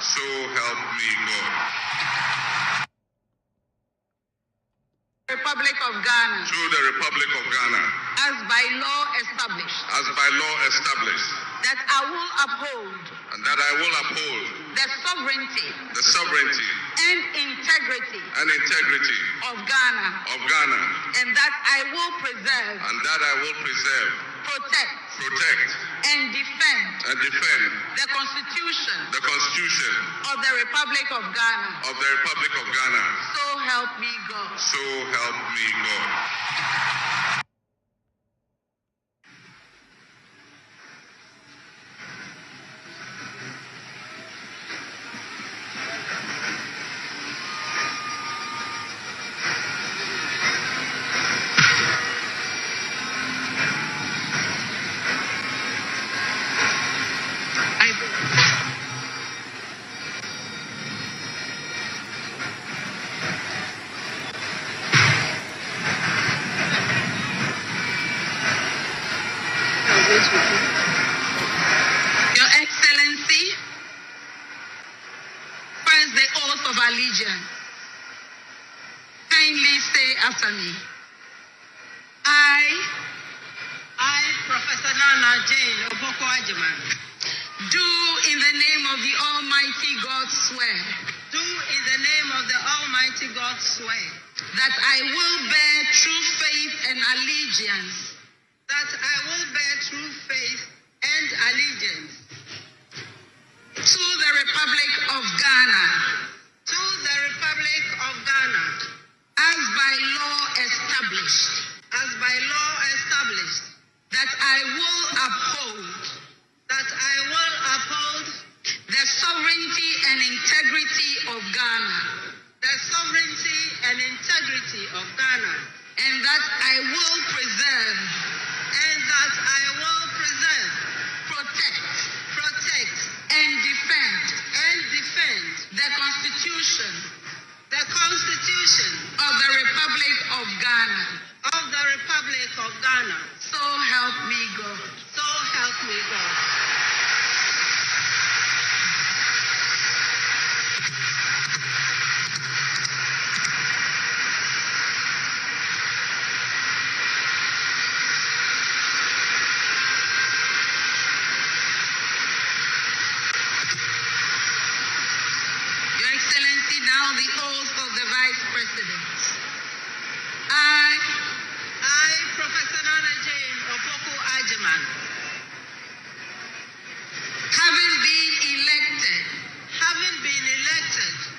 So help me God. Republic of Ghana. Through the Republic of Ghana. As by law established. As by law established. That I will uphold. And that I will uphold. The sovereignty. The sovereignty. And integrity. And integrity. Of Ghana. Of Ghana. And that I will preserve. And that I will preserve. Protect. Protect. And defend. And defend. The Constitution. The Constitution. Of the Republic of Ghana. Of the Republic of Ghana. So help me God. So help me God. Your Excellency, first the oath of allegiance. Kindly say after me. I, Professor Nana Jane Oboko Ajiman, do in the name of the Almighty God swear do in the name of the Almighty God swear that I will bear true faith and allegiance that I will bear true faith and allegiance to the Republic of Ghana to the Republic of Ghana as by law established, as by law established, that I will uphold the sovereignty and integrity of Ghana, the sovereignty and integrity of Ghana, and that I will preserve, protect, and defend the Constitution Constitution of the Republic of Ghana. of the Republic of Ghana. So help me God. So help me God. Your Excellency, now the oath of the Vice President. I, Professor Nana Jane Oboko Ajiman, having been elected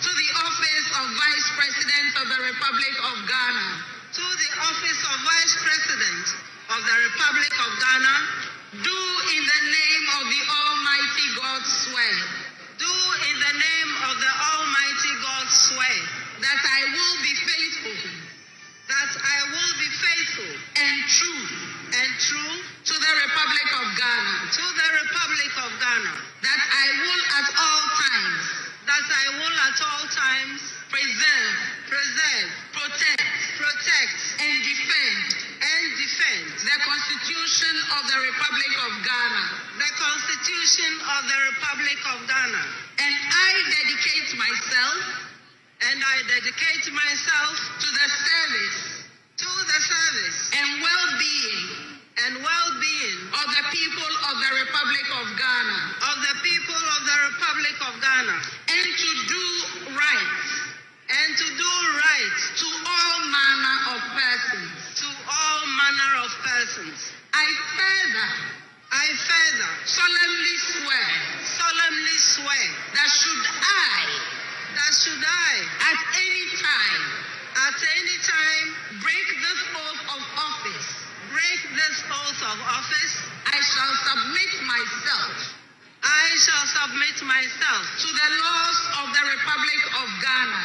to to the office of Vice President of the Republic of Ghana, the office of Vice President of the Republic of Ghana, do in the name of the Almighty God swear do in the name of the Almighty God swear that I will be faithful and true to the Republic of Ghana, that I will at all times preserve, protect, and defend the Constitution of the Republic of Ghana, the Constitution of the Republic of Ghana, and I dedicate myself to the service and well-being of the people of the Republic of Ghana, and to do right to all manner of persons. I further solemnly swear that should I at any time break this oath of office, I shall submit myself to the laws of the Republic of Ghana,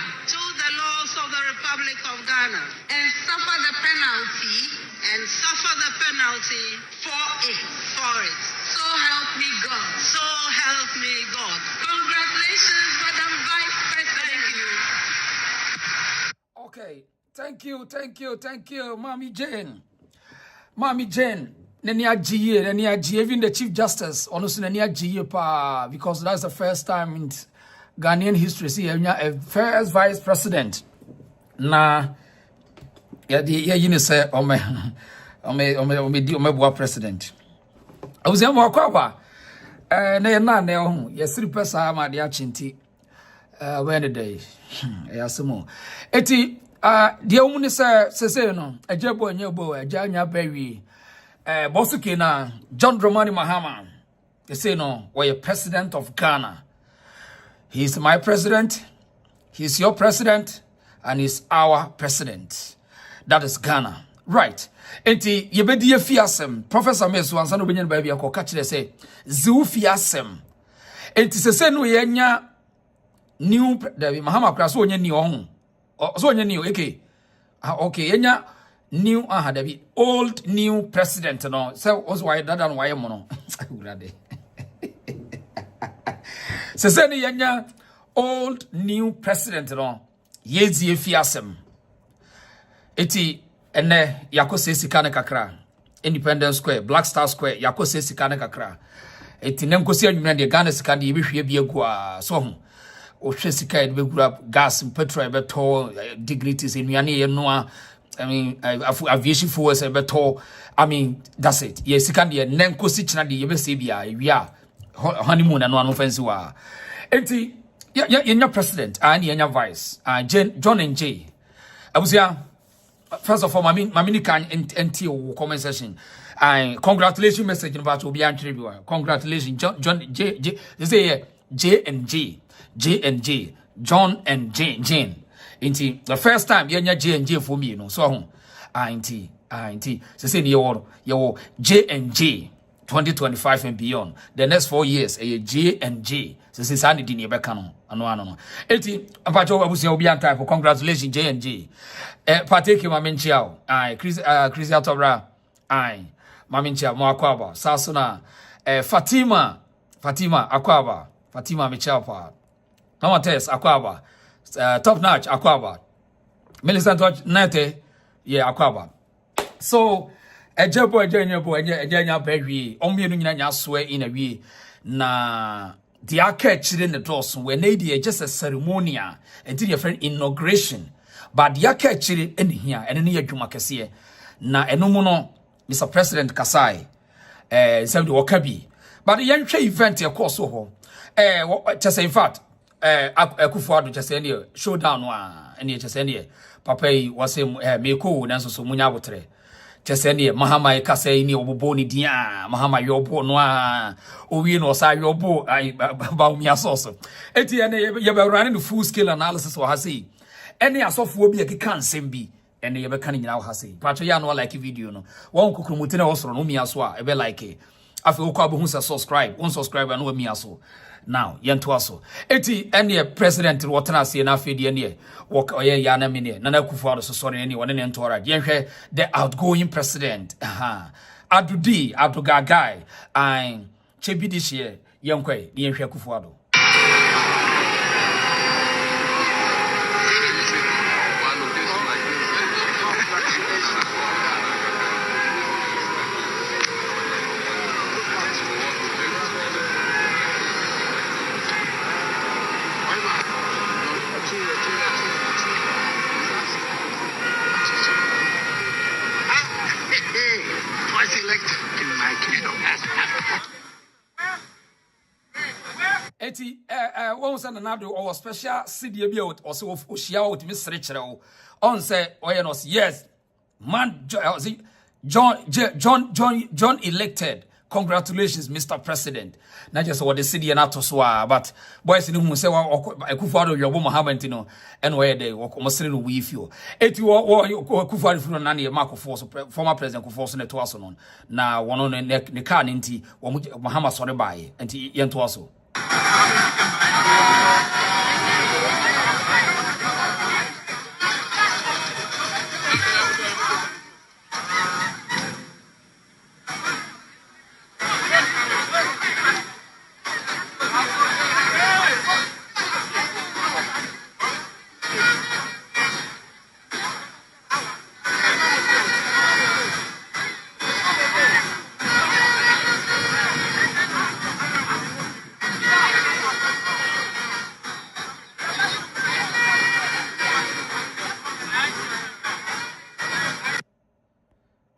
and suffer the penalty for it. So help me God. Congratulations, Madam Vice President. Okay, thank you, Mommy Jane. Nani ajiye, even the Chief Justice, honestly, nani ajiye pa, because that's the first time Ghanaian history see a first vice president na you say ome president I was more kwaba na yesiri pesa ma de achinti when the day yasimo eti de umuni se no ejebo nyebo ejanya bawi bosuke na John Dramani Mahama they say no we president of Ghana. He's my president, he's your president, and he's our president. That is Ghana. Right. Enti yebedi fiasem. Professor Mesu ansano benyen baby akọ catch they say ziu fiasem. Enti se no yenya new David Mahama kra so onye ni ohun. So onye ni okay. Okay, yenya new David old new president no. So was why that and why mo no. Se ni yenya old new president no. Yezi fiasem. Eti ene yako se sikane kakra Independence Square Black Star Square yako se sikane kakra eti nenkosi anwuna de Ghana sikane yebehwe bi agua so ho o hwe sika de begura gas petrol beto dignities enuane ye noa I mean aviation force beto I mean that's it ye sikane ye nenkosi china de yebese bia ewia honeymoon no anu fancy wa eti yenya president and yenya vice John and J abusia. First of all, Mamini can NTO comment session. Congratulations message about to be antribute. Congratulations, John J. They say J and J, John and Jane. Inti the first time you J and J for me, you know. So inti. They say your J and J 2025 and beyond. The next 4 years, J and J. This is Andy Dini Becano. No. Eti apacho abusia obi antai for congratulations J and J. Partake mamenchiao. Chris Atobra. Mamenchiao mo akwaba. Sasuna Fatima akwaba. Fatima mechiao pa. Mama Tess akwaba. Top notch akwaba. Millicent Nete akwaba. So ejebo enya bewi. Omienu nyina nya swear in a way na the children in the doors when they just a ceremonial until your friend inauguration. But the children in here and any Jumakasi na enomono Mr. President Kasai some the Wakabi. But the young event of course so just in fact Akufo-Addo just any showdown and just any Papa was him Meko Nanso so Munyabotre. Cheseni Mahama kase ni oboboni dia Mahama yobo noa owie no sa yobo ba umia soso eti ene ye be running the full scale analysis o hase ene asofo bi akeka nsem bi ene ye be kan nyina o hase patcho ya no like video no won kokrumuti na wosoro no mia so a e be like afi okwa bo hu se subscribe unsubscribe na mia so now yento aso eti ene president wotana se na afi de ene work oye ya na mine na Akufo-Addo so sorry ene wone ne ntora yenhwe the outgoing president Adudi Abdugagai chebi this year yenkwe yenhwe Akufo-Addo. Eti won say na do or special CD bi out or so ohia out mi sere kire o on say oye no yes man John elected. Congratulations Mr. President. Na just what the CD na to so but boys ni hu say Akufo-Addo yobo Mahama ntino en where dey wo sere no we feel eti wo Akufo-Addo funu na na Mark Force former president Akufo-Addo ne to aso no na wono ne car nti wo Mahama sore bae nti ye to aso.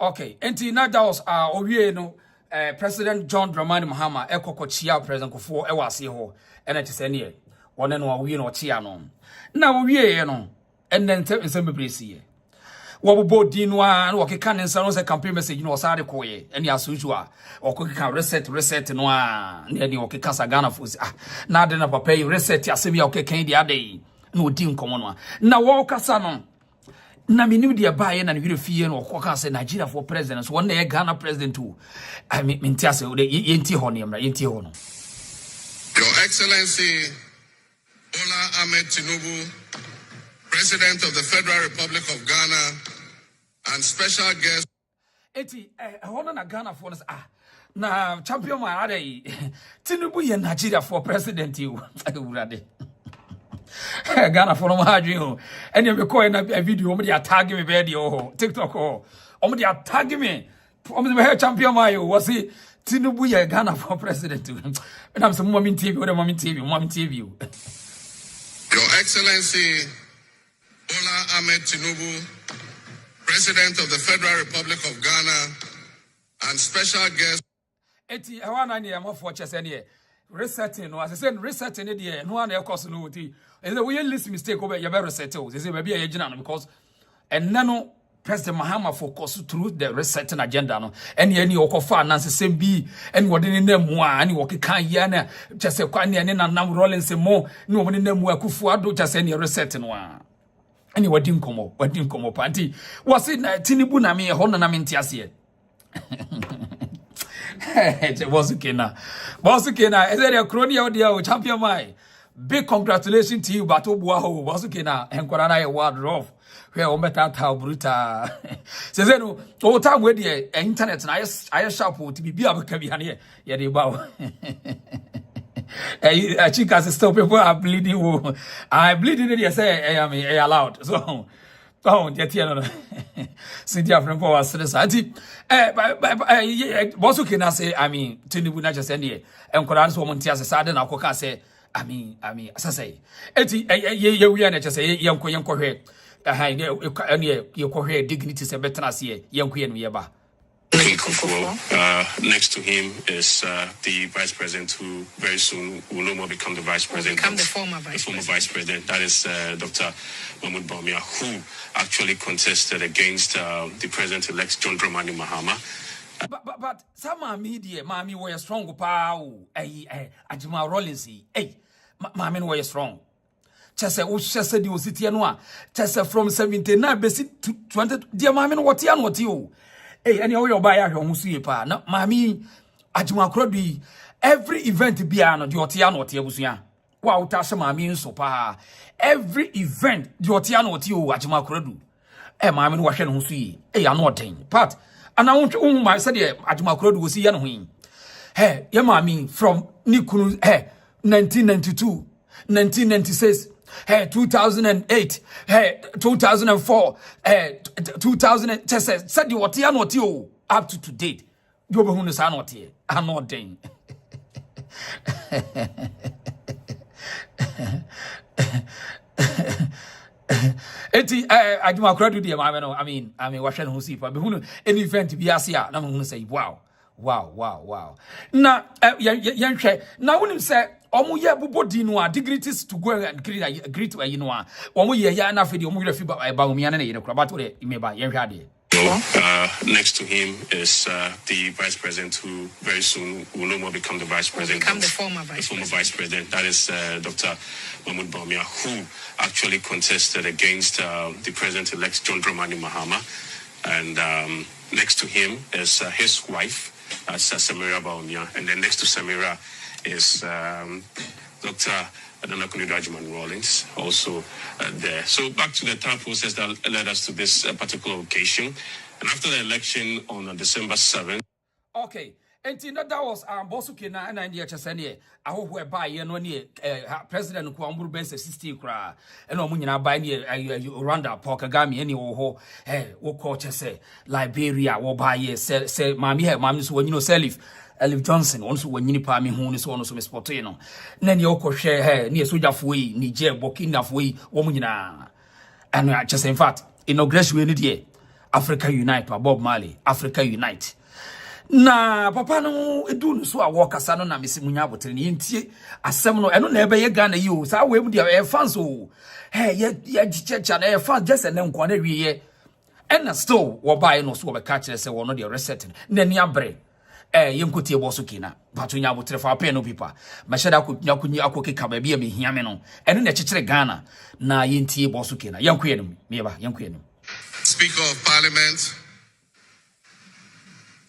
Okay, enti na that was owie no President John Dramani Mahama ekokochia President Kufuor ewase ho ena te sene one no owie no ochia no na owie no enne nsem bebresi wobobo din no a na wokeka ne nsa no se campaign message no osare koye ene asoju a okeka reset no a na ene okeka sa Ghana fo na ade na papa yi reset asem ya okeka di ade na odi nkomo no na wo kasa no na minim dia bae na ne fie no okoka se Nigeria for president so one na Ghana president too I mean ase yenti ho ne mra yenti ho no Your Excellency Bola Ahmed Tinubu, President of the Federal Republic of Ghana, and special guest. Eti hono na Ghana for na champion man ade Tinubu ye Nigeria for president you urade Ghana for no hadwi ho ene me call na video mo dey tag me be dey ho TikTok ho mo dey tag me mo be champion man you was Tinubu ye Ghana for president and I'm some moment TV or moment TV Your Excellency Bola Ahmed Tinubu, President of the Federal Republic of Ghana, and special guest. Eti ewana ni am for chesene resetting no as I said resetting e dey no na e course no ti is the we list mistake over you be reset o say maybe e gina no because and no President Mahama focus through the resetting agenda no any okofa ananse sem bi any wode ne namu a any wokeka ya na chese kwa ne na nam Rollins mo ne wode ne namu akufu ado chese ne reset no a any wadi nkomo panti wase na Tinubu na me ho na me ntiase boss kena is there a crony dia o champion mai big congratulations to you bato bua ho boss kena enkwara na award rough where o meta ta bruta se ze no o time we dey internet na I sharp to be abaka bi hane ye dey bawo I think as stop people are bleeding I bleeding they say I am allowed so the tia no Cynthia from power stress anti boss can say I mean Tinubu na just any enkwara so mo ntia se sade na akoka say I mean asase eti ye we na just say yenko hwe you cohere dignity se betana se yenko ye no ye ba next to him is the vice president who very soon will no more become the vice president. Become the former vice president. That is Dr. Mahama, who actually contested against the president-elect John Dramani Mahama. But some media, Mami were strong power. Ajima Rollins, Mami were strong. Chese Ushese di Ositi Noa. Chese from 79 basic to 20. Dear Mami, what you? Any way you buy a home pa na mami adwuma krobi every event bia no de otia no otia busuya wa utasha mami nso pa every event de otia no otia o adwuma krodu mami no wahwe no ho suyi ano oden but ana won ma se de adwuma krodu osi ye no hin ye mami from nikunu 1992 1996 2008 2004 2000 said the what ya not you up to date you be hunu sa not here I'm not den eti aduma kradu de ma no I mean wahwe no si pa be hunu any event bi ase a na hunu say wow na yenhwe na wonim say omo ye bobodi no a dignities to go and greet you know omo ye ya na fedi omo refi ba omiya na ye kura ba to de imeba yenhwe ade next to him is the vice president who very soon will no more become the vice president. Become the former vice president. That is Dr. Mahama, who actually contested against the president-elect John Dramani Mahama. And next to him is his wife, Samira Bawumia. And then next to Samira is Dr. Rollins, also there. So back to the entire process that led us to this particular occasion. And after the election on December 7th. Okay. And that was Bosuke na and the HSN. I hope we're by no near President Kwamburu Bense 60 cra. And Omunina by near Rwanda, Pokagami, any or what culture say Liberia or by say mammy, when you know Selif. Elif Johnson also when you pa me hu ni so no so me sporto no na ne okwohwe he ne sojafo yi Niger Burkina Faso wo mu nyina and just in fact inauguration we ni de Africa Unite, Bob Marley, Africa Unite. Na papa no edu no so a wokasa no na mesi munya abotre ne ntie asem no eno na ebe ye Ghana yi o sa we mu dia e fans o hey ye chichecha na e fans just na nko na wiye and still wo buy no so wo be catch say wo no the reset na ni abre ye nkotie bo so kina but nya abotre fa pen no pipa ma sheda kunyi akokeka ba bia me hia me no eno na chichire Ghana na ye ntie bo so kina yankoye no me ba yankoye no. Speaker of Parliament,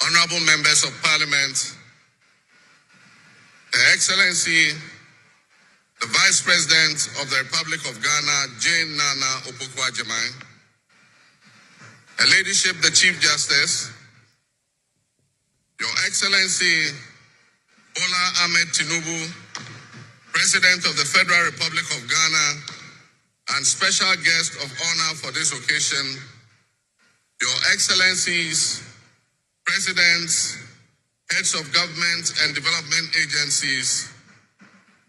honorable members of Parliament, Her Excellency, the Vice President of the Republic of Ghana, Jane Nana Opoku-Agyemang, Her Ladyship, the Chief Justice, Your Excellency, Bola Ahmed Tinubu, President of the Federal Republic of Ghana, and special guest of honor for this occasion, Your Excellencies, Presidents, Heads of Government and Development Agencies,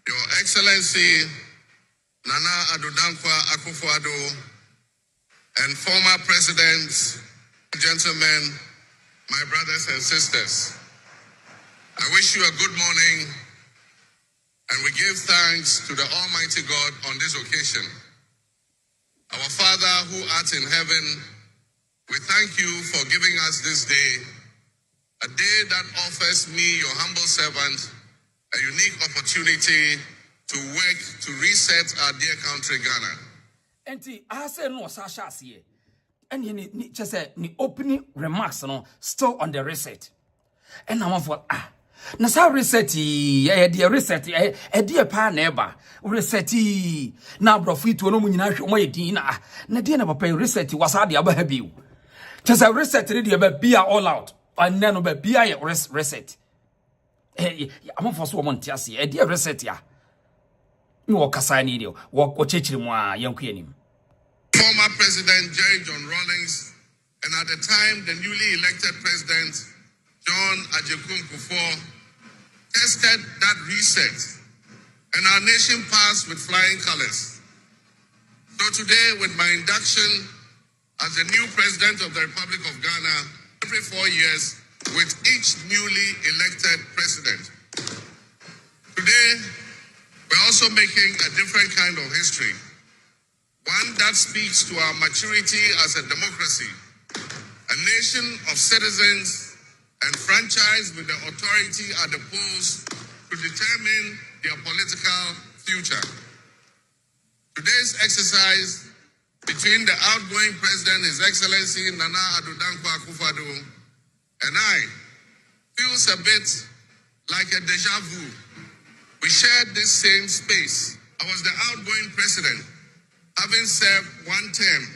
Your Excellency, Nana Addo Dankwa Akufo-Addo, and former presidents, gentlemen, my brothers and sisters. I wish you a good morning, and we give thanks to the Almighty God on this occasion. Our Father who art in heaven, we thank you for giving us this day, a day that offers me, your humble servant, a unique opportunity to work to reset our dear country, Ghana. Enti I say no Sasha see. And ni just say ni opening remarks no still on the reset. And I'm for na sa reset the reset dear pa neighbor reset na brofi to no mu nyina hwe mo yedin na dear na papa reset was ade aba ha biu. Just a reset the ba bia all out. And then be bia reset. I'm for so monti ase dear reset ya. Me wo kasa ni dio wo chechiri mu a yanku anim. Former President Jerry John Rawlings, and at the time the newly elected President John Ajekun Kufuor, tested that reset, and our nation passed with flying colors. So today, with my induction as the new President of the Republic of Ghana, every 4 years, with each newly elected President. Today, we're also making a different kind of history, one that speaks to our maturity as a democracy, a nation of citizens enfranchised with the authority at the polls to determine their political future. Today's exercise between the outgoing President, His Excellency Nana Addo Dankwa Akufo-Addo, and I feels a bit like a deja vu. We shared this same space. I was the outgoing President, having served one term,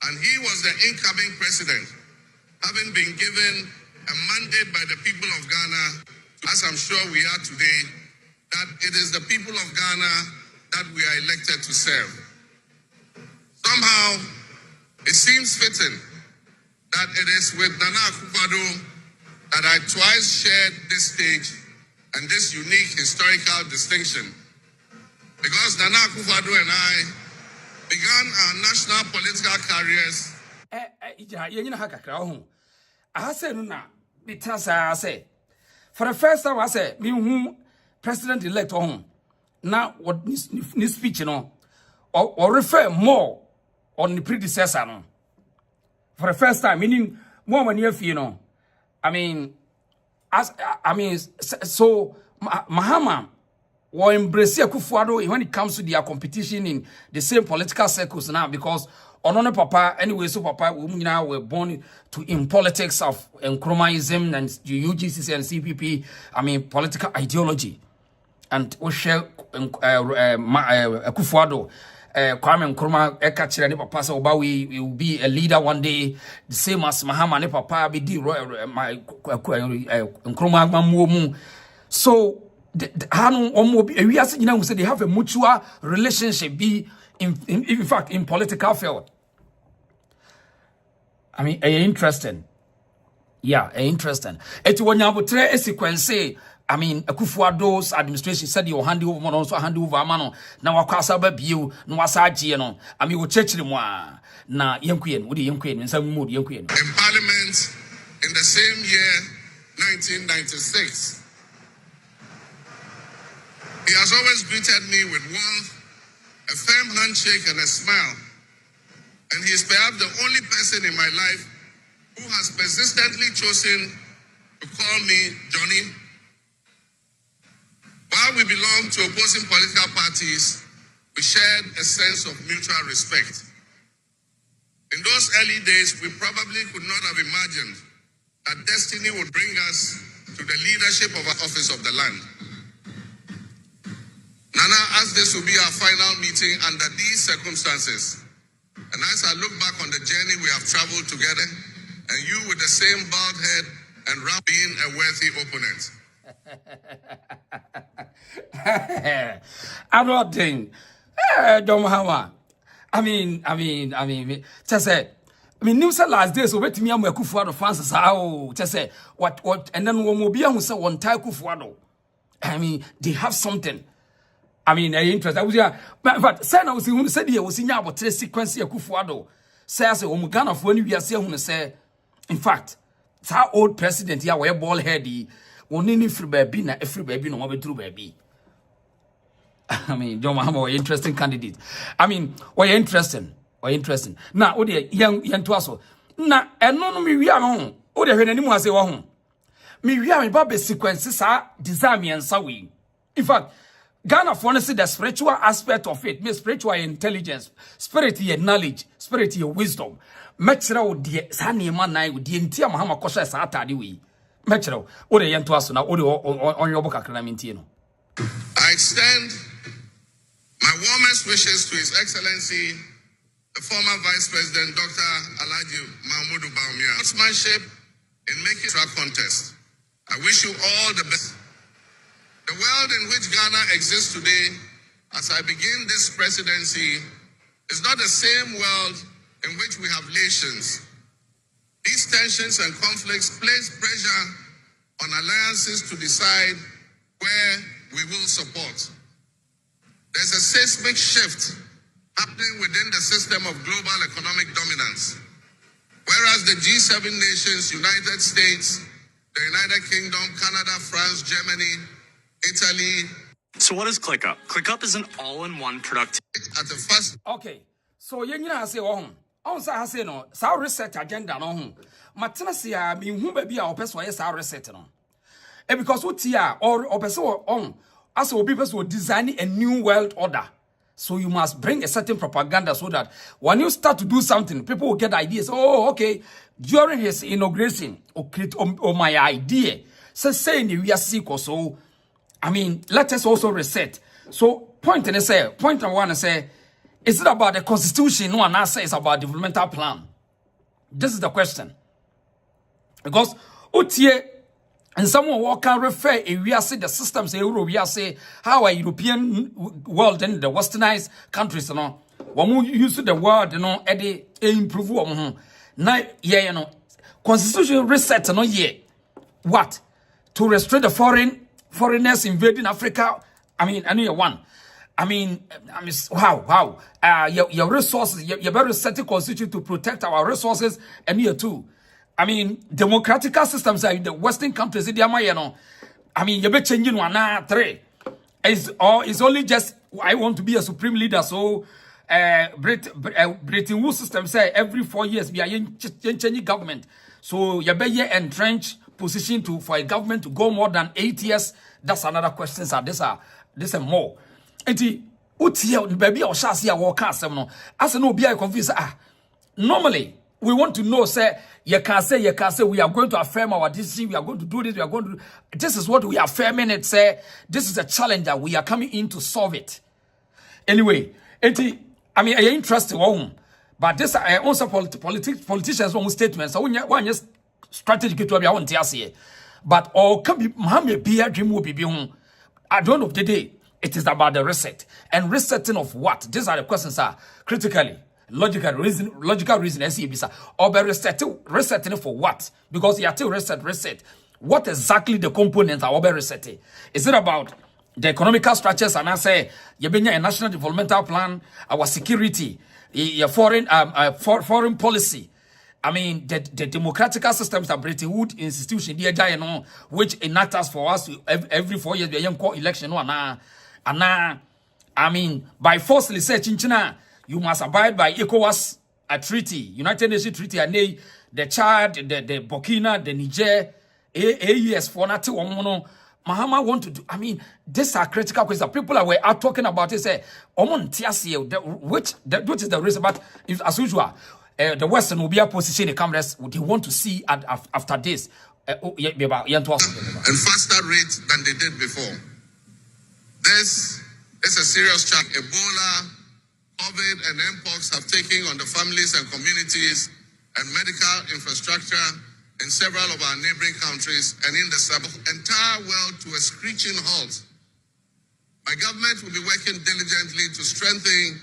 and he was the incoming President, having been given a mandate by the people of Ghana, as I'm sure we are today, that it is the people of Ghana that we are elected to serve. Somehow, it seems fitting that it is with Nana Akufo-Addo that I twice shared this stage and this unique historical distinction. Because Nana Akufo-Addo and I began our national political careers. For the first time, I say, me who President-elect now what this speech, or refer more on the predecessor, no. For the first time, meaning more when you so Mahama will embrace Akufo-Addo when it comes to their competition in the same political circles now, because Onono Papa, anyway, so Papa, we now were born in politics of Nkrumahism and UGCC and CPP, political ideology. And we share Akufo-Addo, Kwame Nkrumah, Ekachira, ne Papa, so we will be a leader one day, the same as Mahama, ne Papa, be the Nkrumah Mamuomu. So, we are saying, they have a mutual relationship, in fact, in political field. Interesting. Yeah, interesting. Eti wanyabotre sequence I mean, Akufo-Addo's administration said you hand over, also hand over mano. Now wakwasa ba bio, no wasaji no. I mean, we church mwa na yankuyen, wudi yankuyen, in some mood yankuyen. In Parliament in the same year, 1996, he has always greeted me with warmth, a firm handshake, and a smile. And he is perhaps the only person in my life who has persistently chosen to call me Johnny. While we belong to opposing political parties, we shared a sense of mutual respect. In those early days, we probably could not have imagined that destiny would bring us to the leadership of our office of the land. Nana, as this will be our final meeting under these circumstances, and as I look back on the journey we have traveled together, and you with the same bald head and round being a worthy opponent. I'm not doing. Don't Mahama. I mean, just say. I mean, news last days so wait me am Akufo-Addo fans how just say what and then one will be who say one tie Akufo-Addo. I mean, they have something. I mean, interest. I was here, but say I was who said here was in about three sequence Akufo-Addo. Say as a Ghana for when we are saying who say, in fact, it's our old president here wear ball heady. One in free baby na every baby no more true baby. I mean, John Mahama, interesting candidate. I mean, or interesting. Now, oh dear, young to us. Now, and no me we are home. Oh dear, when anyone say home. Me we are about sequences are design and sawi. In fact, Ghana for see the spiritual aspect of it, me spiritual intelligence, spiritual knowledge, spiritual wisdom. Metro dear Sani man I with the entire Mahama Kosha Satadi we. Metro, oh the young to us now, on your book, Akramintino. I extend my warmest wishes to His Excellency, the former Vice President, Dr. Alhaji Mahmoud Bawumia, sportsmanship in making track contest. I wish you all the best. The world in which Ghana exists today, as I begin this presidency, is not the same world in which we have nations. These tensions and conflicts place pressure on alliances to decide where we will support. There's a seismic shift happening within the system of global economic dominance. Whereas the G7 nations, United States, the United Kingdom, Canada, France, Germany, Italy. So what is ClickUp? ClickUp is an all-in-one product. At the first. Okay, so you know I say on say no, sa reset agenda no ho. Matena sia me hu ba bia opeso ye sa reset no. E because what here or opeso on as obi person design a new world order. So you must bring a certain propaganda so that when you start to do something, people will get ideas. Oh, okay. During his inauguration, or my idea, saying we are sick or so. I mean, let us also reset. So point one say, is it about the constitution? No one says about developmental plan. This is the question. Because and someone will can refer we are say the systems we are say how a European world and the westernized countries when we use the word improve now constitution reset what to restrain the foreigners invading Africa. I mean wow your resources you better set a constitution to protect our resources and here too. I mean, democratic systems are in the Western countries. I mean, you're changing 1 3. It's only just I want to be a supreme leader. So, Britain Woods system say every 4 years we are changing government. So, you better entrench position for a government to go more than 8 years. That's another question. Sir. This are more. Baby, or shall see a walk as no be I confused. Normally. We want to know, say, you can say, we are going to affirm our decision, we are going to do this, this is what we are affirming it, say, this is a challenge that we are coming in to solve it. Anyway, I mean, I'm interested, but this, I also politicians, one statement, so one just strategy to be on TSA. But all can be, Mahama be a dream will be at the end of the day, it is about the reset. And resetting of what? These are the questions, critically. Logical reason, SEBisa. Or by resetting for what? Because you are still reset. what exactly the components are over resetting? Is it about the economical structures, and I say you bring a national developmental plan, our security, your foreign policy? I mean, the democratic systems are Bretton Woods institution, which enact us for us every 4 years, we have election. I mean, by force research in China, you must abide by ECOWAS a treaty, United Nations treaty, and the Chad, the Burkina, the Niger, AES for not Mahama want to do. I mean, these are critical questions. People are talking about it. Say, which is the reason? But if, as usual, the Western will be a position. The cameras they want to see after this, and faster rate than they did before. This is a serious challenge. Ebola, COVID, and Mpox have taken on the families and communities and medical infrastructure in several of our neighboring countries and in the entire world to a screeching halt. My government will be working diligently to strengthen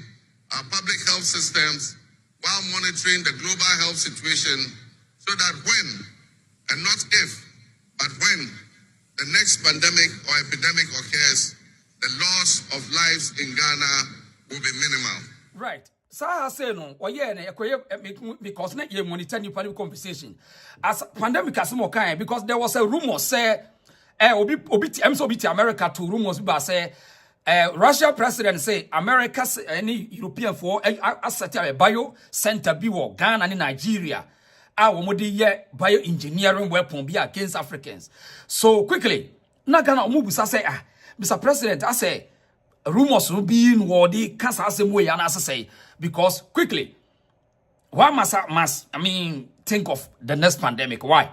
our public health systems while monitoring the global health situation so that when, and not if, but when the next pandemic or epidemic occurs, the loss of lives in Ghana will be minimal. Right. So I say no, because not you monitor new public conversation. As pandemic has more kind, because there was a rumor say, America to rumors about say, Russia president say America any European for asset a bio center be war Ghana and Nigeria. Our bioengineering weapon be against Africans. So quickly, not gonna move say Mr. President, I say rumors will be in war the cancer same way and as I say. Because quickly, why must think of the next pandemic? Why?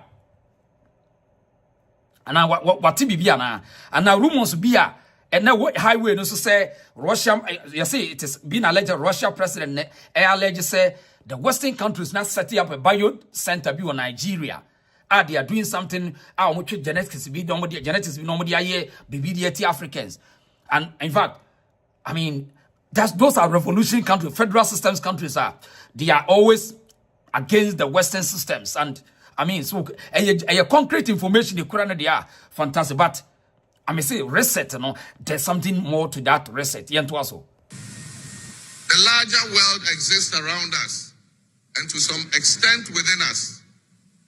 And now what be and now rumors be and now what highway no say Russia. You see, it is being alleged Russia president alleged say the Western countries now setting up a bio center be on Nigeria. They are doing something. Genetics be normally genetics be normally BBDT Africans, and in fact, I mean. Those are revolution countries, federal systems countries are. They are always against the Western systems. And I mean, so a concrete information they are fantastic. But I may say reset, there's something more to that reset. The larger world exists around us and to some extent within us.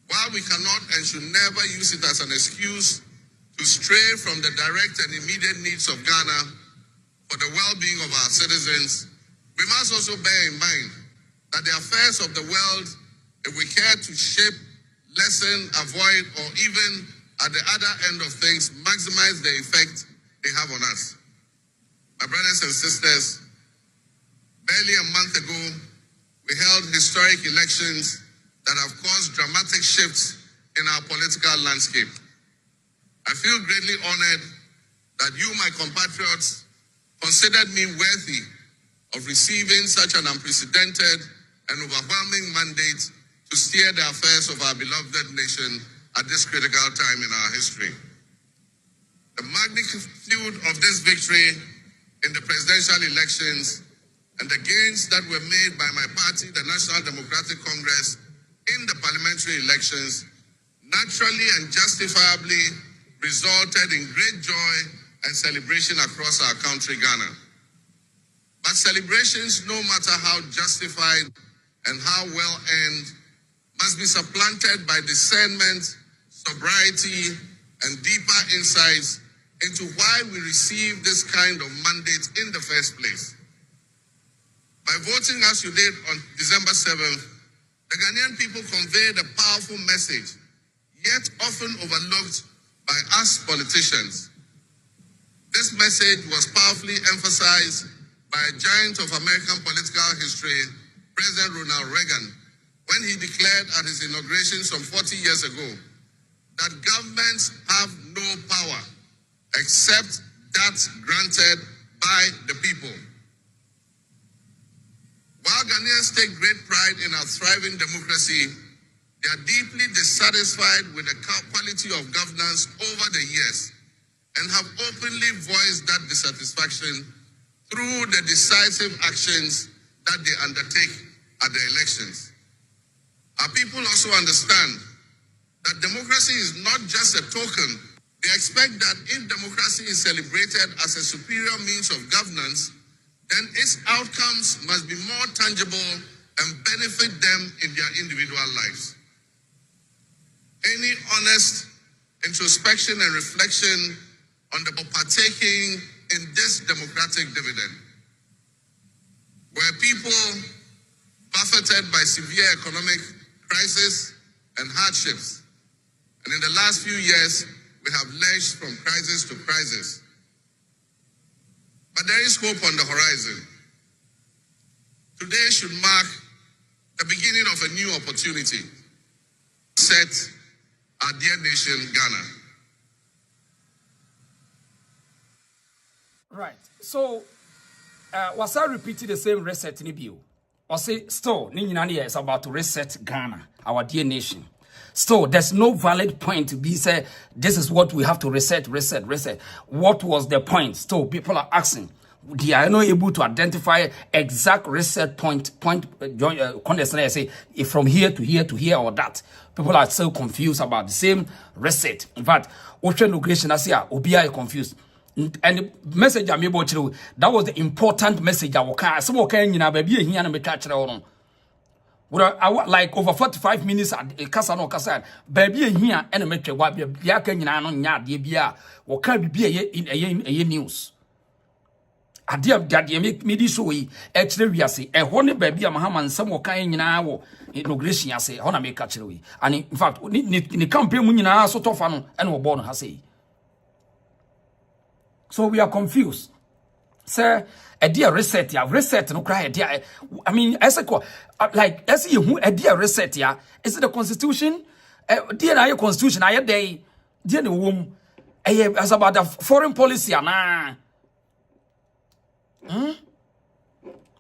While we cannot and should never use it as an excuse to stray from the direct and immediate needs of Ghana for the well-being of our citizens, we must also bear in mind that the affairs of the world, if we care to shape, lessen, avoid, or even at the other end of things, maximize the effect they have on us. My brothers and sisters, barely a month ago, we held historic elections that have caused dramatic shifts in our political landscape. I feel greatly honored that you, my compatriots, considered me worthy of receiving such an unprecedented and overwhelming mandate to steer the affairs of our beloved nation at this critical time in our history. The magnitude of this victory in the presidential elections and the gains that were made by my party, the National Democratic Congress, in the parliamentary elections naturally and justifiably resulted in great joy and celebration across our country, Ghana. But celebrations, no matter how justified and how well earned, must be supplanted by discernment, sobriety, and deeper insights into why we received this kind of mandate in the first place. By voting as you did on December 7th, the Ghanaian people conveyed a powerful message, yet often overlooked by us politicians. This message was powerfully emphasized by a giant of American political history, President Ronald Reagan, when he declared at his inauguration some 40 years ago that governments have no power except that granted by the people. While Ghanaians take great pride in our thriving democracy, they are deeply dissatisfied with the quality of governance over the years and have openly voiced that dissatisfaction through the decisive actions that they undertake at the elections. Our people also understand that democracy is not just a token. They expect that if democracy is celebrated as a superior means of governance, then its outcomes must be more tangible and benefit them in their individual lives. Any honest introspection and reflection on the partaking in this democratic dividend, where people buffeted by severe economic crisis and hardships, and in the last few years, we have lurched from crisis to crisis. But there is hope on the horizon. Today should mark the beginning of a new opportunity set our dear nation, Ghana. Right. So, was I repeating the same reset in the view? Or say, still, Ninyanani is about to reset Ghana, our dear nation. Still, there's no valid point to be said, this is what we have to reset. What was the point? Still, people are asking. They are not able to identify exact reset point, say, if from here to here to here or that. People are so confused about the same reset. In fact, Post-inauguration, I say, Obia is confused. And the message I'm able to do, that was the important message I will some okay, you know, baby, here and me catch it on. I like over 45 minutes at Casano Cassan, baby, here and make a wipe, Yakan, and Yard, Yabia, or can be in a news. I dear that you make me this way, actually, we are saying, a honey baby, Mahama, and some kind in our inauguration, I say, honor make catch away. And in fact, in the campaign, when you are so tough and were born, I say. So we are confused. Sir, a dear reset, ya reset, no cry, dear. I mean, as a like, as you, a dear reset, ya. Is it the constitution? Dear, I constitution, I day, dear the womb, as about the foreign policy, nah.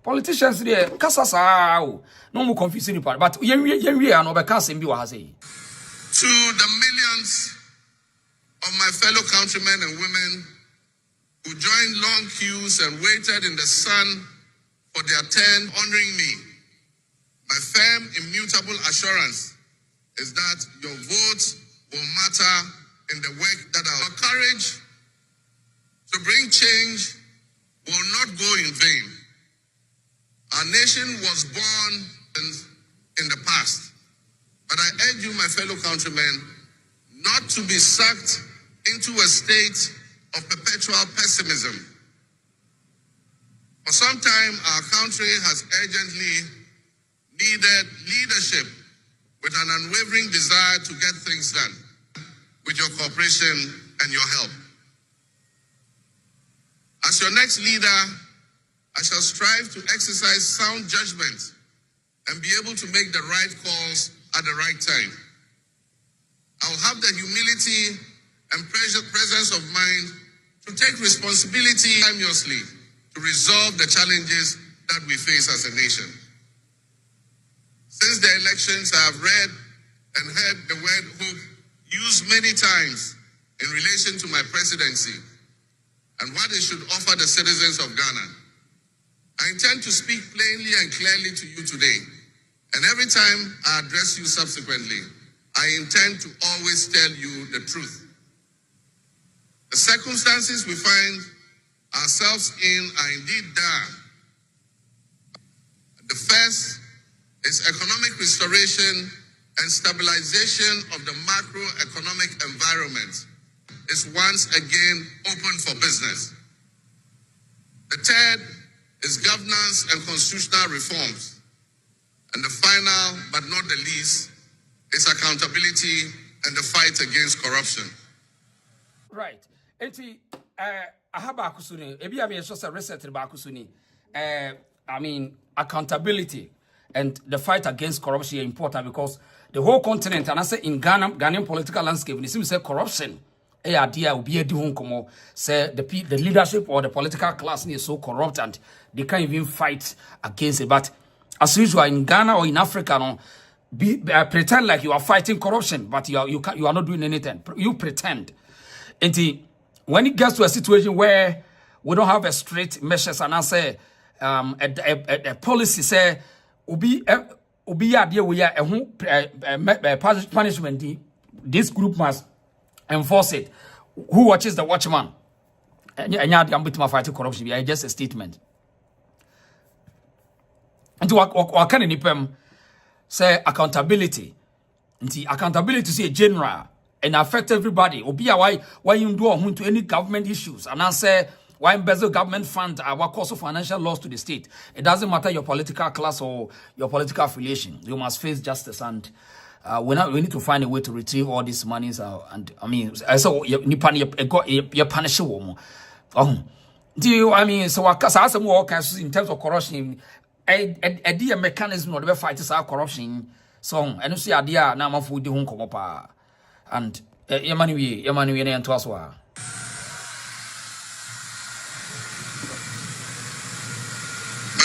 Politicians, there, Casasa, no more confusing part, but we are no becasing, you are saying. To the millions of my fellow countrymen and women who joined long queues and waited in the sun for their turn honoring me, my firm, immutable assurance is that your votes will matter in the work that our courage to bring change will not go in vain. Our nation was born in the past, but I urge you, my fellow countrymen, not to be sucked into a state of perpetual pessimism. For some time, our country has urgently needed leadership with an unwavering desire to get things done, with your cooperation and your help. As your next leader, I shall strive to exercise sound judgment and be able to make the right calls at the right time. I will have the humility and presence of mind to take responsibility timelessly to resolve the challenges that we face as a nation. Since the elections, I have read and heard the word hope used many times in relation to my presidency and what it should offer the citizens of Ghana. I intend to speak plainly and clearly to you today, and every time I address you subsequently, I intend to always tell you the truth. The circumstances we find ourselves in are indeed dire. The first is economic restoration and stabilization of the macroeconomic environment is once again open for business. The third is governance and constitutional reforms. And the final, but not the least, is accountability and the fight against corruption. Right. Eti ahaba kusuni ebi abi so say reset ba kusuni I mean accountability and the fight against corruption is important because the whole continent and I say in Ghanaian political landscape it seems say corruption idea will be a di say the leadership or the political class is so corrupt and they can't even fight against it. But as usual in Ghana or in Africa, no, pretend like you are fighting corruption, but you are not doing anything. You pretend. When it gets to a situation where we don't have a straight measures and I say a policy say obi idea we are punishment this group must enforce it. Who watches the watchman? And I'm with my fighting corruption. It's just a statement. And what can any say accountability? And accountability say general and affect everybody. Or be a why you do to any government issues. And I say why embezzle government funds are what cause of financial loss to the state. It doesn't matter your political class or your political affiliation. You must face justice, and we need to find a way to retrieve all these monies. And I mean, so you punish a woman. Do you? I mean, so as some workers in terms of corruption, a dear mechanism of the fight is our corruption. So, and you see, idea now my food home come up and your money and to us. My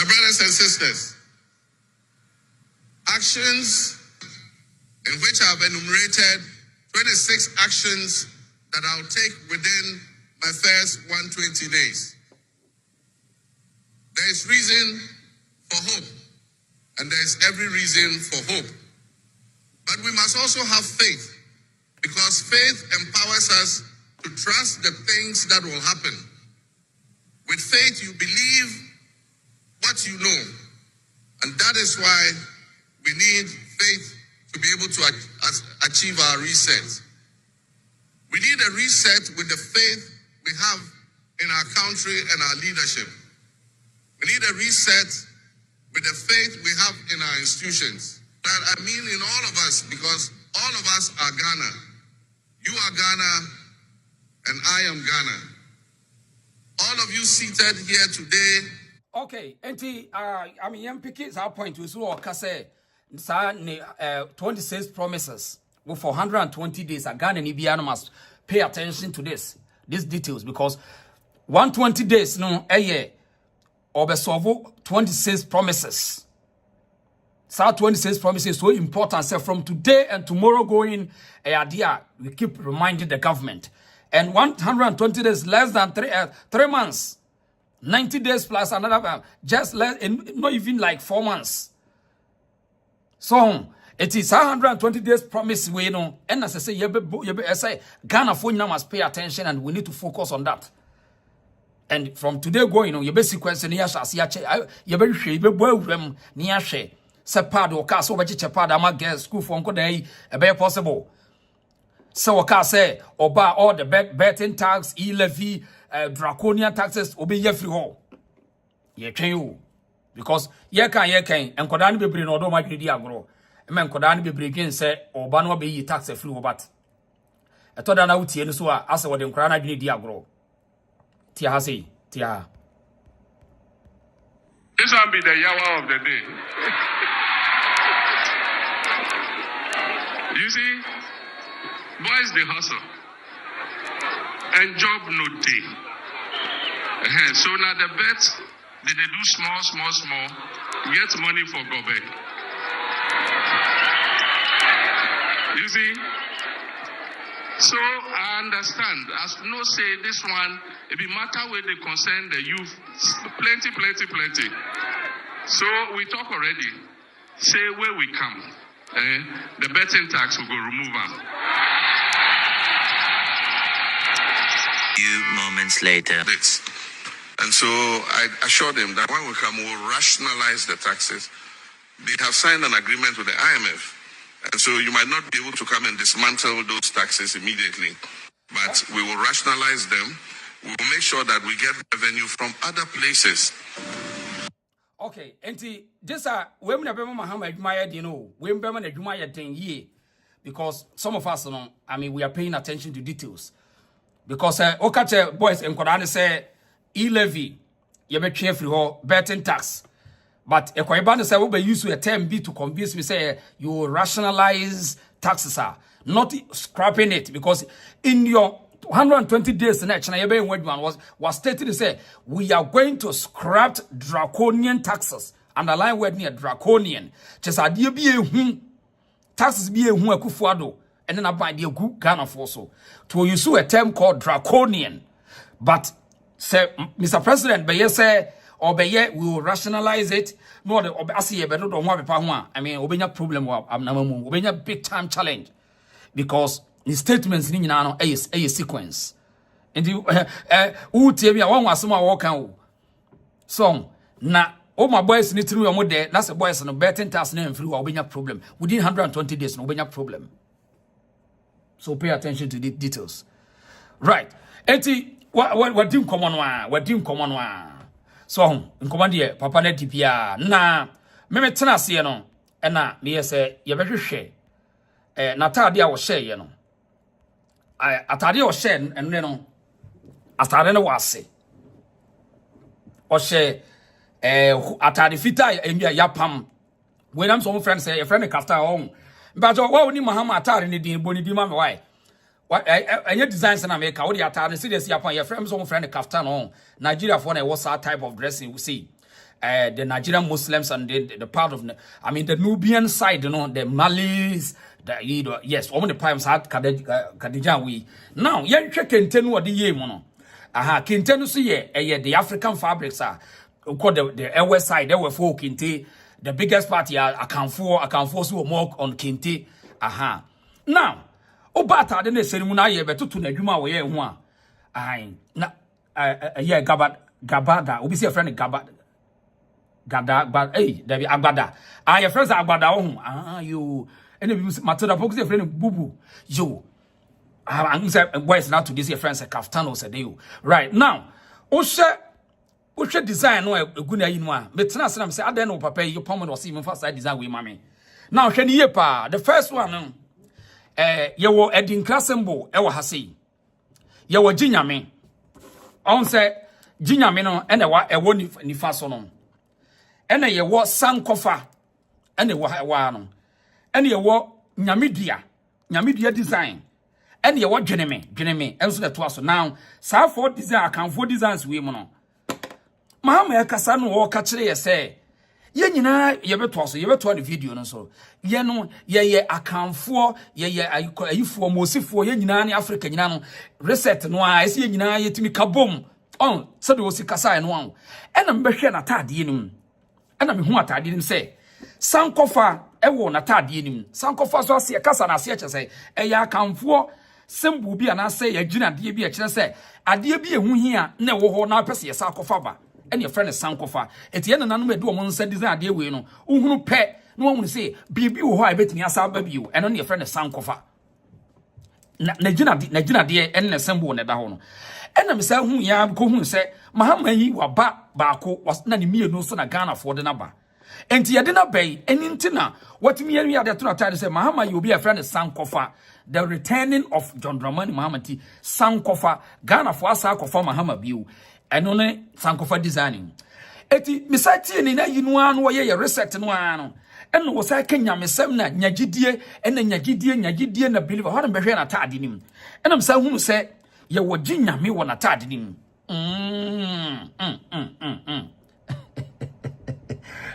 brothers and sisters, actions in which I have enumerated 26 actions that I'll take within my first 120 days. There is reason for hope, and there is every reason for hope. But we must also have faith, because faith empowers us to trust the things that will happen. With faith, you believe what you know, and that is why we need faith to be able to achieve our reset. We need a reset with the faith we have in our country and our leadership. We need a reset with the faith we have in our institutions. That I mean in all of us, because all of us are Ghana. You are Ghana, and I am Ghana. All of you seated here today. Okay, I mean, young pickets our point we saw say 26 promises for 120 days. Ghana and Ibiano must pay attention to these details, because 120 days no a year or be solve 26 promises. So 26 promises so important. So from today and tomorrow going a idea, we keep reminding the government. And 120 days less than 3 months. 90 days plus another just less, not even like 4 months. So it is 120 days promise we know. And as I say, Ghana for now must pay attention, and we need to focus on that. And from today going, you basic question here, you be share. Sepad or cast over Chapad, I might get school for Uncle Day, a bear possible. So, I say, or buy all the betting tax, levy, draconian taxes, obey your free hall. Ye can you, because ye can, and Kodani be bring or my diagro. A man Kodani be bringing, say, or Bano be tax a free but. I told an out here, so I asked what the Krana diagro. Tia say, Tia. This will be the yawa of the day. You see, boys they hustle and job no day. So now the bet they do small, get money for gobe. You see, so I understand. As no say this one, it be matter where they concern the youth, plenty. So we talk already. Say where we come. The betting tax will go remove them. Few moments later. And so I assured them that when we come, we'll rationalize the taxes. They have signed an agreement with the IMF. And so you might not be able to come and dismantle those taxes immediately. But we will rationalize them. We will make sure that we get revenue from other places. Okay, and this women have Mahama admired, you know, women admired 10 years, because some of us, I mean, we are paying attention to details. Because Okache boys and Kodani say levy, you be careful betting tax. But a Koibana say we use a term B to convince me say you rationalize taxes are not scrapping it, because in your 120 days the next was stated to say we are going to scrap draconian taxes. Underline word near draconian. Just idea be a taxes be a kufuado, and then I buy the good Ghana for so to use a term called draconian. But say Mr. President, but say or be we will rationalize it. No, the I mean, obenya problem, I'm big time challenge. because his statements ni nyina no a sequence. And you who tell me one was my walk out. So na all my boys need to know there. That's a boys no betting task name free will be a problem. Within 120 days, no be a problem. So pay attention to the details. Right. Eti what dim common one, what dim common one. So in command here, Papa Netipia na me tena se no e na me say ye behwehwe na atade a wo share ye no atade a wo share enne no atade no wase o share atade fita enua yapam when am some friends say your friend kafta on but what ni Mahama atade ni din boni di ma me why what any designs na make how the atade serious yapam your friend some friend kafta on Nigeria for na was that type of dressing we see the Nigerian Muslims and the part of the Nubian side, you know, the Malays, yes, all the primes had Khadija we. Now, you check Kenten what the year mono. Kenten see the African fabrics are called the west side, there were 4 Kente. The biggest party I can force you more on Kente. Now, Obata didn't say Muna but to Najuma we one. Gabada, we see a friend Gabada. Gada, but hey, there be Agbada. Your friends are Agbada. You, and if you matter the focus, your friend Boo Boo. You, I'm saying, boys, now to this, your friends are Kaftano, said you. Right now, Osha design, no, a good inwa. But now, I'm saying, I don't know, Papa, your palm was even faster design with mommy. Now, can you pa the first one? You were a Dinklassembo, Ewa Hasi. You were Jinyame. On say, Jinyamino, and a one in the fast on. Ene ye wo sankofa ene wo hawa no ene ye wo nyamedua design ene ye wo dweneme enso na to aso now sa for design akanfo designs we mu no Mahama ya kasa no wo ka kire ye se ye nyina ye beto aso ye beto the video no so ye no ye akanfo ye ayifo mosifo ye nyina ne Africa nyina no reset no a ese ye nyina ye timi kabom on se de wo si kasa no an ena mbehwe na tade nim ana me hu atade nim se sankofa ewo na tade nim sankofa so ase kasa na ase che se eya kanfo sembu bi ana se ya gina de bi che se ade bi ehu hia na ewo ho na pese yesa akofa ba ene ye friend sankofa etiye na nanom ade o mon se design ade we no uhunu pe no wonu se bibi wo ho a betimi asa ba bi o eno ne ye friend sankofa na gina de ene sembu ne da ho no ena me sa hu ya ko hu se Mahama yi wa ba ko na ne mienu so na Ghana for de na ba enti ye de na bai eni ntina watimi yanu ya de to na tade se Mahama yi obi a friend sankofa the returning of John Dramani Mahama ti sankofa Ghana for asa kofa Mahama biu eno ne sankofa designing eti misati ni na yinu anu ye reset no anu eno wo sa kenya mesem na nyagidie ena nyagidie na believer ho na behwe na tade nim ena msa hu se ye wo ginyame wo na tade nim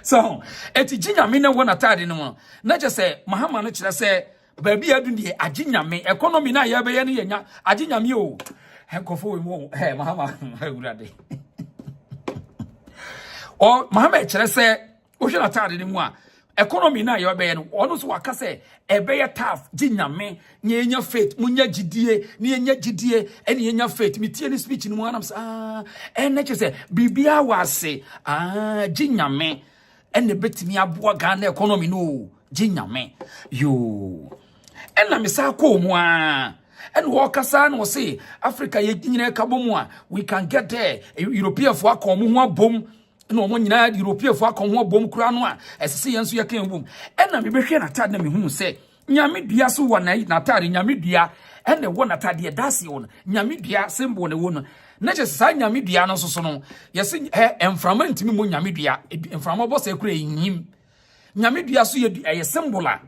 so eti ginyame na wo na tade nim na je se Mahama no kire se baabi adu die aginyame economy na ye be ye ne yenya aginyame o henkofo we mu Mahama urade o Mahama kire se wo hwe na tade nim a economy na ye be ye no ono so waka se ebe ye tough ginyame nyenya faith munya gidie nyenya gidie ene nyenya faith mitie ne speech ni mu anam sa ene che se bibia wase ginyame ene betimi aboa Ghana economy no ginyame yo ena misa ko mu ene wo kasa no se Africa ye nyina ka bomu a we can get there European for akomo ho abom no mo nyina European for akomo ho abom kura no a esese yenso ye kan bom ena me behwe na tad na me hu se nyame dua so wo na tade nyame dua ene wo na tade dase wo nyame dua sembo ne wo no na je sa nyame dua no so no yesi emframa ntimi mo nyame dua emframa bo se kura enyim nyame dua so ye symbol a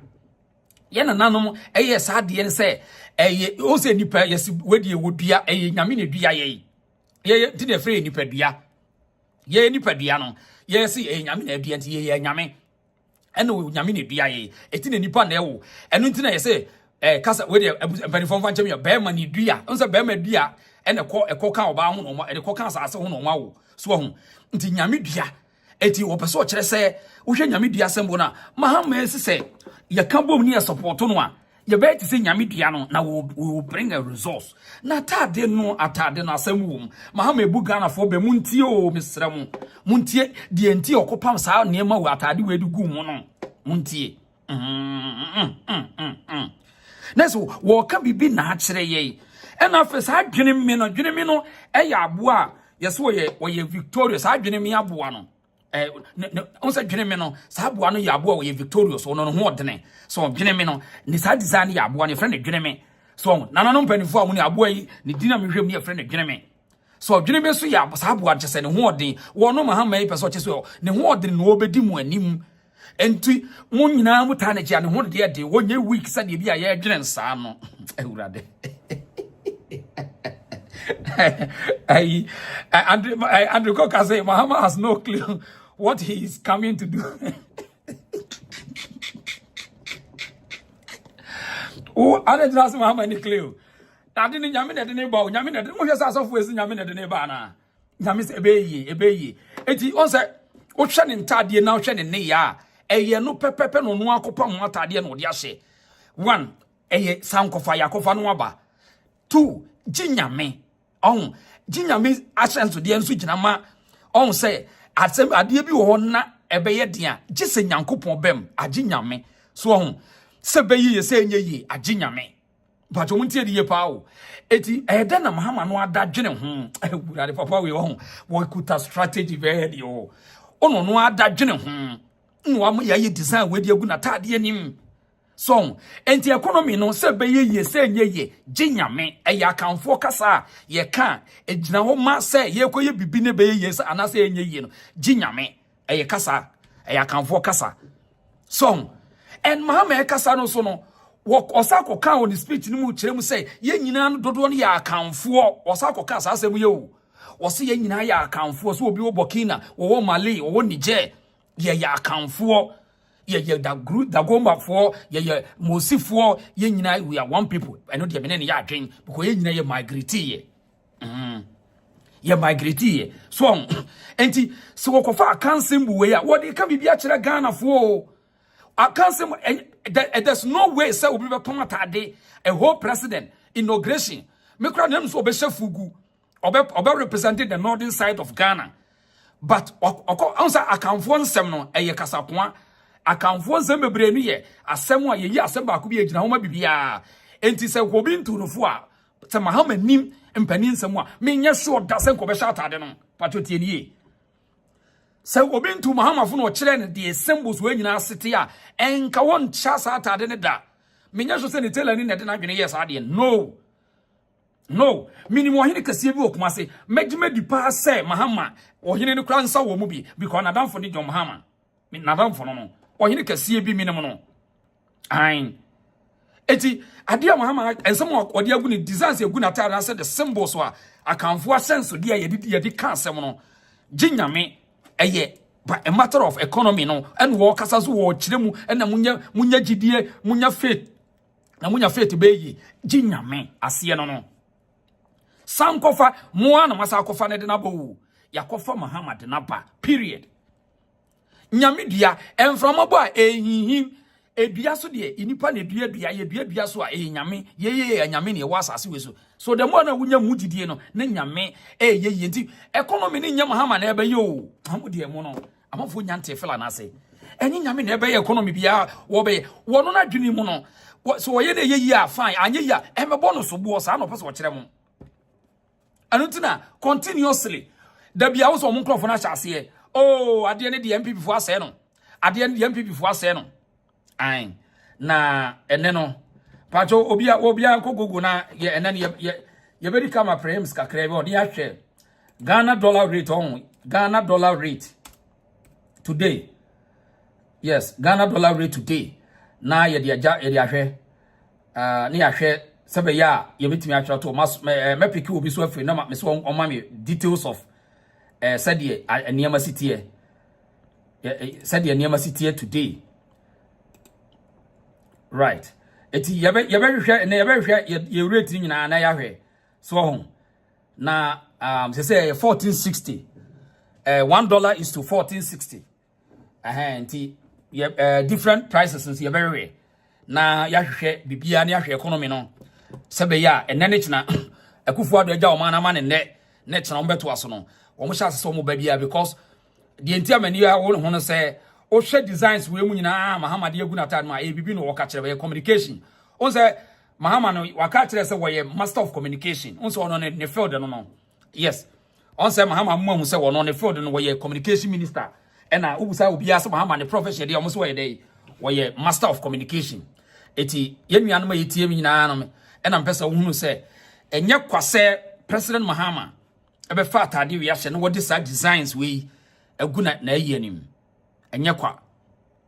ye na nanom ye sa de ne se ye o se nipa yesi wedi wo dua ye nyame ne dua ye ti de free nipa dua ye nipa dua no ye si nyame na dua nti ye nyame eno nyame ne dua ye eti ne nipa na ewo eno nti na ye se kasa we de empanifo mfa ncham ya be ma ne dua nso be ma dua ene ko kan oba ho no ma ene ko kan asase ho no ma wo so ho nti nyame dua eti wo pese o kire se wo hwe nyame dua sembo na Mahama esi se ye kan bom ni support no a You better say Yamidiano, now we will bring a resource. Na atade no asem wom. Mahama ebu Ghana for be muntie o Mr. Muntie die enti okopam saa niema wo atade we dugu mu no. Muntie. Neso wo ka bibi na akire ye. And after sa dwene me no eya aboa yeso ye victorious adwene me aboa no. Onse dwene me no sa aboa no ya aboa we victorious ono no ho odene so dwene me no ni sa design ya aboa ne friend dwene me so nana no mpanifo a mo ni aboa yi ni dina me hwem ni friend dwene me so dwene me so ya sa aboa chese ne ho oden wo no Mahama yi pese chese ne ho oden no obedi mu anim enti mo nyina mo ta na gia ne ho de wo nye week sa de bia ye dwene nsa no ewurade Andrew Coker say Mahama has no clue what he is coming to do. Oh, I didn't ask Mahama any clue. I didn't yamin at the neighbor, yamin at the most of ways in yamin at the neighbor. Yamis ebeye. Eti onse ocean in Tadia now shed ne ya. Eye no pepe no no akopa mo atade no de ahye. 1. Eye sankofa yakofa no aba. 2. Jinyame. On Jinyame assenso de enso ginama. On say asem ade bi wo na ebeye dia gise nyankopon bem aginyame so ho se beyi se enyeyi aginyame but o muntie de pa o eti eda na Mahama no ada dwene ho burade papa we ho wo kuta strategy be de o ono no ada dwene ho no am ya ye design we de agu na tade anim so enti economy no se beyi se enyeyi ginyame eya kanfo kasa ye kan ejina ho ma se ye koye bibi ne beyi se anase enyeyi no ginyame eye kasa eya kanfo kasa so and Mahama kasa no so no wo osako kan on the speech ni mu kire mu say ye nyina no dodo no ya kanfo osako kasa asem ye o wo se ye nyina ya kanfo so obi wo Burkina wo Mali wo Niger ye ya kanfo ye da group da gomba for ye mosi for ye nyina we are one people I know the bene ne ya adwen because ye nyina ye migrate ye ye migrate ye so enti so wokofa akansem bu we ya wo de ka bibia kire Ghana for akansem there's no way say obi be pon atade a whole president inauguration me kra nem so obehye fugu obe represented the northern side of Ghana but onsa akanfo nsem no eye kasapoa akanfo nsem bebre no ye asem a ye asem ba ko bi agina homa bibia enti se ko bi ntunufo a se Mahama nim mpani nsem a menye sure da se ko be sha atade no patotie ni ye se obi ntu Mahama fo no kire ne de symbols we nyina asete a enka won cha sa atade ne da menye so se ne tela ni ne de na dwene yes ade no minimum ohine kase bi okuma se megime di pa se Mahama ohine ne kra nsa wo mu bi because nadamfo ni John Mahama nadamfo no ohine kase bi minimum no ain eti ade Mahama ensem ode agu ni designs agu na tara se the symbols wa akanfo asenso de ye ka asem no ginyame eye but a matter of economy no and wo kasa so wo kire mu na munya gidie munya faith na munya faith be yi ginyame ase no sankofa moa na masa kofa ne de na bawu yakofa Mahama de na ba period nyame dua enframabo a ehihim edua so de inipa na dua ye dua so a nyame ye nyame ne wa asase we so the more na wunya mugidie no na nyame ye nti economy ne nyama Mahama na ebe ye o amode mo no amafo nyante fela na ase enyi nyame na ebe ye economy bia wo be wono na dwene mu no so ye na ye yi a fine anye ya emebo no so bo sa na opese wo kire mo anuntina continuously da bia wo so mo nkrofo na chase oh ade ne de MPP fo ase no ade ne de MPP fo ase no ain na ene no pacho obia kogogo na ye ene ye beri kama prems kakra bi odi ahwe Ghana dollar rate on Ghana dollar rate today yes Ghana dollar rate today na ye de ahwe na ye ahwe sebe ya ye metimi ahwe to me pick obi so afri na me so on ma me details of said ye aniama city said ye aniama city today right eti ye be hwe na ye be hwe ye rate nyina na ya hwe so hon na say 1460 $1 is to 1460 enti different prices since ye be hwe na yahwehwe bibia na yahwe economy no sebe ya enene china akufo ado agya o man na man ne china ombeto aso no wo mo hyase so mo ba bia because the entire many ya wo no say o hwe designs we mu nyina Mahama de agu na tad ma e bibi no wo ka kire communication on say Mahama no waka kire say wo master of communication on say ono ne field no yes on say Mahama mu hu say wo no ne field no wo communication minister ena ubusa obi ase Mahama ne profession de o mo so wo dey wo master of communication eti yenua no ma yetie mi nyina no ena mpesa wo hunu say enye kwase President Mahama ebe fa atade wi ahye no wo de designs we aguna na ayenim enye kwa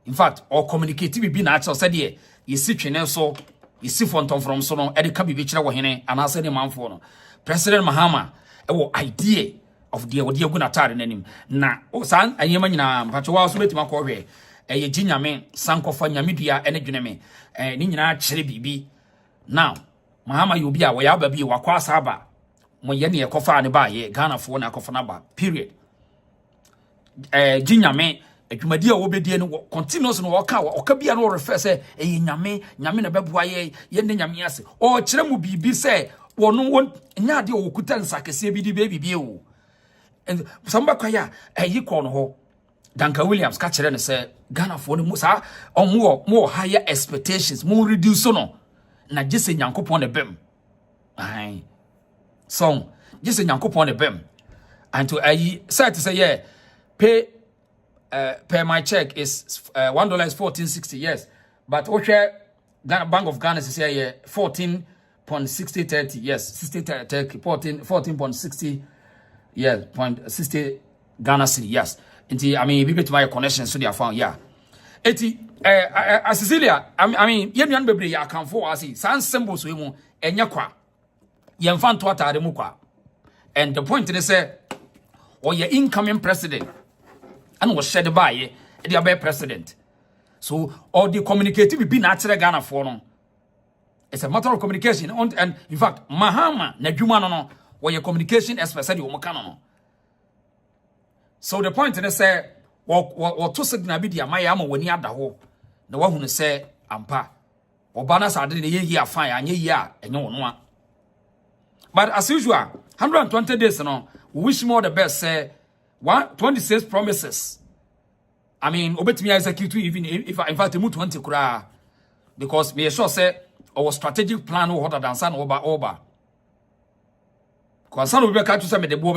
in fact all communicate bi na acho said ye yesi twene so yesi fonton from so no e de ka bi kire wo hene anase ne manfo no President Mahama e wo idea of the wodi aguna tare nanim na o san anyema nyina mpacho wa so betima ko hwe e ye ginyame sankofa nyamedua ene dweneme ni nyina kire bibi now Mahama yobi a wo ya ba bi wakwa asaba mo ye ne ekofa ne ba ye Ghana fo na ekofa na ba period ginyame adwumadi a wobedie no continuous no oka bia no refer say nyame na beboa ye ne nyame ase o kire mu bibi say wono won nya de okuta nsakese bi di bebibie o samba kwaya yiko no ho Danka Williams ka kire ne say Ghana fo no musa mo higher expectations mo reduce no na gese nyankopon ne bem ai so gese nyankopon ne bem and to say to say yeah pay per my check is $1 is 14.60 yes but okay Ghana Bank of Ghana is here 14.6030 yes 6030 14.60 yes 0.60 Ghana cedi yes inti I mean bibet my connection so they are found yeah eti Cecilia I mean yenuan bebre ya kan for asi san symbols we mu enya kwa yemfa nto atade mu kwa and the point is say or your incoming president and was shed by the other president. So all the communicative be natural Ghana for no. It's a matter of communication. And in fact, Mahama na juma no or your communication especially no. So the point is say what to signal be the maya when you have the whole the one who say ampa or banners are the year fine and year and no. But as usual, 120 days no, we wish more the best say 26 promises. I mean, obetimi execute even if in fact mu 20 kura because me sure say our strategic plan or hotter than san over. Because some will be catch to say me the boy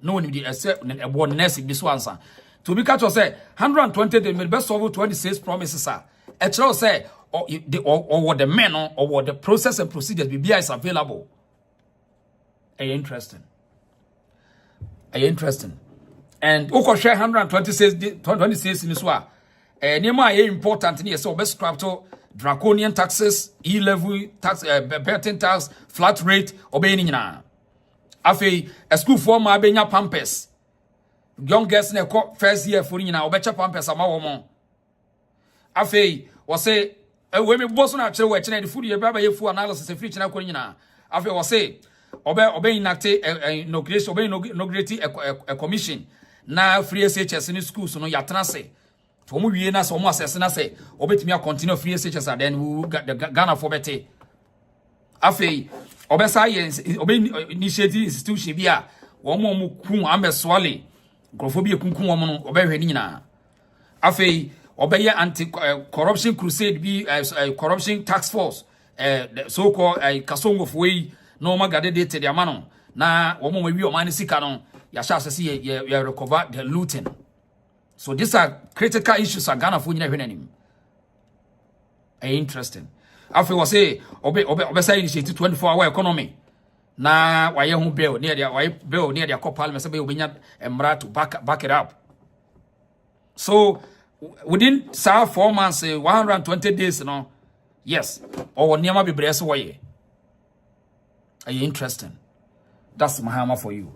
no one be accept a born next this one answer. To be catch say 120 the best of 26 promises are. A child say or what the men or what the process and procedures be is available. Interesting. And oko share 126 in this one. Nema important ni so best scrap to draconian taxes, E-level tax, betting tax, flat rate, obeying nyina. Afi a school for ma benya pampers. Young girls ne first year for nyina obecha pampers ama wo mo. Afi wo say we me boss na kire we kire the food ye baba ye food analysis free kire ko nyina. Afi wo say obey inacte inauguration obey inaugurate a commission na free SHS in schools no yatena say for mu wie na so mo assess na say obetimi continue free SHS and then we got the Ghana for better afei obey science obey initiative institution bia wo mo kun ambeswale grofobia kunkun wo no obey hwe ni nyina afei obey anti corruption crusade bi corruption task force so called kasongo foi no magade de te amano na wo mo wi o man sika no ya sha asese ye recover the looting. So these are critical issues are Ghana for nyina hwenanim. Interesting. Afi we say obe say initiate 24-hour economy na waye hu bill near their waye bill near their parliament say be obenya emra to back it up. So within 4 months 120 days no yes or niama bebre so waye. Interesting. That's Mahama for you.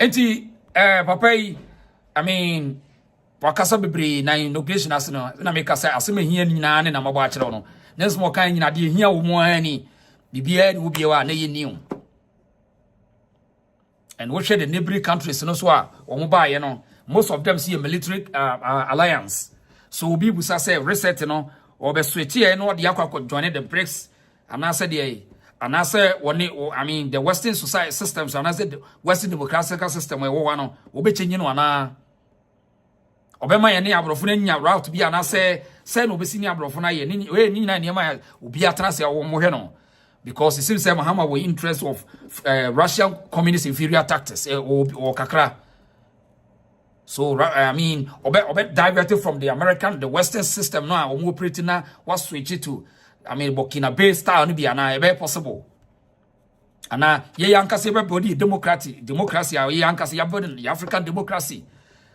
Enti papa I mean wakasa bebre na inauguration asino na make say aseme hia nyina ne na mabo a kire no nes mo kan nyina de hia wo mo ani bibia ni wo bia na ye new and what share the neighboring countries no so a wo ba ye no most of them see a military alliance so obi busa say reset no or be switch here no the akwa join the BRICS and I said and I say I mean the Western society systems and I said the Western democratic system we no obe change no na obema ye ne abrofo na nya route bi and say no be senior abrofo na ye ni na ne ma obi atena se wo mo hwe no because it seems that Mahama were interest of Russian communist inferior tactics or kakra. So I mean, obe diverted from the American, the Western system now. Omo operating now was switch it to, I mean, Burkina Faso style no be ana possible. Ana ye yanka se everybody democracy, ye yanka se the African democracy.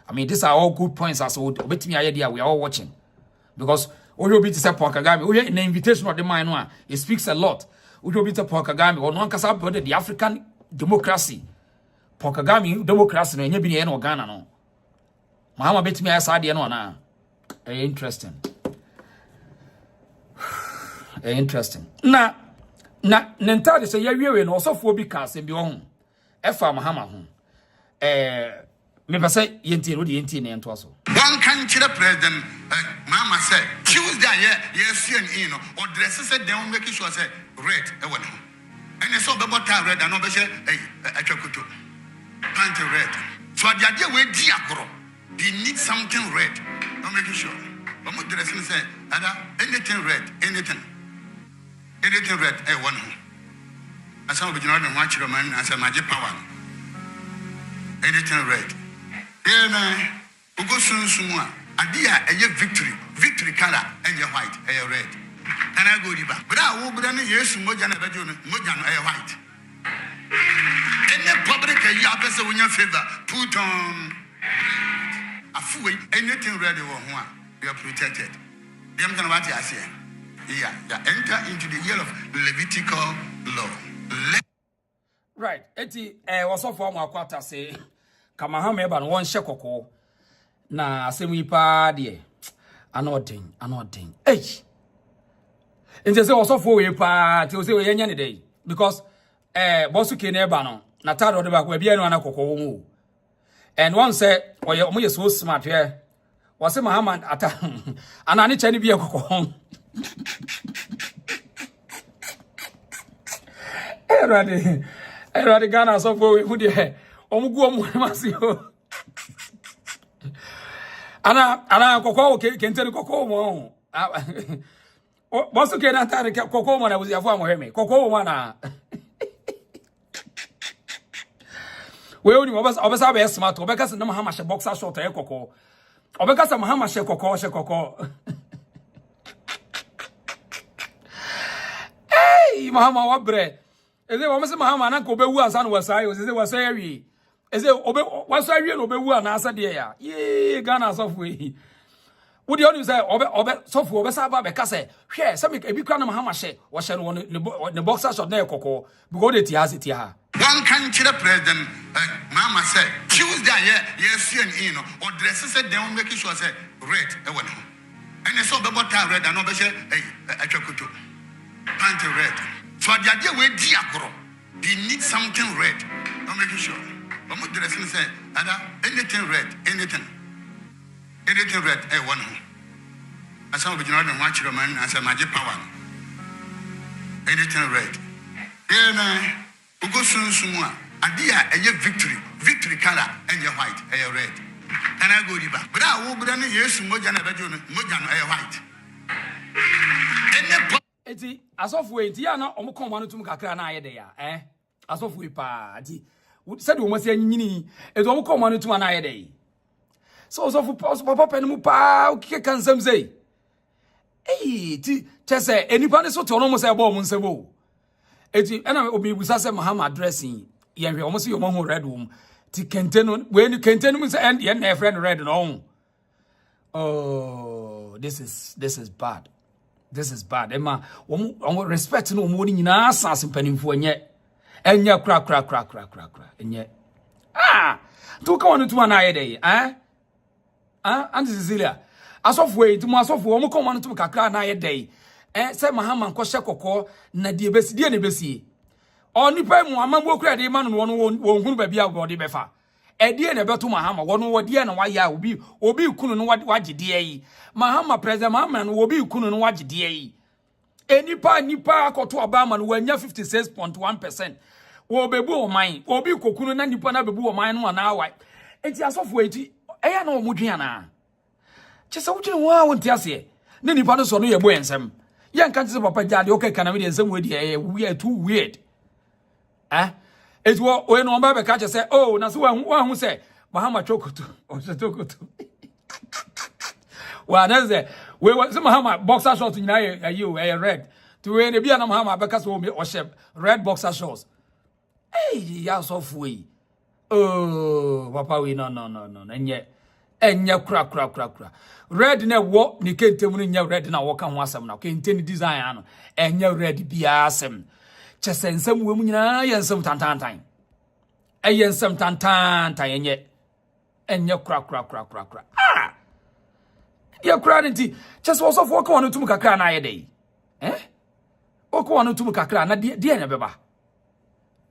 I mean, these are all good points as well. Obetimi idea we are all watching because Oyo be to say Paul Kagame. Oyo in the invitation of the man one, it speaks a lot. Oyo be to Paul Kagame or no kasa the African democracy. Paul Kagame democracy no nyebi ne no Ghana no. Mahama betimi asade no na. Interesting. Interesting. Na nentade say yawie no osofo bi ka asem bi ho. Efa Mahama ho. Me pese yenti no de yenti ne ento so. One can chira president Mama say Tuesday yes and no or dress said they make sure say red e won. And so be bota red and no be say atwakoto. Pant red. So the idea we di agro. They need something red. Don't make sure. But what dressing say anything red, anything red e won. And some of you know the watch man as a magic power. Anything red. Yeah, man. We go soon. Idea a victory color and your white, a red. And I go riba. But I will be done yes, Mojana a white. Any public you have to win your favor. Put on a fool, anything red or one. You are protected. Them can what I say. Yeah, enter into the year of Levitical law. Right. Eti also form a quarter say Kamahama ban one shekoko. Na asemi pa de anoden eh nje se also for we pa ti o se we yanya ne dey because bosu ke na eba no na tado de ba ko bia no anakoko mu and one say omo ye so smart here was Mahama ata anani chani bia kokko erade Ghana so for we hu de omo gu omo masio ana kokko kentene kokko mo bosu ke na tare kokko mo na buzi afu amoheme kokko mo na we oni obasa be smart obeka se na Mahama she boxer short e kokko obeka se Mahama she kokko hey Mahama wabre eze wo se Mahama na ko bewu ansa no wasai o se wasai wi eze obe wasai wi no bewu na asa de ya ye Ghana sofu yi wo de onu say obe sofu obe sa ba be ka say hwe se me ebi kwa na Mahama she wo she no ne boxer short na kokko because de ti ha one can chira president Mama say Tuesday yes and no or dress said they make sure say red e won. And so be bota red and no be say atwakoto pant red. So the idea we di agro. They need something red. Don't make sure. But what dressing say anything red, anything red e won. And some of you know the watch man as a magic power. Anything red. Yeah, man. We go soon. Idea a victory color and your white, a red. And I go riba. But I will be done yes, Mojana a white. Eti asofu enti ya na omo komano tum kakra na ayede ya asofu pa ati said we must nyini eti omo komano tum na ayede so asofu papa penu pa o kike kansam sei ti chese enipa ne so to no mo say bo mo nsebo eti na obi busa se Mahama addressing ye hwe omo se yo mo ho red room ti kenteno we ni kenteno mo say and ye na friend red no oh this is bad. This is bad. Emma, we respect no more ni na asase mpanimfo enye kra enye to ka wonu tuma na ayede Auntie Cecilia asofwe tuma asofwe wo ko wonu tuma kakra na ayede say Mahama nko hye kokko na de ne besi onipa mu amambo kra de ma no wo hunu ba bia go de befa edie na beto Mahama wono wodie na waya obi kunu no wagedie yi Mahama president Mahama no obi kunu no wagedie yi nipa akoto Obama no wanya 56.1% wo bebu oman obi kokunu na nipa na bebu oman no na awai enti asofo enti eya na omudwen na chese wugine wa wonti ase ne nipa no so no ye bo ensem ye nka tse papa jade okay kana me de ensem we de we too weird it wo we no ba be ka say oh na so wa hu say Mahama chokoto o se chokoto wa na say we Mahama boxer shorts nyina ye red to we ne bia na Mahama be ka so o she red boxer shorts ya so fuyi oh papa we no enye kra red na wo ni kentem no nya red na wo ka ho asem na kente ni design ano enye red bia asem chese nsem we mu nyina ye nsem tantantan eye nsem tantantan enye kra ya kra nti chese wo so fo ka wono tum kakra na ayede o ko wono tum kakra na de na beba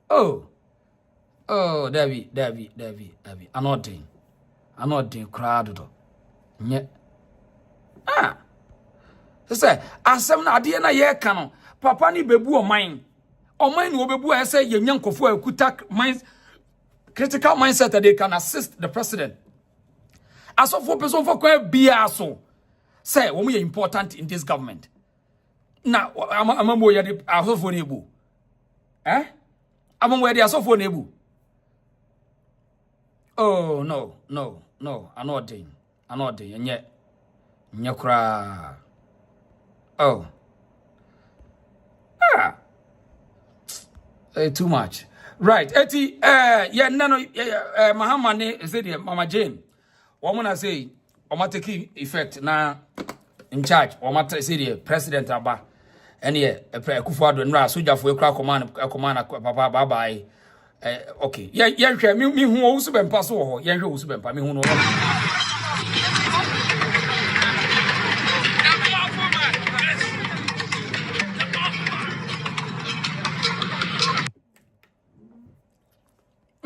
oh David anodin crowd do nye say asem na ade na ye ka no papa ni bebu oman ni obebu a say ye nyankofo akuta mind critical mindset that they can assist the president asofo person for kwa bia so say wo ye important in this government na amambo ye de asofo na ebu amambo ye de asofo na ebu oh no anodin nye kra oh too much right eti nano Mahama ne say Mama Jane woman na say o take effect na in charge o ma say the president aba ene Kufuado nra sojafo ekra command papa bye bye okay hwe mi hu wo su bempa so ho hwe wo su bempa mi hu no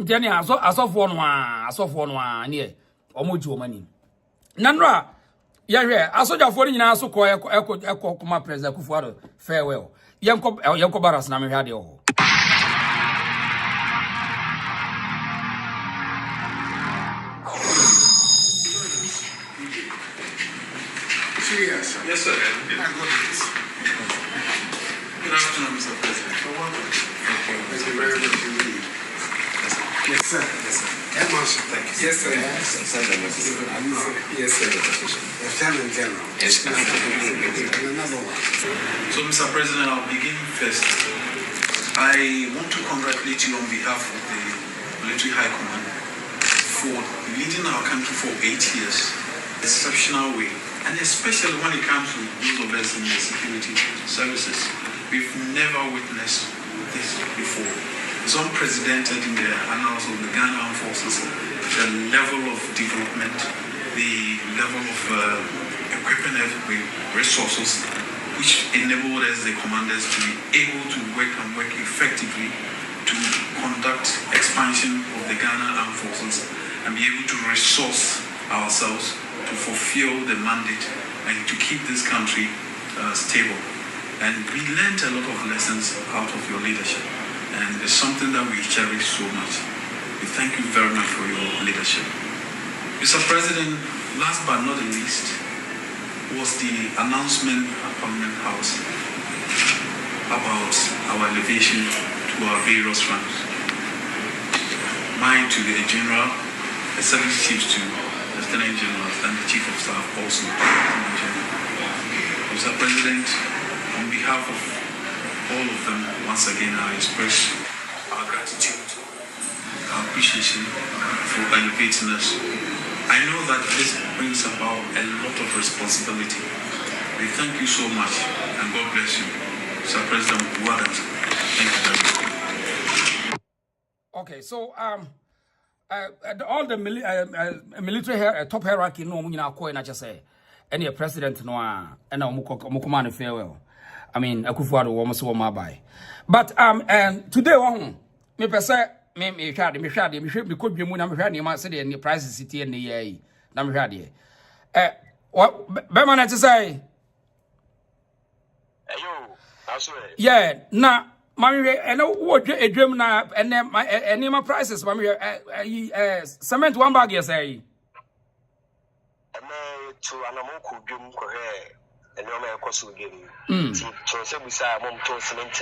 Jeni asofo no a ne omoji omani nanra hwe asojafo ni nyina so ko eko kuma president Kufuado farewell yenko baras na me hwade ho Yes, sir. Good afternoon, Mr. President. Thank you very much indeed. Yes, sir. Thank you. Yes, sir. Yes, sir. Lieutenant General. Yes, sir. And another one. So, Mr. President, I'll begin first. I want to congratulate you on behalf of the Military High Command for leading our country for 8 years, exceptional way. And especially when it comes to those of us in the security services, we've never witnessed this before. It's unprecedented in the annals of the Ghana Armed Forces, the level of development, the level of equipment with resources, which enabled us, the commanders, to be able to work effectively to conduct expansion of the Ghana Armed Forces and be able to resource ourselves to fulfill the mandate and to keep this country stable. And we learned a lot of lessons out of your leadership. And it's something that we cherish so much. We thank you very much for your leadership. Mr. President, last but not the least, was the announcement at Parliament House about our elevation to our various ranks. Mine to the General, the 7 chiefs to Lieutenant Generals and the Chief of Staff also. Mr. President, on behalf of all of them, once again I express our gratitude, our appreciation for elevating us. I know that this brings about a lot of responsibility. We thank you so much and God bless you. Mr. President, well done. Thank you very much. Okay, so all the military top hierarchy no mu nyina ko na chese any president no a na omo command farewell. I mean Akufuado wo so wo mabai. But today one me pese me could be moon. I'm ready. My city and the prices city and the yay. I'm ready. What Beman to say? Yeah, now, Mammy, I know what a dream now, and then my prices, Mammy, cement 1 bag, you say. To an amoku gum cohe and no man cost again. So, say we say, Mom told cement,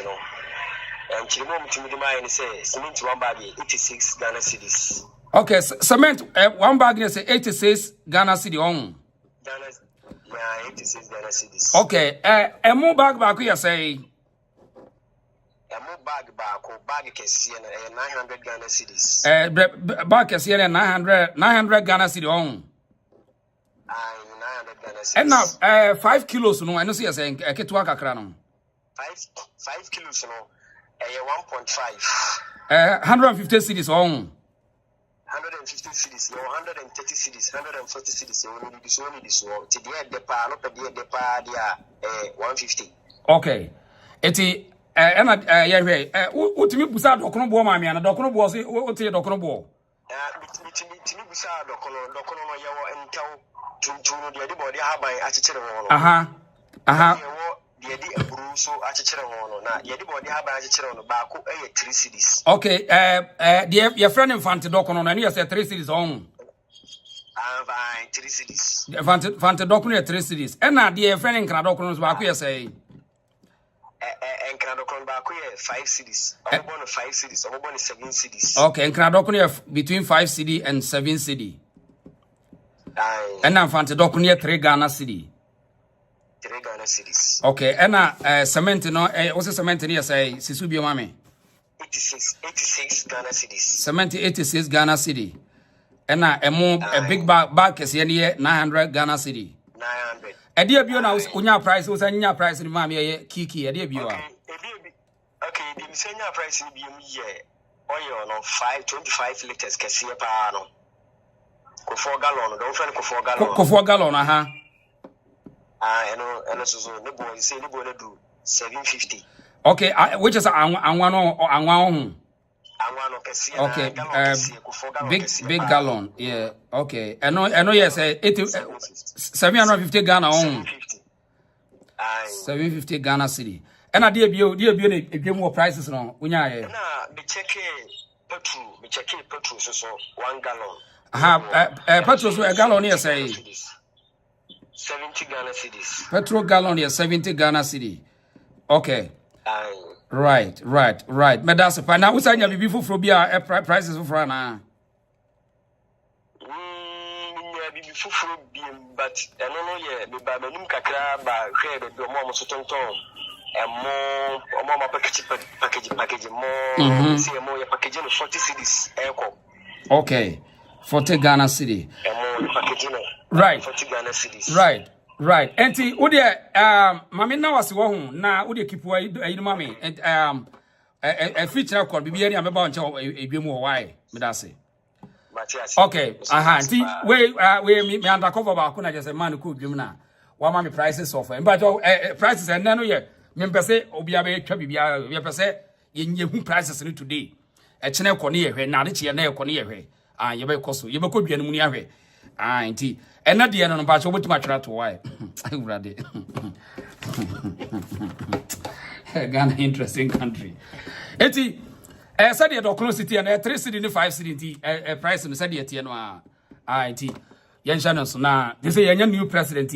and to the moment to the mind say, cement 1 bag, 86 Ghana cedis. Okay, cement 1 bag, you say 86 Ghana cedi on. Ghana, yeah, 86 Ghana cedis. Okay, a more bag, you say. A more bag can see 900 Ghana cedis. Bag can see 900 Ghana cedi on. 900 Ghana cedis. And now, 5 kilos, no, I know, see, saying, I get to work a crown. 5 kilos, no, 1.5. 150 cedis on. 150 cities, 130 cities, 140 cities, only this one. To the par, not the par, 150. Okay. Eti, yeah, what to me, Busa, Docono Bo, mammy, and a Docono was it, what to your Docono Bo? Busa, Docono, and tell to the body, have by Achicero. The idea of so Achicero, not yet body, have by Achicero, Baku, 3 cities. Okay, your friend in Fanta Docono, and he has 3 cities on. 3 cities. Fanta Docono, 3 cities. And now, dear friend in Canadoconos, Baku, say. And Cradocon Baku 5 cities. I'm born 5 cities. I'm born 7 cities. Okay, and Cradocon between 5 city and 7 city. And I'm Fanta Doconia 3 Ghana city. 3 Ghana cities. Okay, and cement no, what's the cement here say? Sisubio Mami. 86 Ghana cities. Cement 86 Ghana city. And a big bag is here 900 Ghana city. 900. A dear Bio now, Unya price was a price in Mammy Kiki, a dear Bio. Okay, the senior price will be oil on 525 liters, Cassia Pano. Go 4 gallon, don't find 4 gallon. 4 gallon, And also, the boy say the boy do 750. Okay, which is one. Okay, big gallon, yeah. Okay, I know. Yes, 750 Ghana on. 750 Ghana city. And I dear you more prices no. Unya. Me check petrol so 1 gallon. Petrol so a gallon here say 70 Ghana cedis. Petrol gallon here 70 Ghana cedi. Okay. Right. But that's fine. Now, what's your before Frobia prices for now? But I don't know yet. But the new Kakra, but here the more Sotonton and more package, more, see more packaging 40 cities. Okay, 40 Ghana cedi. And more packaging. Right. 40 Ghana cities. Right. Enti udia mami na wasi wo hu na udia kipu ayi mami and feature call bibi ani ameba onche edwemu ho why me da say. Okay. Enti we me undercover ba ko na just man ko dwemu na wa mami prices of but prices and no ye me pese obi aba twa bibia we pese ye hu prices ni today e chene ko ne ye hwe na de che na ko ne ye hwe ye be koso ye be ko dwanu mu ni ahwe enti and not the end on the batch over to my trap to why. Ghana, interesting country. Eti, said the Docolo City and 3 city in 5 city, a price in the Sadia Tiano. IT. Yan Shannon, so now, they say a new president.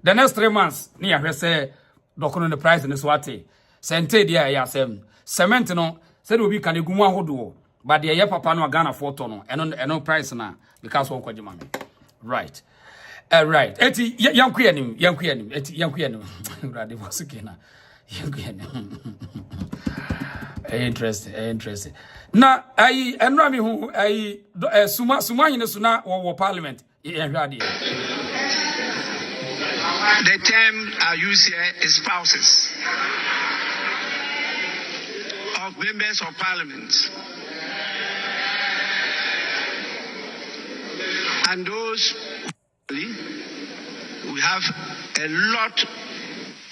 The next 3 months, near her say, Docolo the price in the Swati. Sente dia yasem. Cementino said will be Caniguma Hodo, but the Yapapano Ghana 4 ton and no price now because of Kojimami. Right. Right. Eti young queen. Eti young queen. Radi was again. Young queen. Interesting. Na I enrami who I suma in the suna or parliament. The term I use here is spouses of members of parliament. And those we have a lot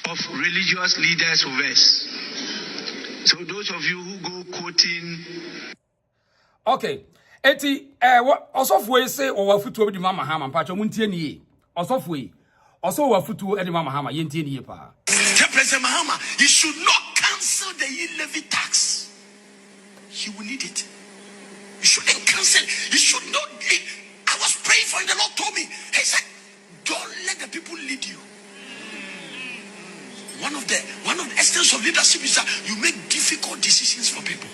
of religious leaders with us. So those of you who go quoting Okay. Eti osofo say o wafutu obi di mama Mahama mpacho muntie ni osofo yi oso wafutu edi mama Mahama yentie ni pa. Tell President Mahama he should not cancel the levy tax. He will need it. He shouldn't cancel. He should not. I was praying for him. The Lord told me. He said, "Don't let the people lead you." One of the essence of leadership is that you make difficult decisions for people.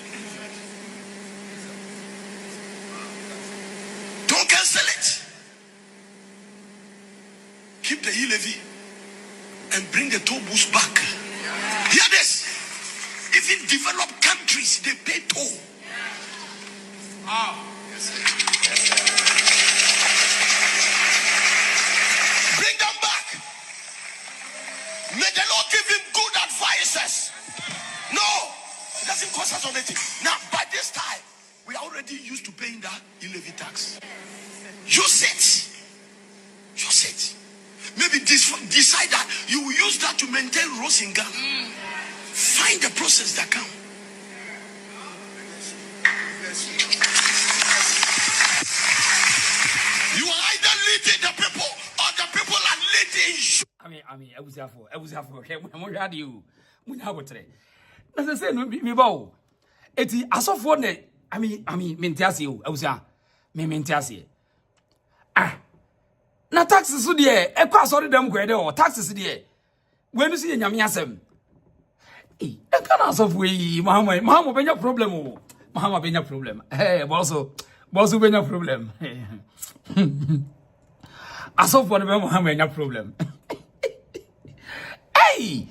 Don't cancel it. Keep the e-levy and bring the toll booths back. Hear this. Even developed countries, they pay toll. Bring them back. May the Lord give him good advices. No, it doesn't cost us anything. Now, by this time, we are already used to paying that e-levy tax. Use it. Use it. Maybe decide that you will use that to maintain roads in Ghana. Find the process that can. You are either leading the people or the people are leading you. I mean, I was okay. I'm ready you. We have what today. As I say, me bow. Eti asofo ne. I mean, mentiasi you. I was me mentiasi. Na taxes so de e kwa sorry dem kwede o taxes de when you see nyame asem e kana asofo yi Mahama benya problem o Mahama benya problem boss benya problem asofo ne be Mahama benya problem hey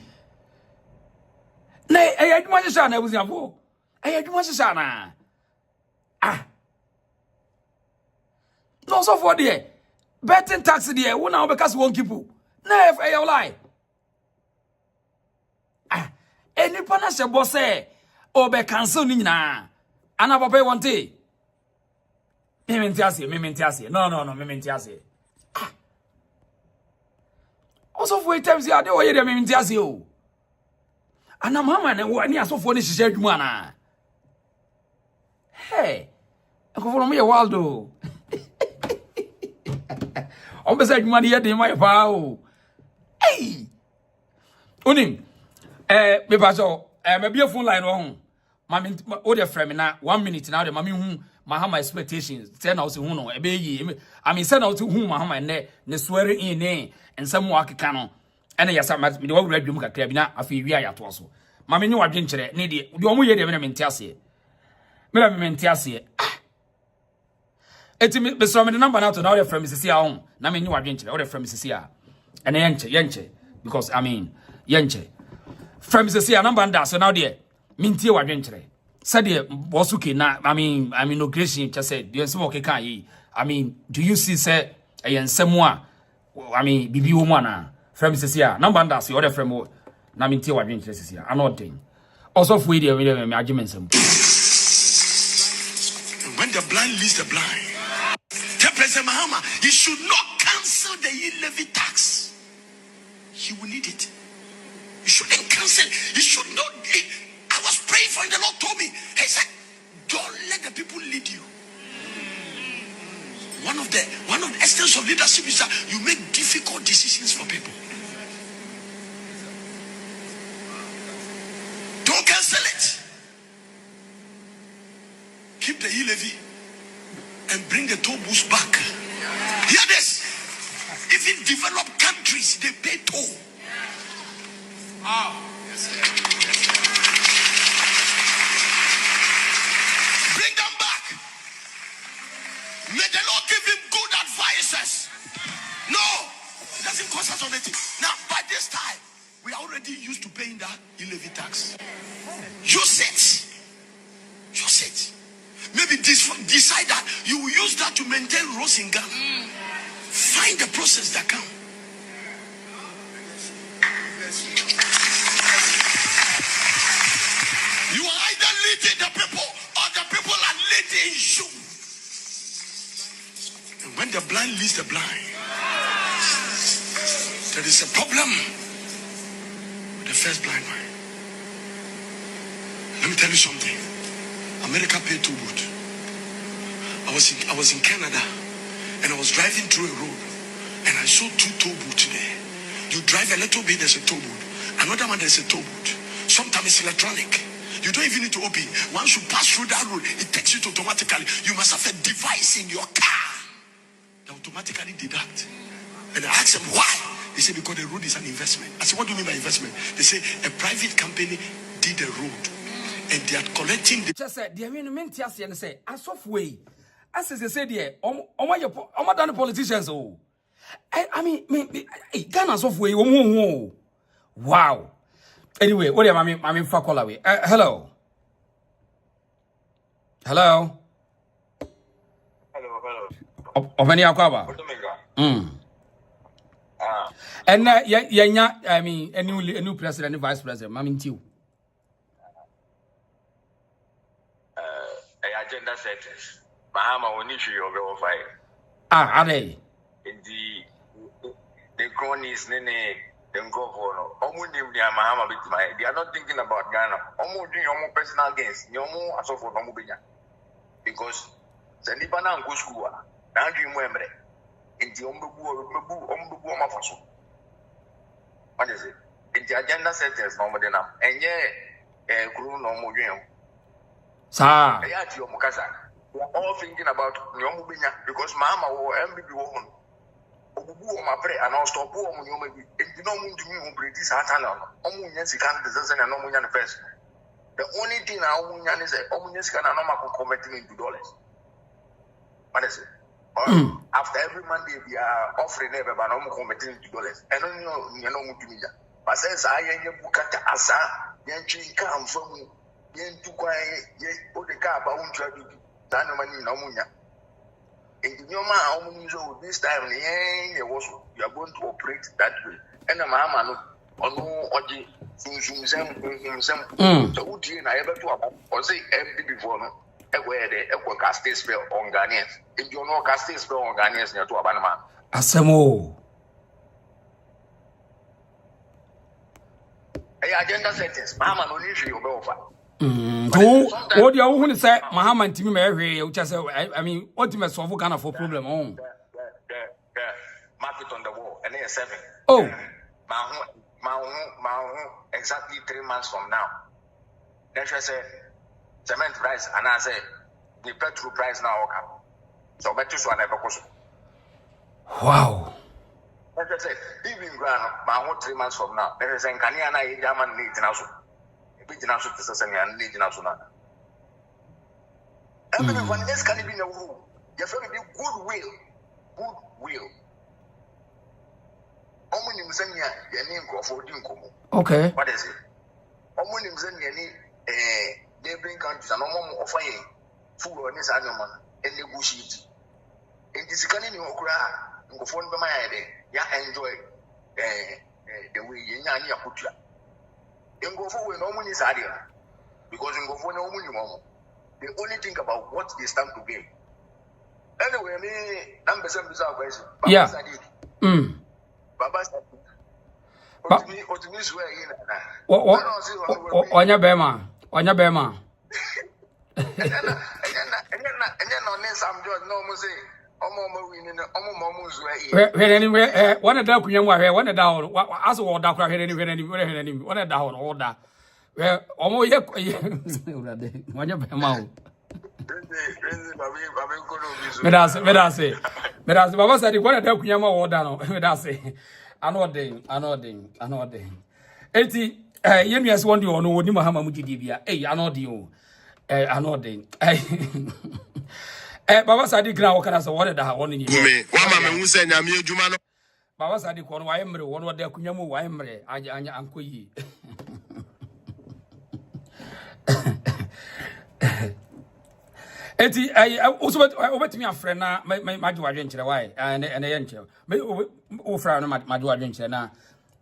na adwuma sha na abuziafo adwuma sha na no asofo de betting tax there, one now because one people. No, if I lie. Any panasha boss or be cancel na. Another pay one day. Mementiasi. No, mementiasi. Also, for times you are the way the mementiasi. And I'm Mahama and what near so funny she said, Mana. Hey, I go for me a while though. On beside money here in my power. Hey, Unim, me baso, maybe a phone line on. Mammy, other friend now 1 minute now. The mammy whom Mahama expectations send out to whom a baby. I mean, send out to whom Mahama and ne swearing in name and some work canon. And yes, I must be the old red room at Cabina. I feel we are at also. Mammy, no adventure, needy. You only hear the mentiasi. Madame Mentiasi. Eti me so me number now to now from Mrs. Sia na me nyu adwenche o from Mrs. Sia and yenche because I mean yenche from Mrs. Sia number nda so now there mintie wadwenche said there bosuke na I mean inauguration just said the some okay kan yi I mean do you see say ensemu a I mean bibi wo mu na from Mrs. Sia number nda so o from na mintie wadwenche Mrs. Sia anoden also for there me argument some when the blind leads the blind. Tell President Mahama he should not cancel the levy tax. He will need it. He shouldn't cancel. He should not. I was praying for him. The Lord told me. He said, "Don't let the people lead you." One of the essence of leadership is that you make difficult decisions for people. Don't cancel it. Keep the e-levy and bring the toll booths back. Hear this. Even developed countries, they pay toll. Bring them back. May the Lord give him good advices. No, it doesn't cost us anything. Now, by this time, we are already used to paying that e-levy tax. Use it. Use it. Maybe decide that you will use that to maintain roads in Ghana. Find the process that can. You are either leading the people or the people are leading you. And when the blind leads the blind, there is a problem with the first blind man. Let me tell you something. America paid too good. I was in Canada, and I was driving through a road, and I saw 2 tow booths there. You drive a little bit, there's a tow booth. Another one, there's a tow booth. Sometimes it's electronic. You don't even need to open. Once you pass through that road, it takes you to automatically. You must have a device in your car that automatically deduct. And I asked them why. They said because the road is an investment. I said, what do you mean by investment? They say a private company did the road, and they are collecting the. Just said, the amendment and say, as of way, as they said, yeah, the politicians. Oh, I mean, Ghana's of way. Wow. Anyway, what am I mean, fuck all away. Hello. Hello. Hello. Of any aquaba. And yeah, I mean, a new president, a vice president, I mean, too. Agenda settings. Mahama will issue your bill fire. Are they? In the cronies, Nene, then go for no. Mahama with my. They are not thinking about Ghana. Almost doing your own personal gains. Your more as of for Nomubina. Because the Nibana and Guskua, now do you remember? In the Ombu Mafaso. What is it? In the agenda settings, no more than now. And yeah, crew no more. Sir, we are all thinking about Nyomubina because Mahama will MBB woman. Obubu my pray and I'll stop woman. You may be no moon to me who British Hatana. Omunians can't deserve and Omunian first. The only thing I Omunian is a Omunians can converting into dollars. What is it? After every Monday, we are offering everybody converting into dollars. And I know you know to me. But says I am Bukata Asa, Yanchin come from Yen to quiet, yes, put the car about try to Dano Mani Namunya. In your man, this time, you are going to operate that way. And a Mahama, no, Oji, so would you ever to or say empty before no? Where the casting spell on Ghanaians. If you know casting spell on Ghanaians, you're to Abanama. Asemo. Agenda settings, Mahama, no need you over. What you want to say, Mahama and Timmy Mary, which I mean, ultimate solve kind of problem on. Mark it on the wall, and then 7. Oh, exactly 3 months from now. Then she said, cement price, and I say, the petrol price now, okay. So, better so I never go. Wow. Then she said, even grand, my 3 months from now. Then she said, can you and I, Yaman, need an also. Everyone else can be no rule. You have to be goodwill. Okay. What is it? Neighboring countries and offering food on this animal and negotiate. In this kind of Okra, go phone by my idea. Yeah, enjoy the way you put you. In go for no money is area because in go for no money, they only think about what they stand to gain. Anyway, me number 7 is our question. Yeah. Baba Sadi. What me swear in. Onya Bema. Onya Bema. And then on this, I'm just no more say. Anyway, one of the Kuyan, one of the as a water, one of the order. Well, almost when you mouth. But I say, Baba said, one of the Kuyama order, but I say, another. 80, yes, one you know, Mahama Mujibia, another. Baba Sadi Gra Wakana water that one in you. One who said, I'm your Jumano. Baba Sadi Kon Wymre, one of the Kunyamu Wymre, Anya Ankoyi. I also over to me a friend now, my Madua why, and a angel. May offer Madua Venture now.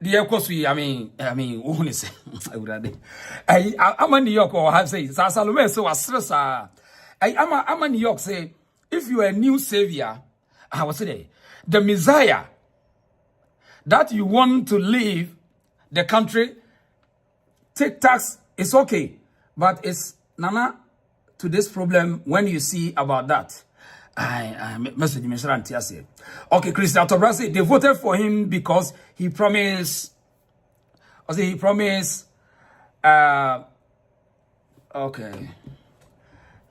The course I mean, who is I'm a New York or have said, Salome, so a stress. I'm a New York say, if you are a new savior, I was say, the Messiah that you want to leave the country, take tax is okay, but it's nana to this problem when you see about that. I message me say. Okay, Christian Tobrasi, they voted for him because he promised. He promised. Okay.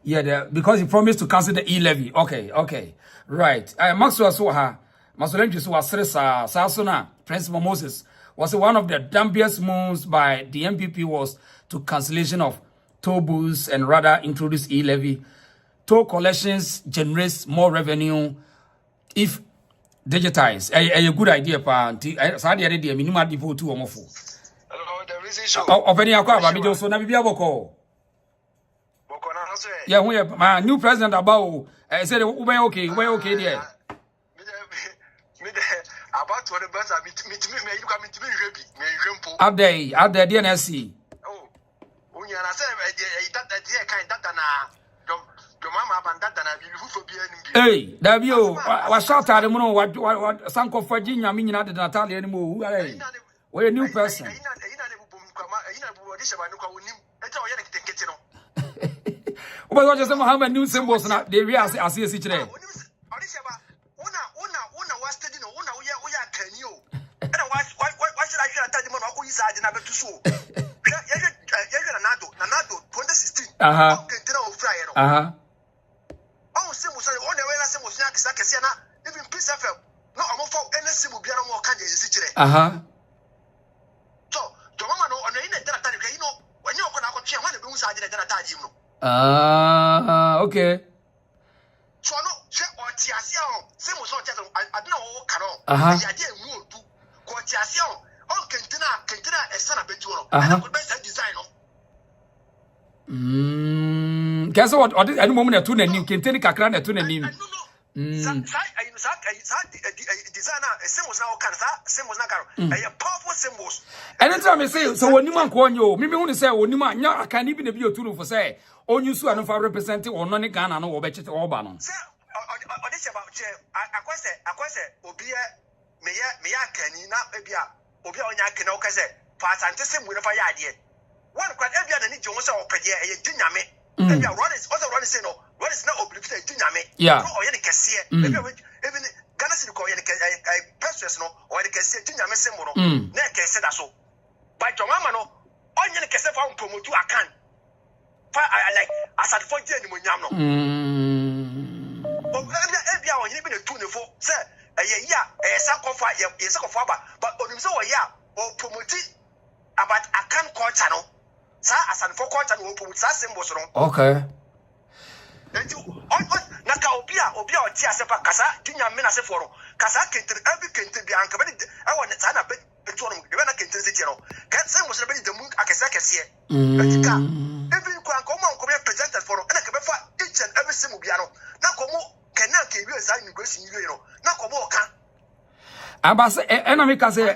Yeah, because he promised to cancel the e-levy. Okay. Right. Maxwell Soha, Maxwell Sasona, Principal Moses, was one of the dumbest moves by the MPP was to cancellation of toll booths and rather introduce e-levy. Toll collections generates more revenue if digitized. A good idea, pa. Saudi Arabia, minimum people too or four. Hello, the reason show. Of any aqua, but so now be able to. Yeah, we have my new president about. I said, we're okay there. About to the bus, I meet me, you come into me, Up there, DNSC. Oh, when you are saying that dear kind that your mama and that and you for being. Hey, Davio, was shot at the moon, what Sanko Virginia meaning at the Natalia anymore. We're a new person. But what just how many new symbols now? They realize I see each day. Okay. So no, or Tiasia, same was not I don't know what canon. I didn't move to Tiasia, on Kentina, a son of Betuno, and I could best design. Guess what? Or any moment a tune and you can take a crown at tune and you. Designer, symbols now can symbols now a powerful symbols. Anytime I say so, when you man call you, maybe only say, when you man, I can't even be a tool for say, oh, you saw for representing or non Ghana or bet it all ban. Sir, or this about I quite Obia, Maya Kenny, not Obia on Yakin, okay, part and system with a fire idea. One quite every other need Jones or Pedia, a Diname. Maybe a run is also run is no, what is not oblivious to Diname. Yeah, or any cassia, even Ghana City a person or the cassia Diname symbol, neck said so. By your mamma, no, on your cassia found promote to a can. I like as at 40 anymore. Every hour, you been a 24, sir. A sacrifice, but on him so a year or promote it about a can call channel. Sir, as and for quarter will put symbols on. Okay. Naka Obia or Tia Sepa Casa, Tina Menase for Casa can every can be uncovered. I want to sign a bit between the Venacan Zero. Can't say was the moon Akasaka here. Every come presented for each and every single piano. Nakomo cannot give you a sign in Euro. Nakomo can. Abas enemy can say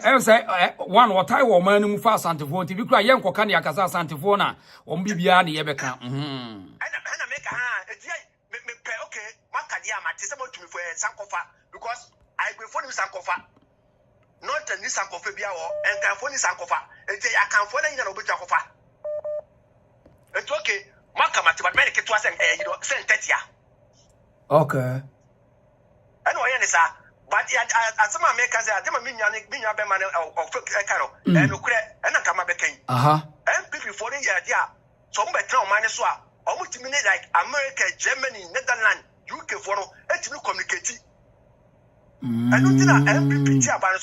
one or tie woman who fast antiphone. If you cry young Kokania Casa Santifona, on Bibiani Ebeka. And make a hand. Okay, Macadia, Matisamo to me for Sankofa because I prefer Sankofa. Not a Nisankophobia and California Sankofa. And say I can follow in a Obuchakofa. It's okay. Makamati, but make it was sent Tetia. Okay. I know, sir. But as some makers, I don't mean your man or Caro, and I come back again. And people for the idea. Some better minus one, almost a minute like America, Germany, Netherlands, UK for no, and to communicate. I don't think MPP about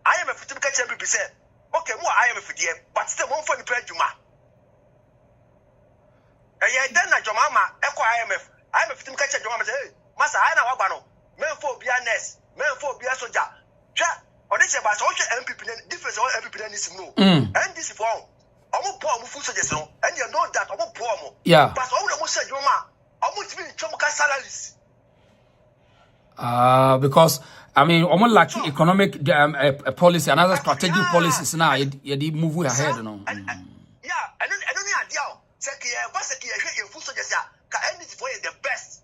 I am a typical MPP said, okay, more I am a FDM, but still one for the Juma. And then your mama, Echo IMF, I am a typical Juma, say, Master, I know Wabano, men for BNS. Men for be a soldier. Or this about social MPP difference all MPP needs to know. And this is wrong. I won't pour food suggestion, and you know that I won't pour more. Yeah. But I almost said, your ma, I want to be in Chomoka salaries. Because I mean, almost like economic policy and other strategic policies now, you move ahead, you know. Yeah, and then I don't know idea. Say, you food suggestion, and this for the best.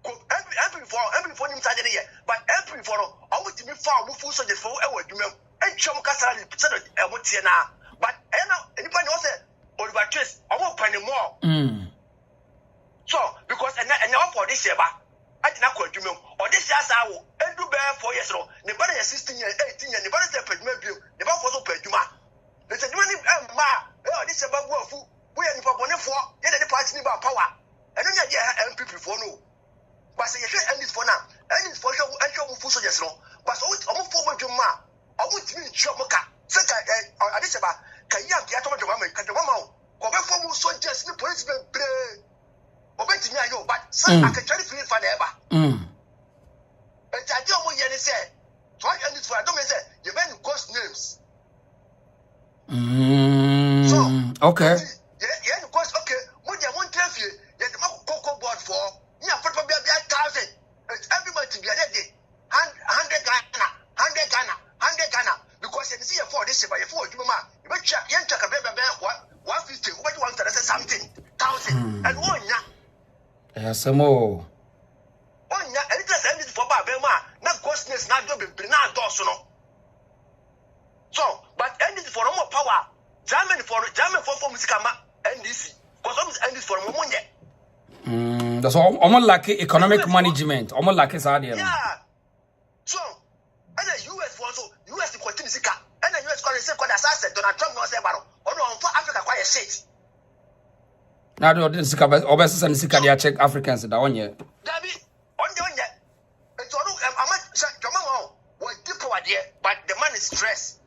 Every for him side here, but every for I want to be found with full soldiers for our human and Chomoka salary, but anybody knows it, or about this, I won't pay more. So, because and now for this year, I did not call you or this year's hour, and do bear 4 years old. The body is 16 years, 18 years, the body is a payment bill, the bank was open. There's a money, this is about what we are for 1 yet the party about power. And then you have MP for no. But say, you end this for now, and it's for sure, and show full soldiers. But almost 4 months, I would mean Chomoka, such a Adisaba, Kayam, Yatoma, Kajama, Cover soldiers, the policemen play. Obey me, I know, but some I can try to feel forever. And I don't want you to say, try and it's for I don't say, you men ghost names. So, okay. Yeah, because, okay, when you want to tell you, you have to cocoa board for, yeah, for 1,000. Every month to be a day. 100 Ghana. Because you see a 4 this year, 4 you but check, you check a baby, 150, what you want to say something, 1,000, and 1 year. Yes, more. 1 year, and it's ended for Bama, not ghostness, not to be not also. So, but ended for no more power. German for Musikama, NDC, because almost ended for Mumunye. That's almost like economic management, almost like it's idea. Yeah. So, and the US for also, US continue to and the US currency called assassin, Donald Trump knows about for Africa quiet shit. Now, they didn't see about Obesses and Sikadia check Africans in the 1 year. David, on the 1 year. And so, I'm not what deep over there, but the man is stressed.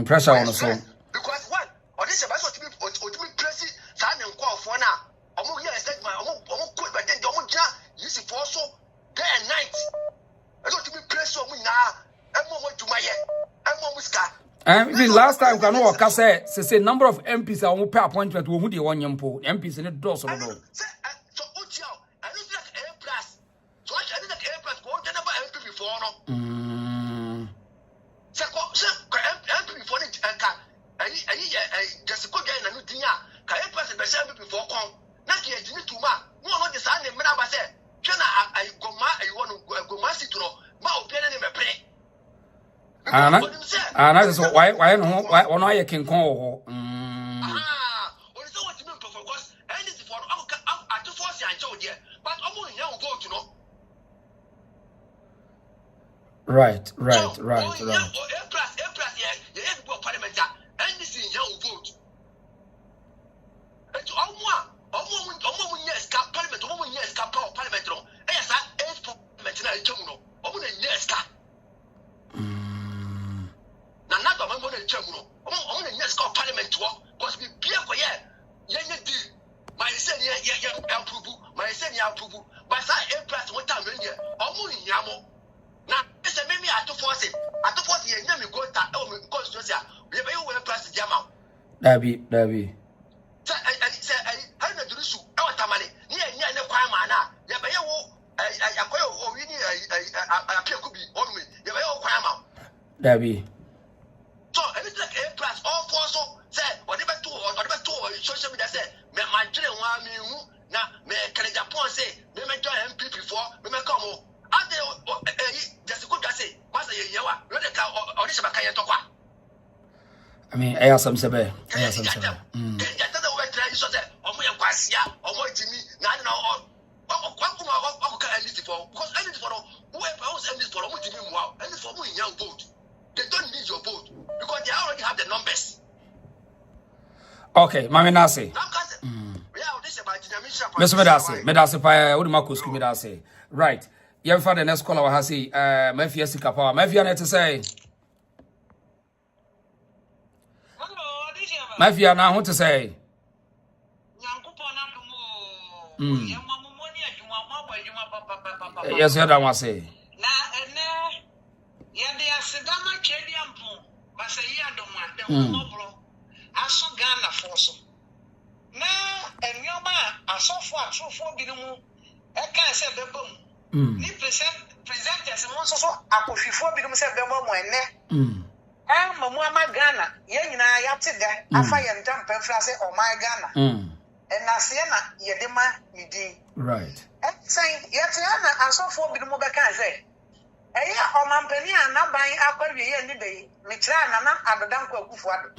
Pressure on the soul. Because one, or this is about to be crazy, Simon call for now. I'm going to say, my almost good, but then the old job, you see, for so day and night. I don't to be pressed on me now. I'm going to my head. I'm almost got. The last time we know, say number of MPs are pay appointment who the 1 year MPs in the door. So, I don't like A plus. So I didn't like A plus. Go to number MP before. MP before it. I just go there and do can you pass the same before come? Not yet, you need to mark. No, not the son, and I said, Can I go ma? I want to go massy to know. My opinion in my play. And that's why you can call. What is what you mean for us? And it's for I to force and show there, but I'm only young vote, you know. Right. A plus, yeah, you have to go parliament, and this is young vote. And to all yes, parliament, yes, parliament, yes, parliament, yes, not the moment in Germany. Only yes, parliament to work, because we be a quiet. My son, approval, my son, approval, but I am plus 1 time in here, only Yamo. Now, it's a maybe I to force it. I to force the enemy go to Constitution. We have a plus the Jama. Dabby. I know the issue. Our tamale, near no crime, you have a or we need a could be on me. You have a crime. Dabby. So, and it's like A plus, all four so said, whatever two social media said, my children want me, now, may Canada Pond say, may join MP before, may come home. And they just good to say, Master Yawa, let the cow or this about Kayatokwa. I mean, I have some sebe. I have some sebe. They don't need your vote because they already have the numbers. Okay, Mami Nasi. Mr. Medasi, Medasi, right. You have the next caller has say, Mafia Sikapa, Mafia net to say. Mafia now what to say? Yes, you don't want to say. I saw Ghana for so. Now, and your man, I saw for Bidumu. I can't say the boom. Ni presenters and also I could feel Bidum said the moment. I'm a Muama Ghana, Yen and I up to that. I find and jump and say, oh my Ghana. And I see Yedima, Yidi. Right. And saying, Yetiana, I saw 4 Bidumu back, I say. Eya omampani anaban akwawie ye ni dey mitra nana adodan kwaku fuado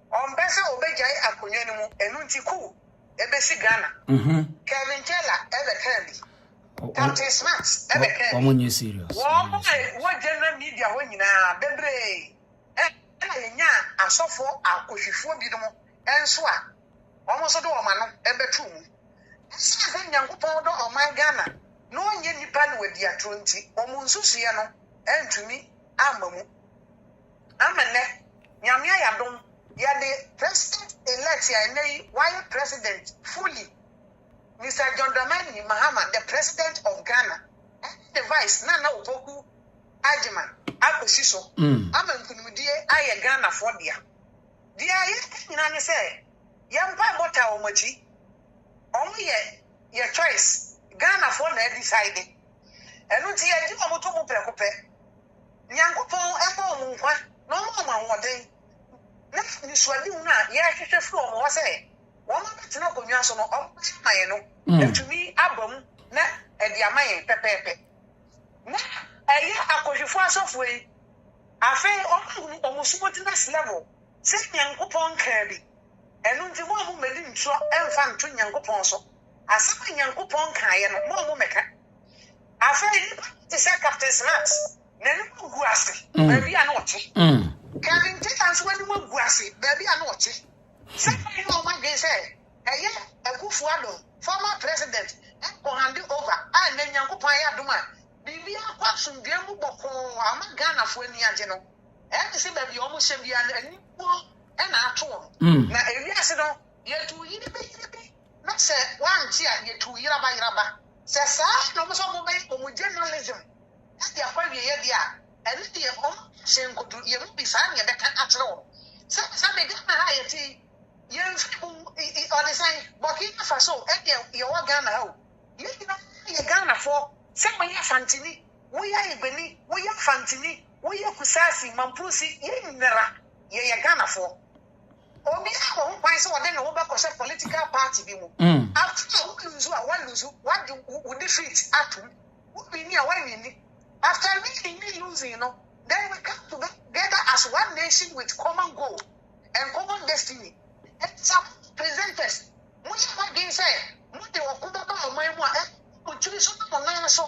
ombese obejai akonwa ni mu enu ntiku ebesi Ghana Kevin Taylor ebe kandi Captain Smart, I'm serious. What general media when you are bebre? I saw for our coffee for Bidomo and Swa. Almost a door man, and betum. Then young powder of my Ghana. No one yet depend with the 20 or Munsusiano, and to me, Amamu. Amane, Yamia Yadon, Yade, President elect Yanei, while President fully. Mr. John Dramani Mahama, the President of Ghana, and the Vice Nana Opoku Ajiman, Akosiso, Aman Kunudie, I Ghana for dia. Dia, you say, Yampa Bota Omochi, only your choice, Ghana for the decided. And what you do, Motomo Precope, Yankopo, Emo Mumpa, no more one day. Next, Miss Waduna, yeah, from was say. One to know Conyaso of Mayano, and to me, Abum, na and the Amayan Pepe. Na a year Akoshifa software. I feel almost mountainous level. Send young coupon Kirby. And on the one who made him so and found two young coupons. A second young coupon Kayan, more maker. I feel the Captain Snacks. Then grassy, baby, I naughty. Carrying 10 times when you were grassy, baby, I naughty. Second, my day say, a Kufuado, former president, and hand it over, and then young Kupaya Duma. Bibi akwasun biamu boko amagana fo ani agye no e se ba bi omo hye bia ani po e na ato na ewiase no ye tu yiri be na se wanchi a ye tu yiraba se sa no mo so mo be omo journalism e akwa wie ye dia ene de omo hye nkodu ye mu bi sa ne be kan atro se be gana ha ye ti ye mfu o de sai Burkina Faso e de ye wa Ghana ha o ye na ye Ghana fo. Say we are Fantini, we are Ibeni, we are Fantini, we are Kusasi, Mampusi, Yenera, ye Ghana for. Obi a why so then over political party. After one lose, what do we defeat Atum? Would be near one after we losing, then we come together as one nation with common goal and common destiny. And some presenters, much of what say, what they were about my one. So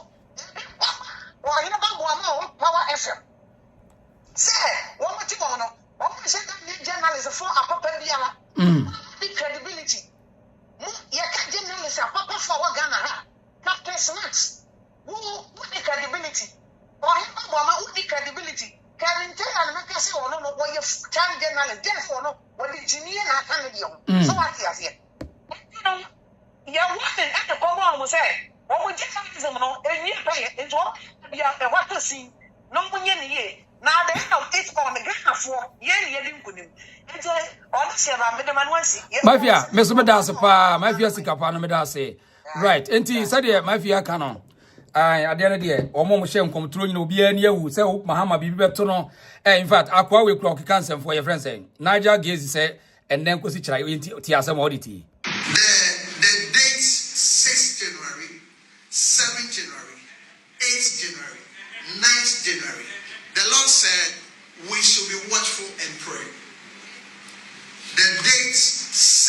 well, you know about Power FM. Say, what you want to what said that journalism for a papa the credibility. You can't journalist a papa for Ghana. Captain Snacks. Who the credibility? Or who the credibility? Can tell and make us say, oh no, what you can journalist, therefore, no, what the engineer and so what he has here. You know, you're working at the common was say. What would journalism know? And you pay it into what to see. No one ye. Now they have it on the Ghana for ye didn't put him. And honestly, I'm the man once. Mafia, Miss Medasa, Mafia Sikapana Medase. Right, and he said, Mafia canon. At the end of the day, or more shame come through, no be any who say, Mahama be better. In fact, I quite will clock cancer for your friend saying, Niger Gaze say, and then Cosi Chai Tiasam Auditi. The dates 6 January. 7th January, 8th January, 9th January. The Lord said we should be watchful and pray. The dates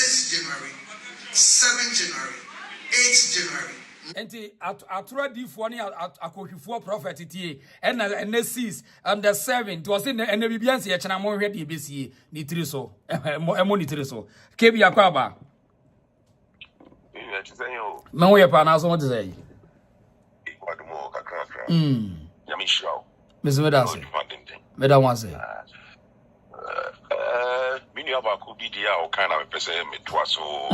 6th January, 7th January, 8th January. Enti atura di fo ni akofifo prophet tie and the 6 and the 7th was in and bibianse ye chena mo hwe de besie ni tiri so emo ni tiri so kebi akwa ba me wo ye pa na so what say Yamishao. Mr. Medase. Madam was it. Many of our could be the kind of a person, Metwaso,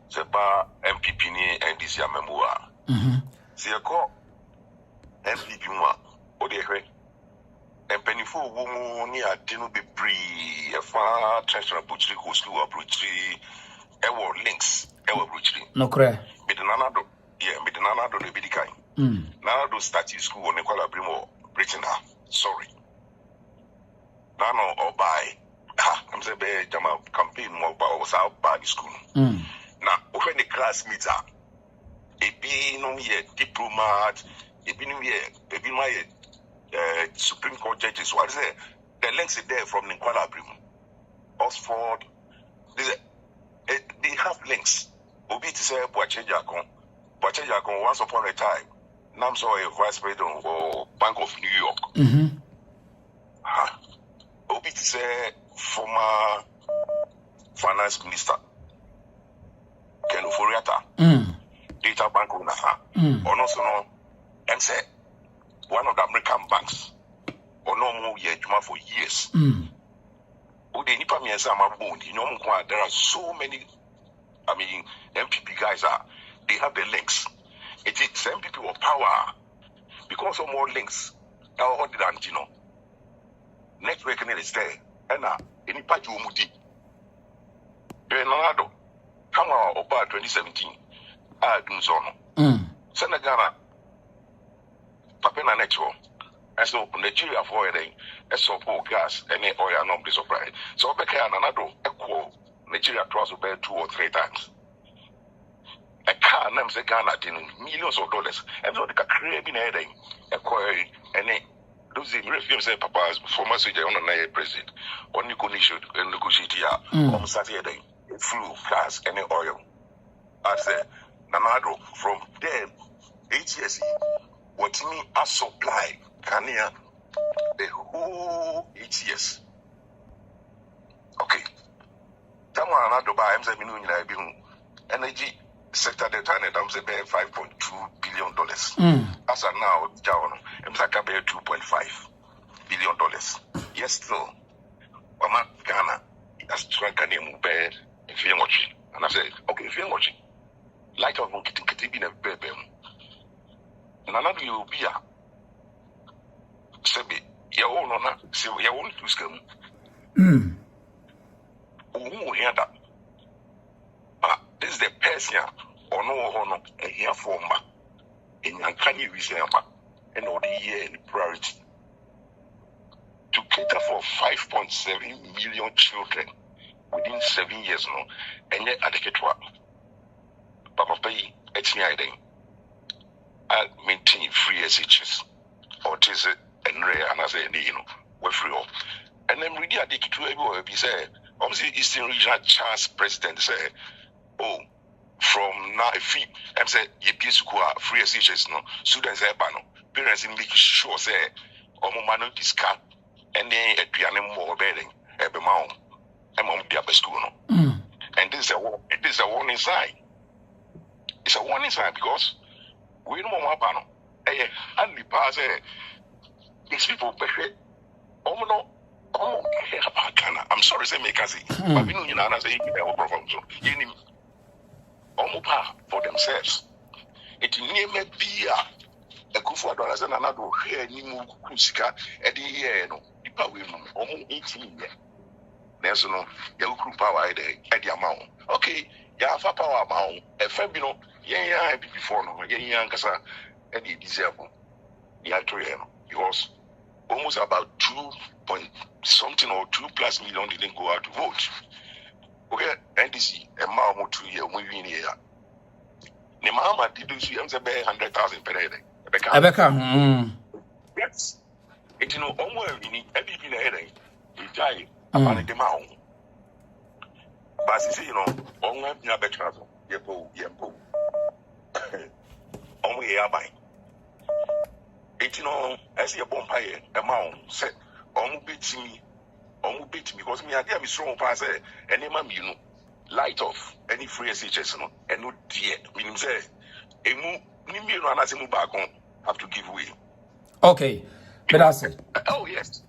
Zeba, MPP, and this Yamamua. See a call MPP, or the way. And penny for woman near Dino be free, a far transfer butchery, who school of butchery, ever links, ever butchery. No cray. But another, yeah, but another don't be the kind. Now do start school on Nicola Brimo, Britain. Sorry. Nano or by I'm saying Jama campaign more was out by the school. Now when the classmates are a be no yet diplomat, a be no yet, a be my Supreme Court judges. What is it? The links are there from Nicola Brimo, Oxford. They have links. Obi to say Boache Jakon once upon a time. I'm sorry, Vice President or Bank of New York. Obi say former Finance Minister Ken Oforiatta, Data Bank owner, or also no, and say one of the American banks, or no more year for years. There are so many, MPP guys they have the links. It is some people of power because of more links. All the network is there. And any party will move. Leonardo, come on about 2017. I do so. Senegal, Papena Network. And so Nigeria for a support gas and oil not be surprised. So Becca and another equal Nigeria tries to pay 2 or 3 times. A car names a Ghana millions of dollars. And so they can create in a quarry and those refuse papa's former soldier on a president or negotiate on Saturday. Flew gas and oil. I said, Namado from there, HSE, what me a supply. Ghanaian, the whole 8 years. Okay. Someone another by energy sector the time I'm saying $5.2 billion. As of now, I'm saying $2.5 billion. Yes, still. Mama Ghana has struck a name bed if you're watching. And I said, okay, if you're watching, light of getting a baby. And another you be Sebi, your own honor, so your own to scum. Who hear that? But this is the person or no honor and here for ma. In Yankani Reserva and all the year in priority. To cater for 5.7 million children within 7 years now, and yet adequate work. Papa pay HNI I maintain free SHS or tis it. And I say, we're free off. And then really, I think to everyone, he said, obviously, Eastern Regional Chance President said, oh, from now, if he, I'm saying, you be free SHS, no, students, parents, make sure, say, man, discard, and then a piano more bedding, every mount, and mom, the school, no. And this is a warning sign. It's a warning sign because we know more panel. And the pass, these people, I'm sorry, say make us but we know you know, say you for themselves. It may be a good for dollars and another here, any more Kusika at the year, no, people will almost 18 years. There's no your group power at the amount. Okay, you have a power amount, a fabulous, yeah, before no, yeah, Kasa, and the disabled. Yeah, because almost about 2.something or 2+ million didn't go out to vote. Okay, NDC, a Mahama 2 year, moving here. The Mahama did see 100,000 per day. Yes. It's no almost in everything ahead. You die about the Mahon. But you know, only never travel. Yempo. Only airline. It's no, as a bonfire, amount said, almost beat me because me, I dare be strong pass any man, you know, light off any free SHS, no, and no dear. Meaning, say, a move, run as a move back on, have to give way. Okay, but that's it. Oh, yes.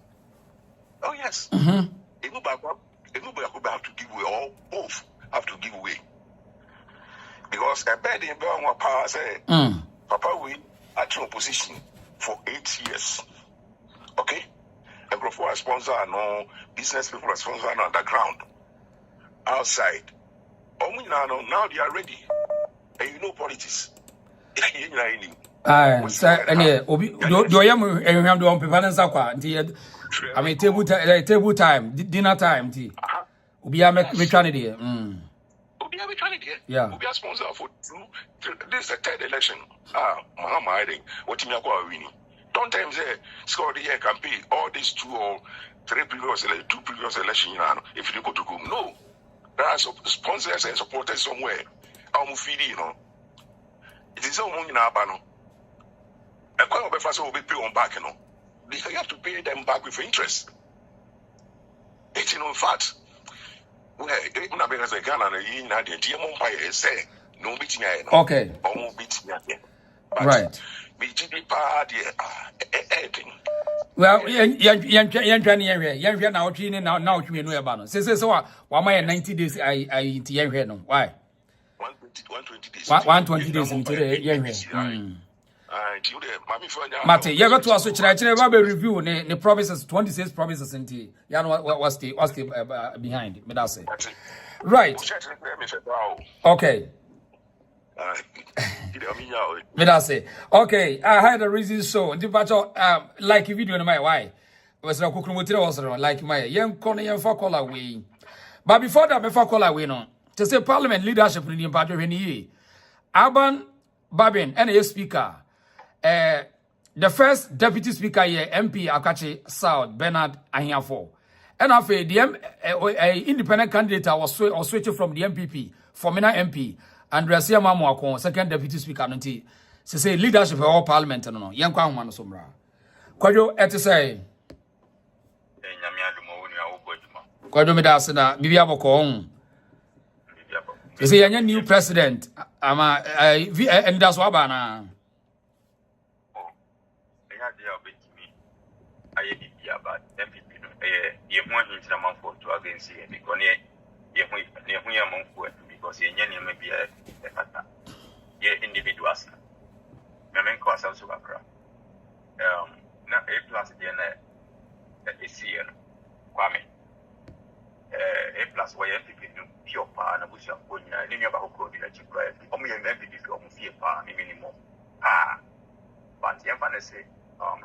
Oh, yes. A move back have to give way, or both have to give way. Because a bed in Belmont power say, Papa, we are in opposition for 8 years. Okay? And before I sponsor, no business people are sponsoring underground. Outside. Now they are ready. And you know politics. Table time, dinner time. Yeah. We are sponsor for this is the 3rd election. Mahama, what you are winning. Don't tell them say score the year campaign all these 2 or 3 previous election. If you go to go, no, there are sponsors and supporters somewhere. I'm feeding, you know. It is all in our banner. A coin of a fast will be paid on back, you have to pay them back with interest. It's in fact. Well, they not be as a Ghana and a United Empire say no beating. Okay. Almost beating. Right. Well, now why 90 days I no why 120 days 120 days into the Mate, you got to us to review the promises 26 promises into what's the behind me that's it. Right. Okay. That's it. Okay, I had a reason so the like video in my why was a cook like my young corner for call away. But before that, before call away no to say parliament leadership in the party when he Aban Babin and a speaker. The first deputy speaker here, MP Akachi South, Bernard Ahiafo. And after the independent candidate was switching from the MPP, Formina MP, and Rasia Mamuako, second deputy speaker, to say leadership of all parliament, no, young Kwangman Sombra. Quadro et to say, Quadro Medasina, Bibiaboko. You see, a new president, and that's Wabana. But MPP, you want him to for to against him because because may be a factor. Individuals. Memen cause also a crowd. Now A plus the ACN, Kwame. A plus why MPP pure power and which are going in your back in a chip drive. Only an MPP for fear power minimum. But the emphasis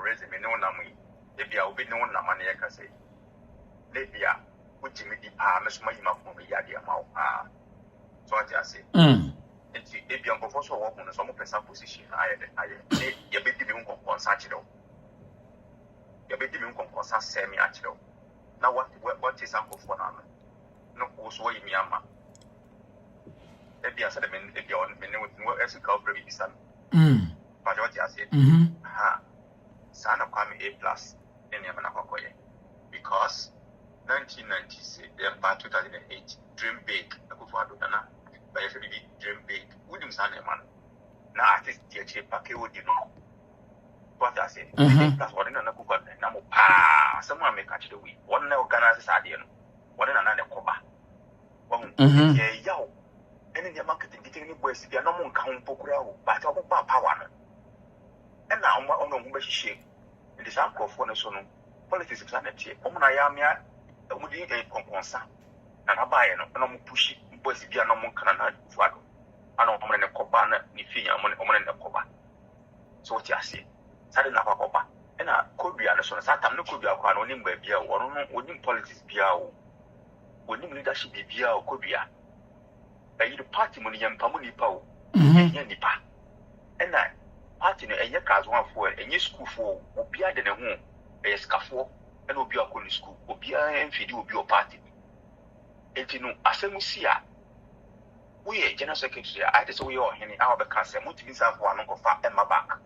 resume no name. If you are no one, money I can say. Libya, which may be Miss Mahama from the Yadia Mao. So I just say, if you are also walking on some person position, you bet him on Sachido. You bet him on Semi Achido. Now, what is Uncle for Nana? No, also in Myanmar. If you are said, if you are no ethical baby son. But what I said, son of Kwame A plus. Because 1996, about 2008, dream big, by dream big, William Saneman. Now, artist, the packet would you know what I say. That's what another cook on the number. Someone may catch the week. One organizes Adian, one another coba. Yow, and in the marketing, getting boys, they are no more count Pokura, but about power. And now, my own shake. It is uncle for the son. Politics is an empty. Omunayamia, Mudi a conconsa, and a buyer, and I'm pushing boys if you are no more cannon flag. I don't want a cobana, ni fee, I'm on a coba. So what you say? Saturday Napa coba, and I could be a son. Satam no could be a quanonim by beer, or winning politics beer, winning leadership be beer or could be a. By the party money and Pamuni Pow, Yanipa. And I. Party no enya class 1 for enya school for obi ade ne ho e skafo e no obi akọ school obi amfidi obi o party enti no asemusi a we general secretary I dey say we o hene a obeka se mutimi sa for anu kofa e ma back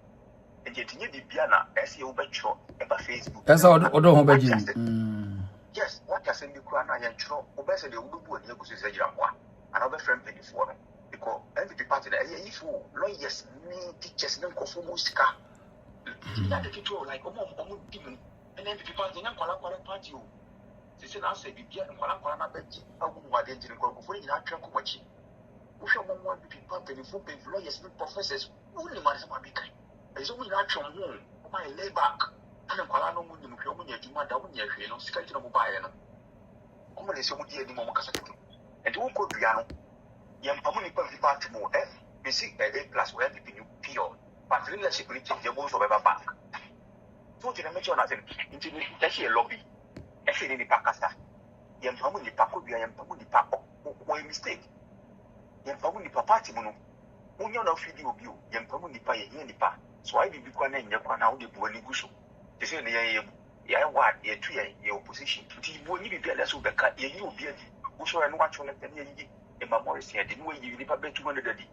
enti tinye bibia na ese e obetro e ba Facebook esa odo ho baji yes what you say me kura na yen tro obese de obubu ani agusu se gira kwa ana obe friend page for no because every party that if lawyers me teachers them conform sika that the people like omo demon and then people they na kwala party o say na say bibia kwala na beji awu wade njiri ko for ni na twa ko machi wo hwe omo one people pay lawyers and professors only man say ma be kai ezo mo na twa mo o ma lay back ana kwala no mo ni mo hwe omo nya djuma da wo nya hwe no sika ti no mo baaye no omo le se mo di edi mo kasa ketu and wo ko bia no Yampamuni party more basic A plus where people you pure, but leadership will change your goals over back. So to mention as an actually a lobby, actually in the Pakistan. Yampamuni Paco, Yampamuni Paco, one mistake. Yampamuni Party Mono, Union of Video View, Yampamuni Pa, Yanipa. So I will be quite in Yapan now the Buani Gushu. They say, yeah, what, your opposition. When you be less of the cut, you will be a Usho and watch on the Emma Morris here, didn't we? You never bet 200 a day.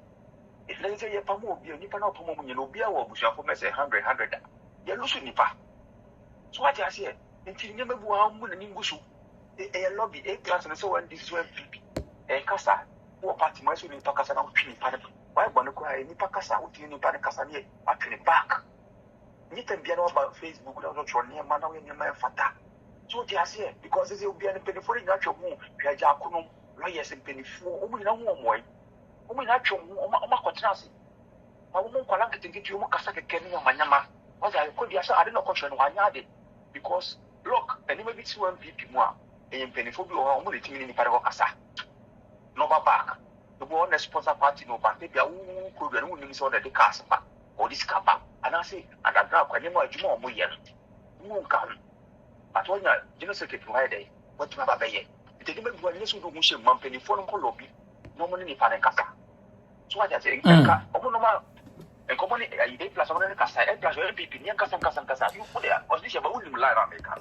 if let's say you pamo be nipa na pamo munye no bia wo busuafo me say 100 ya lusu nipa so what you say until nyame bu ha mu na nimbusu e lobby a class na so one this one PP e kasa wo party mo so nipa kasa na twini pa why bono ko ai nipa kasa wo twini nipa kasa ne atwini back nipa bia na ba Facebook na no tro ne ma na we ne ma fata so what you say because they will be an penifo nya twa mu hwa ja kono lawyers penifo o mu na ho omoy o mu na twa mu o ma kwatena ase ba mo kwala nketenketu mo kasa keke ne manyama was I could be I didn't question why ade because look anybody be 2 MPP mo e penifo bi o mo le timi ni pare ko kasa no back the one sponsor party no back bia wo ko do no nim so the cast pa or this kapa and I say and I grab kwanye mo adwuma o mo ye no nka but when you general secretary why dey what ma ba ye it dey make one so do mo she man penifo no ko lobby no mo ni pare kasa so what I say nka o mo no ma en como ni A plus on kasa A plus MPP ni kasa you put there os this about unim line America.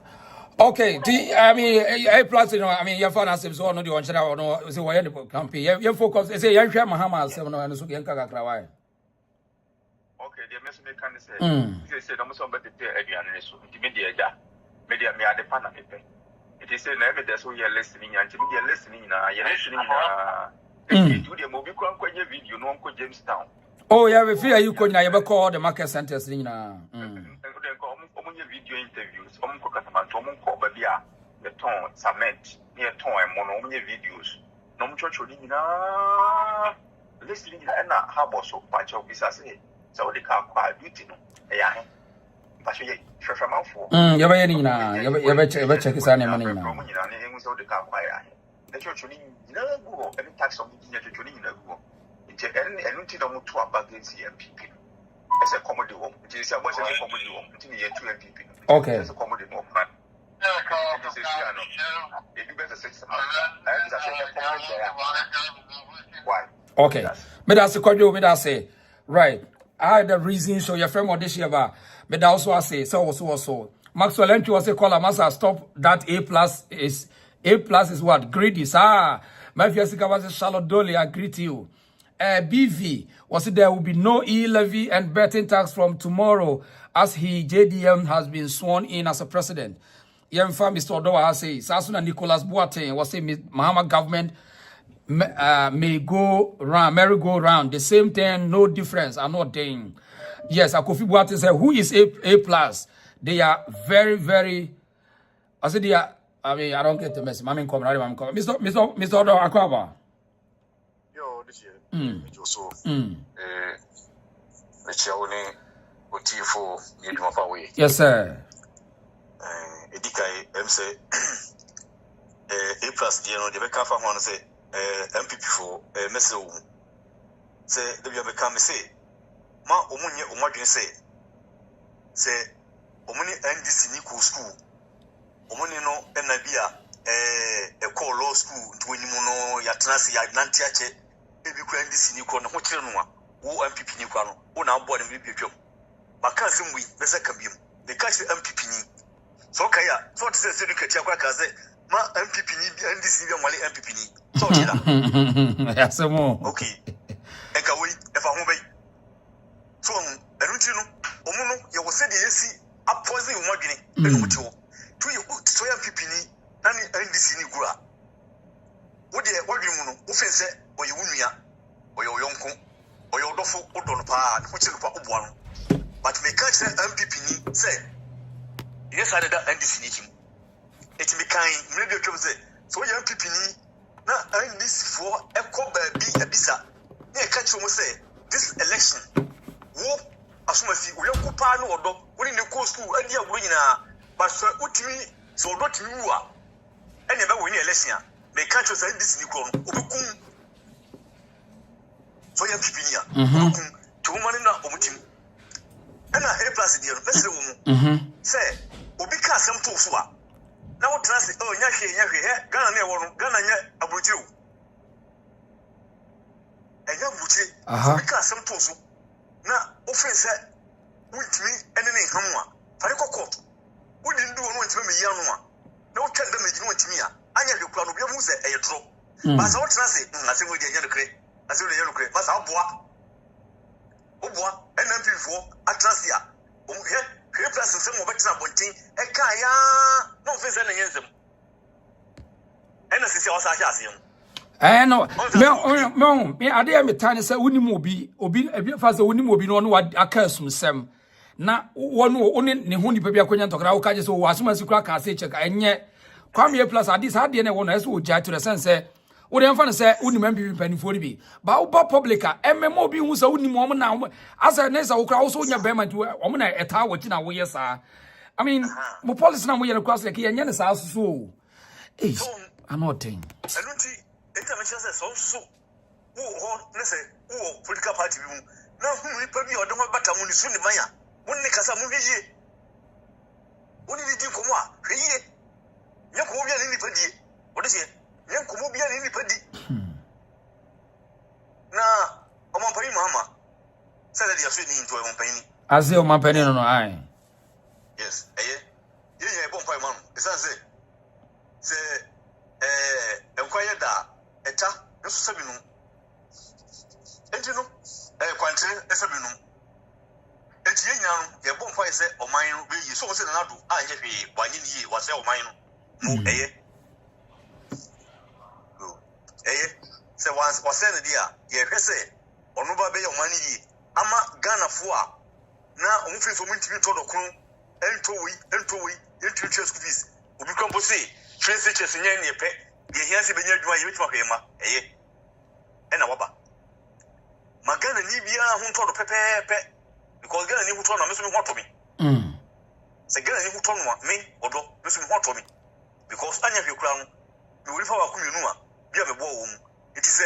Okay, I mean A plus I mean your father says so no the one share no say why the campaign you focus say you hwe Mahama say no so yen kaka kra why. Okay, the mess me can say say no so be the aduane so media me ade pa na pepe. It is say na me so you listening and media listening na you listening na e do the mobi kwanya video no ko Jamestown. Oh, yeah, we feel you could never call the market centers. Video interviews, the tone, cement, near tone, and mono videos. No church listening and how so patch of this as so they can't quite beauty. Yeah, but you from for. You're ever check his name. So they can't quite. The church go any tax on the go. And until I'm to against the MPP. As a comedy home, it is a comedy home, until you 2 MPP. Okay. As a comedy home. Why? Okay. Me that's the cordial, me that say. Right. I had the reason so your friend what this year about. Me that also say so. Maxwell Entry was a caller must stop that A plus is what? Greedy. My fiasco was a Charlotte Dolly, I agree to you. BV was it there will be no e-levy and betting tax from tomorrow as JDM has been sworn in as a president. Mr. Odoa says Sasuna Nicholas Boateng was saying Mahama government may go round the same thing, no difference. I'm not saying. Yes, Akofi Boateng said who is A plus? They are very, very. I said they are. I mean, I don't get the message. I'm coming. Mr. Odoa Akwaba. So, yes, sir. Edikai MC A plus the one say MPP for Meso say the become say ma omunye omadwen say omuni NDC ni school omuni no enabia a call law school to no ya transi ya nantiache ebi kwa NDC ni ko no ho kire no a wo MPP ni kwa no wo na abo dem bi twam maka semwi bese kabiem the catch MPP ni so kaya so to say educate akwa kaze ma MPP ni bi NDC bi amwale MPP ni so kira yasemo okay enka we e fa ho bai so eruti no omu no ye wo se de yesi appoise wo madwene enu muti wo to ye so MPP ni na ni NDC ni gura wo de wadwene mu no wo fense oye wunua oye oyonko oye odofo odon pa ho kire pa oboa no but me catch MPP ni say yes I did that NDC ni kim it me kind maybe you say so your MPP ni na NDC for e ko ba bi ebisa na e catch mo say this election wo asumasi oyonko pa no odo woni ne ko school adi aguro nyina but so utimi so odo timi wu a ene ba woni election a me catch say NDC ni ko no obekum so your MPP ni a obekum to mani na omutim ena A plus dia no pese wo mu say obi ka asem to so a na wo trans nya hwe he Ghana na e wo no Ghana nya aburuchiru enya aburuchi obi ka asem to so na offense wuntimi ene ne hamu a fare kokot wodi ndu wo no ntimi me ya no a na wo twende me no ntimi a anya hwe kura no bi mu se eye tro ba sa wo trans asem wo dia nya no kre asem wo nya no kre ba sa aboa Oboa NMP for Atlasia. Here plus some of better bunting. Ekaya no face any yensem. And as is also him. No, me ade me tane say woni mo obi fa say woni mo obi no wa akasum sem na wono oni ne ho ni pebia kwanya ntokra wo kaje so wo asoma sikura ka se check enye kwame plus ade sa ade ne wono eso wo ja to the sense say wo dem fa no say woni MPP panifo ri bi ba wo ba publica mmemo obi hu say woni mo na asa ne say wo kra wo so nya bema nti wo na eta wo kina wo yesa I mean mo policy na mo yere cross like yenye ne sa so anoting international so who let's say who political party mu na hu ni pa bi o de ho bata mu ni su ni manya mu ni kasa mu heye woni di komo a heye nya ko bi ani ni pa die o de se nya ko mo bi ani ni pa di na o mo pa ni Mahama say that you ni into o mo pa ni aze o mo pa ni no ai yes ye ye bon pa ma no e say enkwaya da eta nso sabinu entino kwantre esabinu enti yenya no ye bo mfa ise oman no be yi so se na do a ye hwe wanye ni yi wase oman no mu se wase ne dia ye hwe se onu ba be ye oman yi ama Ghana fo a na omfin so mintimi to do kun entowi entwetwe school fees obi kampo se Tracy Chesinye ni pe ye hiase benya adwuma ye betwa hwema na waba magana ni bia ho ntodo pepepe because Ghana ni huto na me so me hoto mi se Ghana ni huto no me odo me so me hoto mi because anya hwe kura no me wori fa wa kumienu a bia me bo wo mu iti se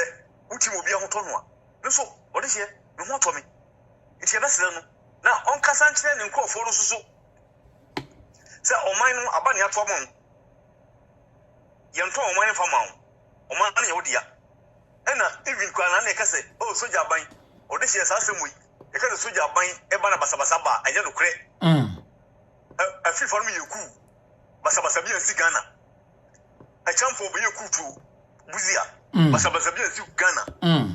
uti mo bia hoto no a me so ode hye me hoto mi iti ebe sele no na on kasa nkyere ne nkofo no susu se oman no aba ne ato mo yanto oman fa ma oman na yodiya ena even kwa na na kase o soja ban o de hye sasemu e kase soja ban e ba na basabasa ba anya no kre afi for me yeku basabasa bi ansi Ghana a champo bi yeku tu buzia basabasa bi ansi Ghana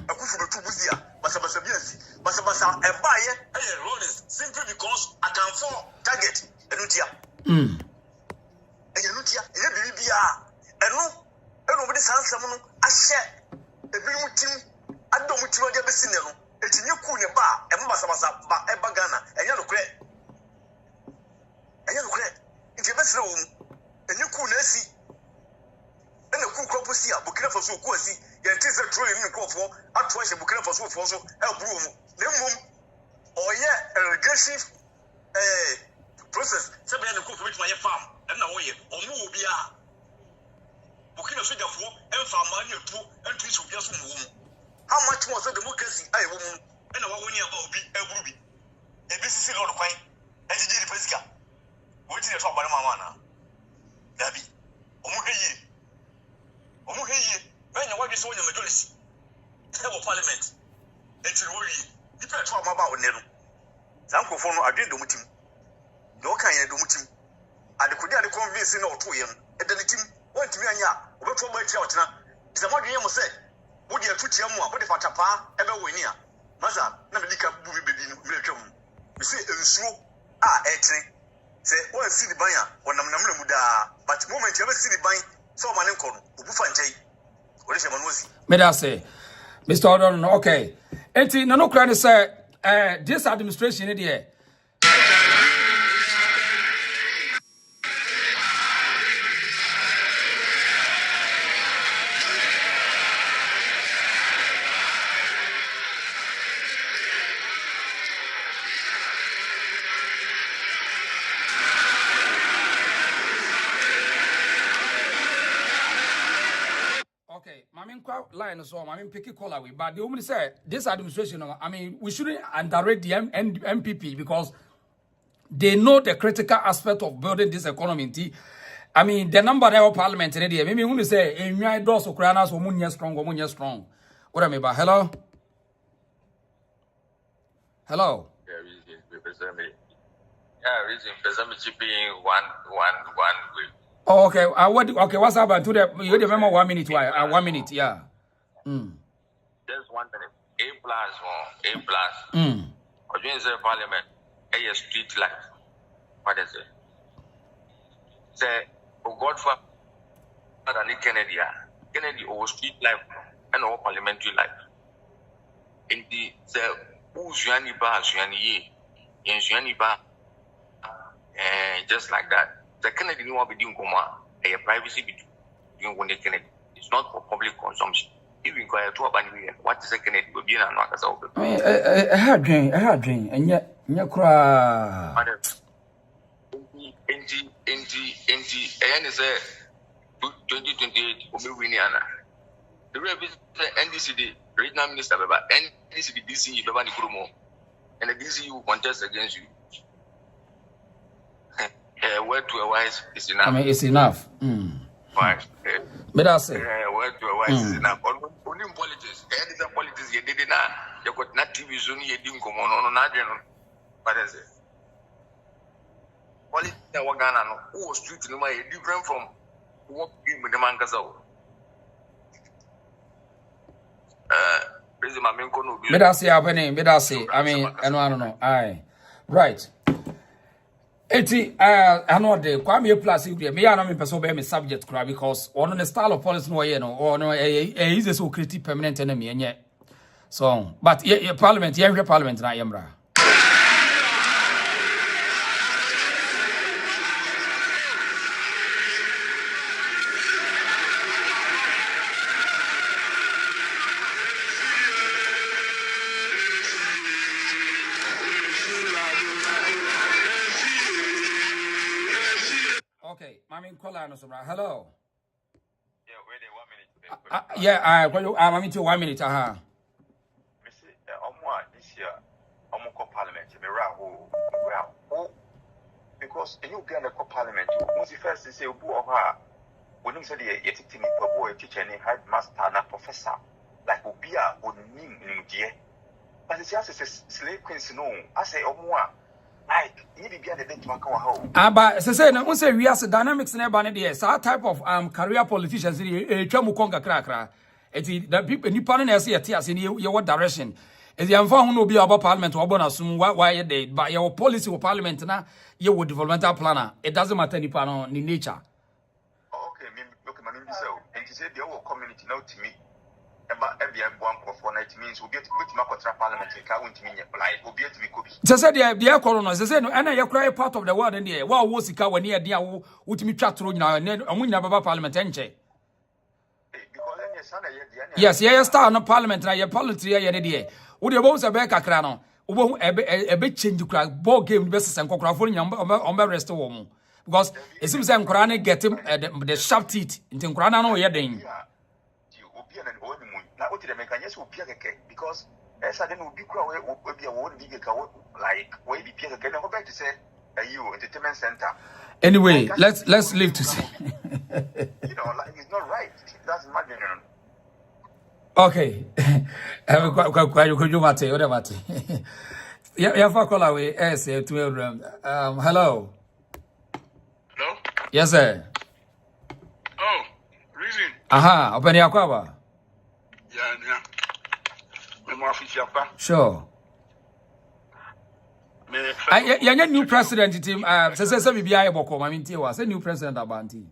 akufu betu buzia basabasa bi ansi basabasa e ba ye Rollins simply because I can for target enutia enutia e bibia eno bi sansam no ahye ebi mutim ado mutim ade besi ne no etinye ku ne ba e mbasabasa ba e ba Ghana enya no kre nke besre wo enye ku na asi ena ku kropo si a Burkina Faso ku asi ye nti se trolling ne kofo ato ahye Burkina Faso fo so e buru mu ne mum oye irrigation process se be ne kofo bituma ye farm ena wo ye omu obi a Burkina Faso jafo emfa ma ne tu enti so bia so mu how much more so democracy ai wo mu ena wa woni aba obi eburu bi ebi sisi lord kwan ejije di pesika woti ne to abare mama na dabi omu heye benya wadwe so nya majority e parliament enti wo yi dipe to amaba wonne no sankofo no adwe do mutim do kan ye do mutim adekodi ade convince na oto ye no edanitim wantimi anya obeto ma tia otena dizamadwe ye mo se wodi atutia mu a wodi fatapa ebe woni a masa na medika bubi bebi no metwam me se ensuo a etre se won si di ban a wonam mu da but moment ebe si di ban so ma ne nko no obufa nchai wori se manozi me da say Mr. Odon okay enti na no kra ne say this administration there line so I mean pick a call away but the woman said this administration I mean we shouldn't underrate the MPP because they know the critical aspect of building this economy. I mean the number of parliament in there maybe when say enwai do so kra na so munya strong what am I hello reason being one week. Oh, okay. Okay, what's happened to the you remember 1 minute why 1 minute, yeah. Just 1 minute. A+. Or you say parliament, a street life. What is it? Say, oh God, for Kennedy, Kennedy over street life and over parliamentary life. In the Usuani Bar, Suani, Suani Bar, just like that. The Kennedy knew what we doing, a privacy between when they Kennedy. It's not for public consumption. Even quiet to abandon what is a Kennedy will be an another. I had dream, and yet, cry. And is a 2028 will be winning. The NDCD, regional minister, NDCD, DC, Babani Kurumo, and the DC will contest against you. Word to a wise is enough. I mean, it's enough. Wise. But I say, word to a wise is enough. Only politics, and the politics you did not. You got not TV soon, you didn't come on Adrian. What is it? Politics, Wagana, who was treating my different from what came with the Mangazo. Medasi happening, Medasi. I mean, I don't know. Aye. Right. Eti, I know the Kwame Plus, me and me person be me subject cry because one on the style of policy no you know, or no is a so critic permanent enemy and yet. So, but yeah, parliament, yeah, parliament na yemra. Okay, Mami Kola no sobra. Hello. Yeah, wait a 1 minute. Mami to 1 minute, Missy, this year, parliament, because you be on the parliament, who's the first to say, when you said you're teaching a teacher and headmaster and a professor, like Obia or Nim dear. But it's just a slave queens, no, I say, like, you be the day to my home. But say no, say we as dynamics never there. So type of career politicians, Chamukonga cracker. The people ni pan na say in your direction. If you have found no be about parliament or bonus, why they but your policy or parliament na your developmental planner. It doesn't matter ni pan ni nature. Okay, look, my name is and he said the whole community now to me. About every one for night means we'll get with my parliament and can't mean like we'll be to be copied. Just said the corona, they said, and I cry part of the world in the air. What was it when near dear would me chat through now and then we never parliament enche? Yes, star no parliament, and your politics here the would you both a back a crano? A bit change to crack ball game versus and cockrafon on the rest of them. Because it seems I'm crying get him the sharp teeth into Granano Yading. Now, what did the mechanics will be because as I didn't be crowded, will be a won't be like way be Pierre again. Go back to say you entertainment center. Anyway, let's leave to say. You know, like it's not right. That's imaginary. Okay. Have a quite you mate, whatever mate. Yeah, for call away. Yes, hello. Hello? Yes, sir. Oh, reason. Aha, open your cover. Sure. Yeah, new president team. Say we be able to come. I mean, say new president Abanti.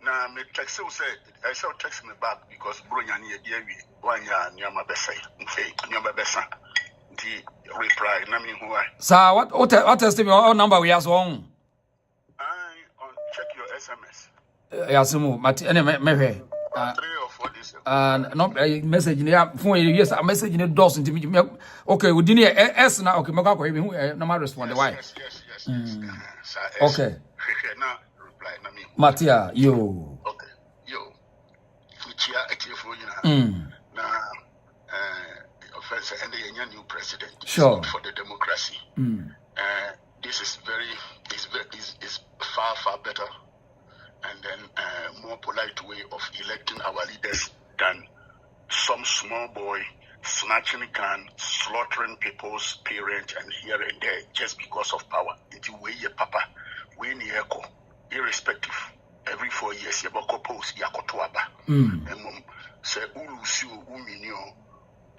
Now, me text you said I shall text me back because Brunya near 1 year near my best. Near my best. The reply. I mean, who I. So what is the number we have on? Check your SMS. Yes, Mati. Anyway, 3 or 4 days. No message in the phone. Yes, a message in the doors into me. Okay, we didn't S now. Okay, no matter respond. Why? Yes. Okay. Now reply. Matia, yo. Okay, yo. Fuchia for you now. Offense and the new president. Sure. For the democracy. This is is far better. And then more polite way of electing our leaders than some small boy snatching a gun, slaughtering people's parents and here and there just because of power. It's way your papa, we need echo, irrespective. Every 4 years, you have post Yakotuaba. Say, Ulusu, Uminio,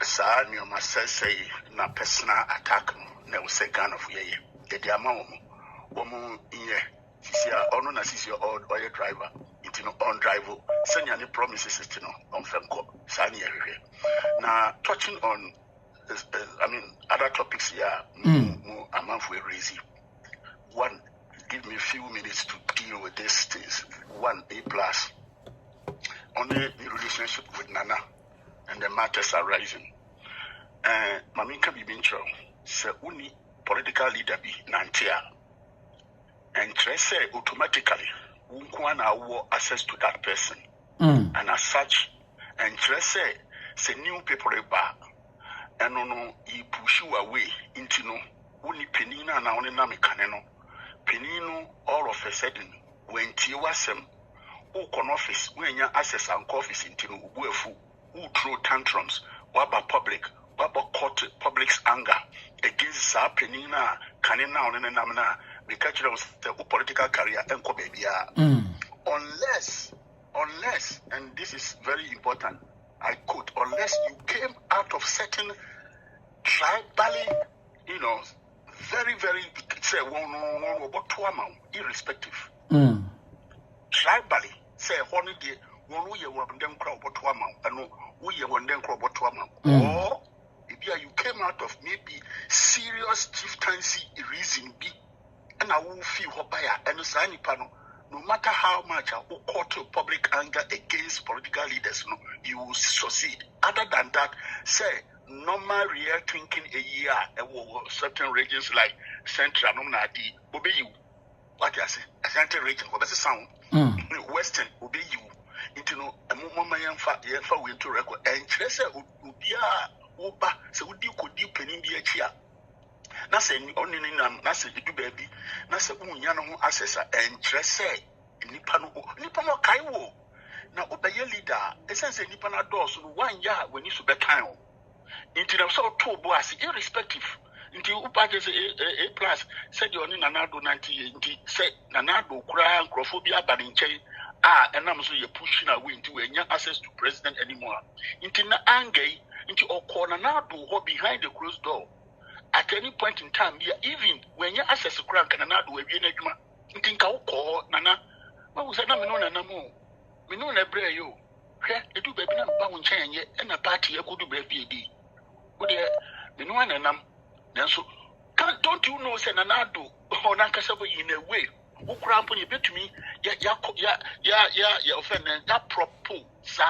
Sa nyoma say na personal attack na we say Ghana for ye. The amount woman yeah. Sisia ono na sisia oil driver. It no on driver. Send any promises it no on femco. Sani everywhere. Now touching on other topics here. A month we raise. One, give me a few minutes to deal with these things. 1 A+. Only the relationship with Nana and the matters arising. Maminka Bibincho, se uni political leader be Nantia. And Trese automatically unkwana war access to that person. And as such, and Trese se new people bar. And no he push you away into no uni penina na only namikaneno. Penino all of a sudden when Tiwasem Okon office when your access and office into Ubuefu who throw tantrums, waba public, waba court public's anger against Sa Penina, Kanina on the Namina, the catcher of the political career and Kobebia. Unless, and this is very important, I quote, unless you came out of certain tribally, very, very, say, one irrespective. Tribally, say, one day, one year, one them crowd, but one and we year, one them crowd, but one or if you came out of maybe serious chieftaincy reason, be and I will feel Hopaya and Sani panel. No matter how much I will call to public anger against political leaders, you will succeed. Other than that, say, normal real thinking a year, certain regions like Central, obey you. What I say, Central region, what does it sound? Western, obey you. Into a moment, we to record, and Tressa would be Oba, so would you could deep in India chair. Nasa only Nasa do baby, Nasa Unyano assessor and Tressa, Nipano Kaiwo. Now, obey your leader, essentially Nipana doors 1 year when you should be time. Into them so two boys, irrespective. Into Upages A+, said you only Nanado 90, said Nanado, cry, Crophobia, Baninche, and I'm so you're pushing away into a access to president anymore. Into anger, into Okonanado, or behind the closed door. At any point in time, even when you access to crank and Nanado, we be in think I'll call Nana. What was that? Namo? We know a bray you. They do baby bound chain yet, and a party I could do baby. Would you know one and so don't you know Senanado or Nankasabo in a way? Who cramp when you bet to me? Offended that propos, sir.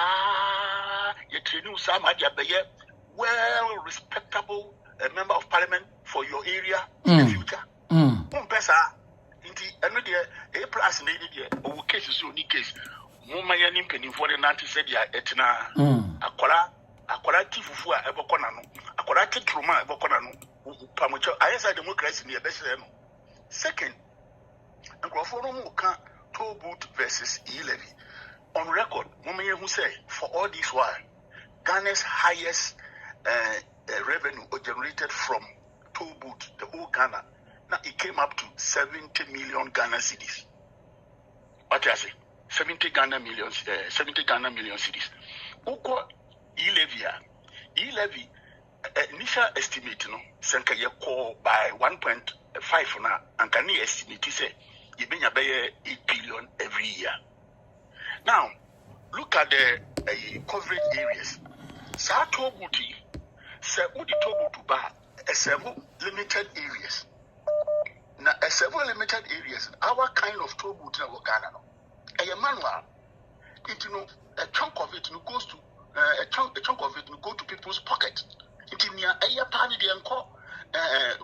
You train some idea, well respectable member of parliament for your area in the future. Pesa, indeed, another A+ needed or cases only case. Mumma penny for the 90 said ya etna Akwara tifufu a ebokona no akwara titruma ebokona no pamocho ayesa democracy ne ebehye no. Second, nkrofo no mu ka toll booth versus e-levy on record momenye hu say for all this while Ghana's highest revenue generated from toll booth, the whole Ghana, now it came up to 70 million Ghana cedis. What I say 70 Ghana million cedis. Uko E-levy, initial estimate, Sanka ye call by 1.5 now, and can you estimate, say, you bring a 8 billion every year. Now, look at the coverage areas. Sa Tobuti, say, Udi Tobutu Ba, a several limited areas. Now, a several limited areas, our kind of Tobuti in Ghana, a manual, a chunk of it goes to a chunk of it will go to people's pocket. It in a party and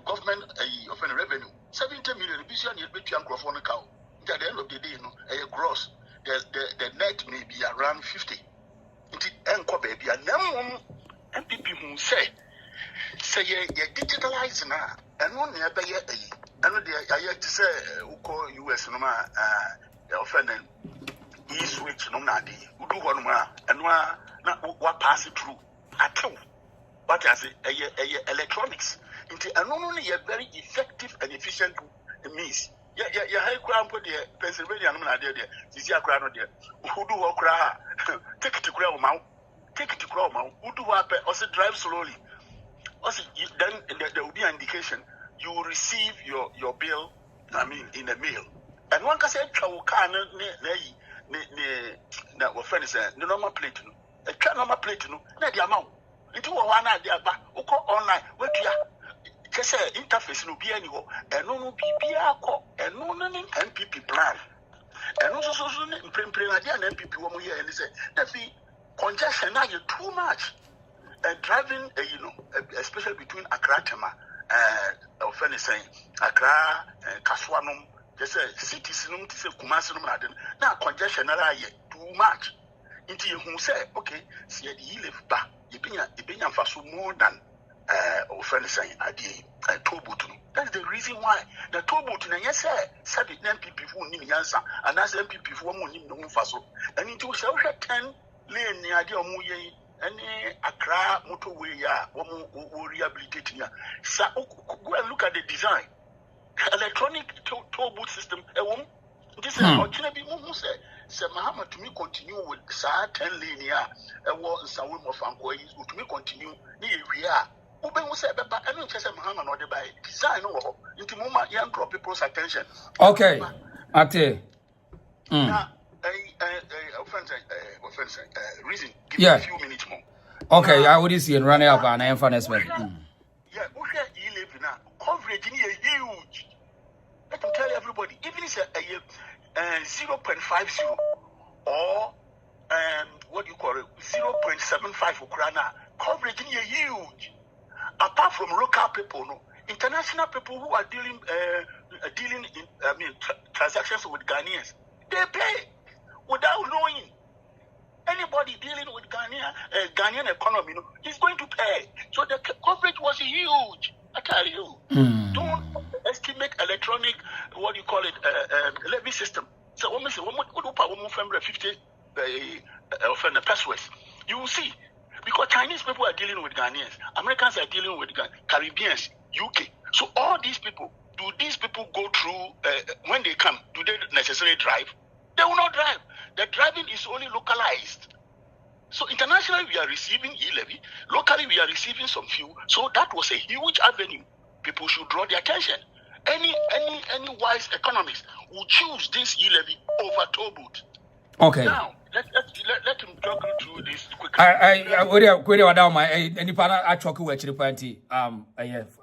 government of revenue 70 million. This year, you'll be to Uncle cow. At the end of the day, a gross, the net may be around 50. It is baby, and now MPP who say you digitalize now, and one near by I know I had to say, who call US no the offending e-switch no nadi, who do one more, and what pass it through at all. But as electronics, into and not only a very effective and efficient means. High crown put the Pennsylvania, no idea, this year crown there. Who do walk take it to ground mount? take it to Groma, who do happen, also drive slowly. Also, then there will be an indication you will receive your bill, I mean, in the mail. And one can say, na friend is the normal plate, a normal plate, no, the amount. Into one idea, but online, what you just say interface no be anywhere, and no BPR and no MPP plan. And also, in idea and MPP 1 year, and they say that the congestion now is too much. Driving, especially between Accra, Tema, offending saying Accra, Kaswanum, just a cities, Kumasinum, now congestion too much. Into you who say, okay, see the live back, you been for so more than offending saying a tollbooth. That's the reason why the tollbooth, and yes, sir, said it MPP who need answer, and that's MPP who won't need no faso. And into shall 10 lane the idea of Muye. Any Accra motorway, will rehabilitate here. So go and look at the design. Electronic toll booth system. This is unfortunately say Mahama to me continue with 10 lane here. Some women of Ankoy to me continue near Ria. Uben will say, but I don't just Mahama not by design into moment young draw people's attention. Okay, Ate. Offense, reason. Give me a few minutes more. Okay, I would see and run up and I am fun as well. Yeah, you live now. Coverage is huge. Let me tell everybody, even if it's 0.50 or what you call it, 0.75 Ukraine, coverage is huge. Apart from local people, no, international people who are dealing in transactions with Ghanaians, they pay without knowing. Anybody dealing with Ghanaian economy, is going to pay. So the coverage was huge. I tell you, don't estimate electronic, what you call it, levy system. So when we say 50 pesos, you will see, because Chinese people are dealing with Ghanaians, Americans are dealing with Caribbeans, UK. So all these people, do these people go through when they come? Do they necessarily drive? They will not drive. The driving is only localized. So internationally, we are receiving e-levy. Locally, we are receiving some fuel. So that was a huge avenue. People should draw their attention. Any wise economist will choose this e-levy over toll booth. Okay. Now, let him talk through this quickly. I down my any partner I talk with the party.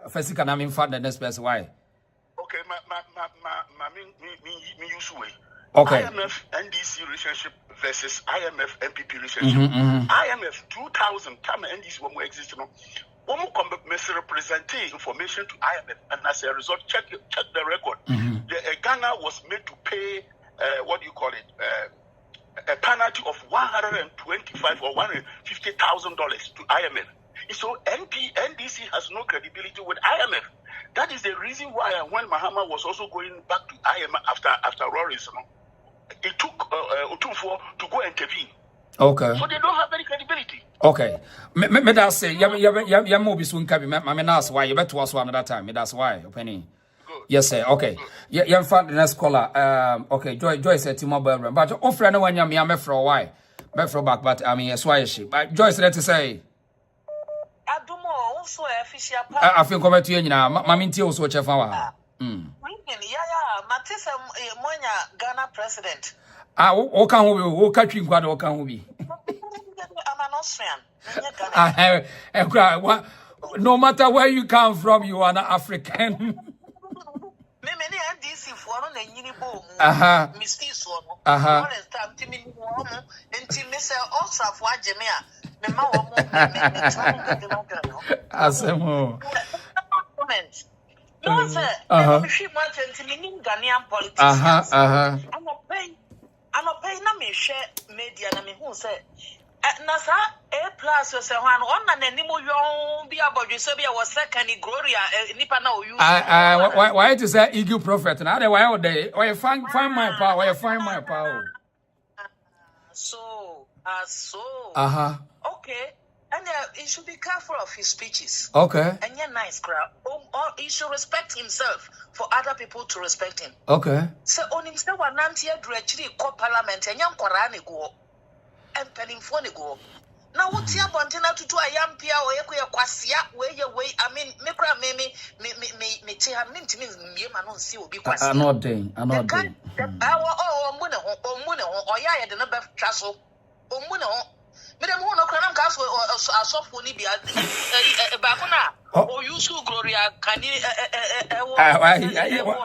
First can I mean find the next person why? Okay, me use way. Okay. IMF NDC relationship versus IMF MPP relationship. IMF 2000 time NDC when we exist, when we come misrepresenting information to IMF, and as a result, check the record. Ghana was made to pay what do you call it? A penalty of $125,000 or $150,000 to IMF. So NDC has no credibility with IMF. That is the reason why when Mahama was also going back to IMF after Rollins, it took Otumfuo to go intervene. Okay. So they don't have any credibility. Okay. Me that say ya mo bi sun kabi me na ask why you better was one another time. Me that's why opinion. Yes sir. Okay. Ya find the next caller. Okay. Joy said to mobile room. But offer no one ya me for why. Me for back but I mean yes why is she. But Joy said to say Adumo also official I feel come to you nyina. Mama ntie also chefa wa. Yeah, Matisa Monya Ghana president. O kan ho bi o ka twi nkwado o kan ho bi. I'm an Austrian. No matter where you come from, you are an African. No, sir. Ghanaian politicians. I'm not paying me share media. I mean, who said Nasa A plus was one and anymore. You be about you so be our second Gloria Nipana. You why to say eagle prophet? And otherwise, why you find my power? Why you find my power? So. Okay. And he should be careful of his speeches. Okay. And you're nice crowd. He should respect himself for other people to respect him. Okay. So on himself, one here actually call parliament and young Korani go and penning for go. Now what here bontina to a young pia or a quasia where you wait. I mean, me man on see will be quasia. I'm not doing. The power or Muna or ya the number castle or Muna. Madam Mono Cranam Castle or a soft will be a bacona or you so Gloria can you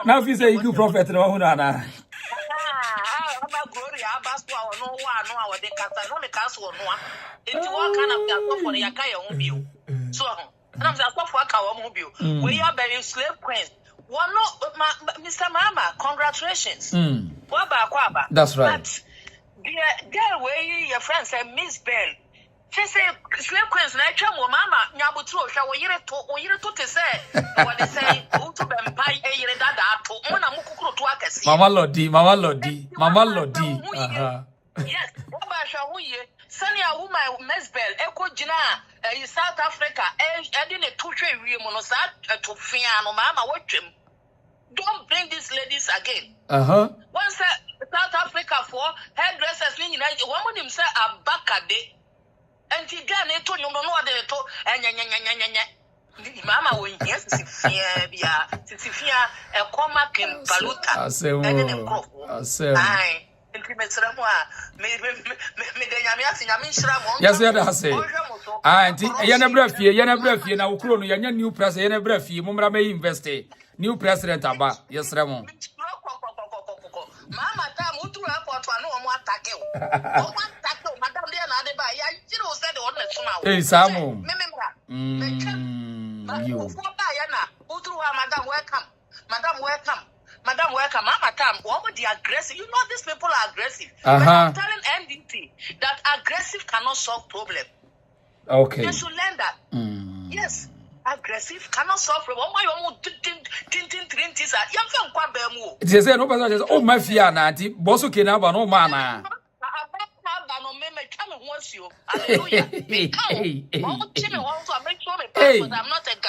now if you say you prophet Honana. Gloria Baswa or no one, no, they can't castle no one. Into what kind of for the Yakaya mobile. So, I'm just for our mobile. We are very slave queens. One no, Mr. Mahama, congratulations. That's right. But there where your friends say Miss Bell. She said slave queens na twa mo mama nyabutu ohwa wo yire to te say what they say to bempai e yire dada ato mo na mukukuru to akese Mama Lodi yes oba hwa ho ye sania woman Miss Bell eko gina South Africa e de ne to hwe wie mo no sa to fia no mama wotwem. Don't bring these ladies again. Once South Africa for hairdressers ni nyina one of them say abakade. And he got it to you know what they told and Mama when yes, Sifia, a coma can paluta. I say, yes, I say. Auntie, Yana Brefi, now Crono, your new president, Yana Brefi, Mumra may invest. New president, Abba, yes, Ramon. Mama, time who threw up or to no more tackle. Madam, they are not by you said the honest now. Hey, Samu. You who threw her, Madam, welcome. Madam, welcome. Mama, time, what would the aggressive? You know, these people are aggressive. But I'm telling NDT that aggressive cannot solve problem. Okay. They should learn that. Yes. Aggressive cannot solve problem. Why you want to it is no person oh my fear nanti bosu kenaba no mana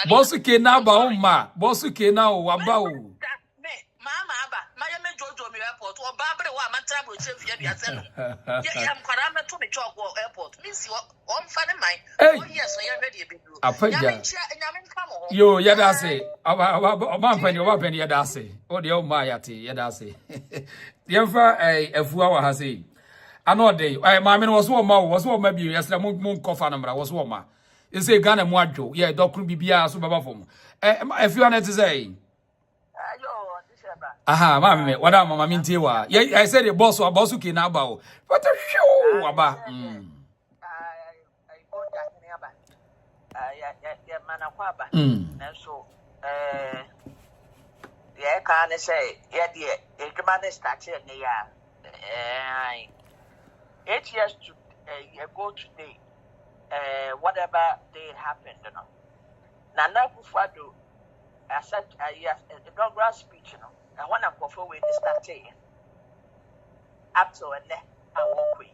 bosu kenaba o ma bosu kena o waba o mama aba maye me jojo mi airport o babre wa ma travel chef ya bia seno ya mkwara me to me chok airport means o mfa ne mai oh yes ya ready e bedu apaja yo ya da say oba mfani ya da say o de o ma ya te ya da say yemfa afua wa ha say ano de ma me no so ma bi yesra mun kofa no mra wo so ma e say Ghana mu adwo ye dokru bibia so baba fom afua na te say aha mama wada mama mintiwa I said the boss ke na aba o but show aba ya mana kwaba na so ya ka na say ya de e kema na start ne ya 8 years to ago today whatever day happened you know Nana Kufado I said inaugural speech you know I want to go forward to start up to and then I walk away.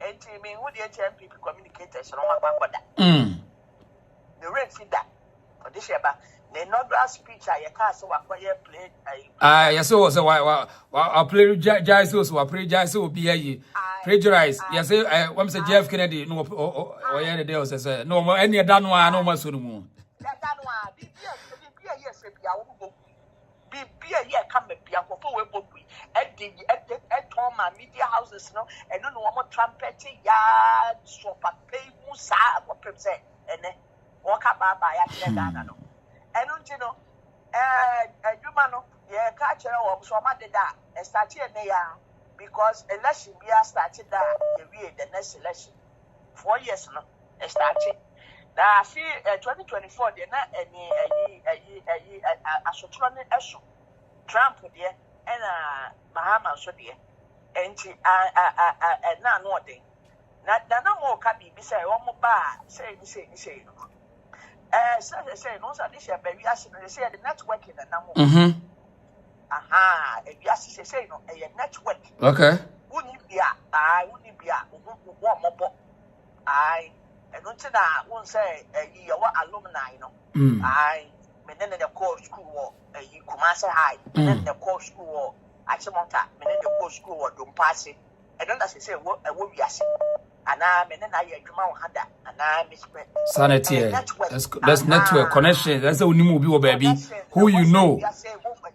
And to me, who the HMP communicators on my back. The rent see that. For this year, the inaugural speech I can't so I played. Yes, so I play Jaiso, so I play Jaiso be a plagiarize. Yes, I want to Jeff Kennedy, no, or any day, says no more any Danwa, no more soon. Come be a for at home media houses no and no more trumpet yard so pay musa what say and then walk up by Ghana no and you know you man yeah catch or so ma did that start here because election we are started that the next election 4 years no started now see 2024 they not any asotron eso Trump there and Mahama so there and na no thing na no more can be say one more bar say say no so this year baby as they say the networking and now aha if you say no a network okay wouldn't be one more I don't say that won't say you are alumni no I then the core school you Kumasi High, and then the core school Achimonta, and then the core school don't pass it. I don't say what I will be asking. and I'm in a Juma Hada, and I'm sanity. That's network connection. That's the only movie, baby. Who you know?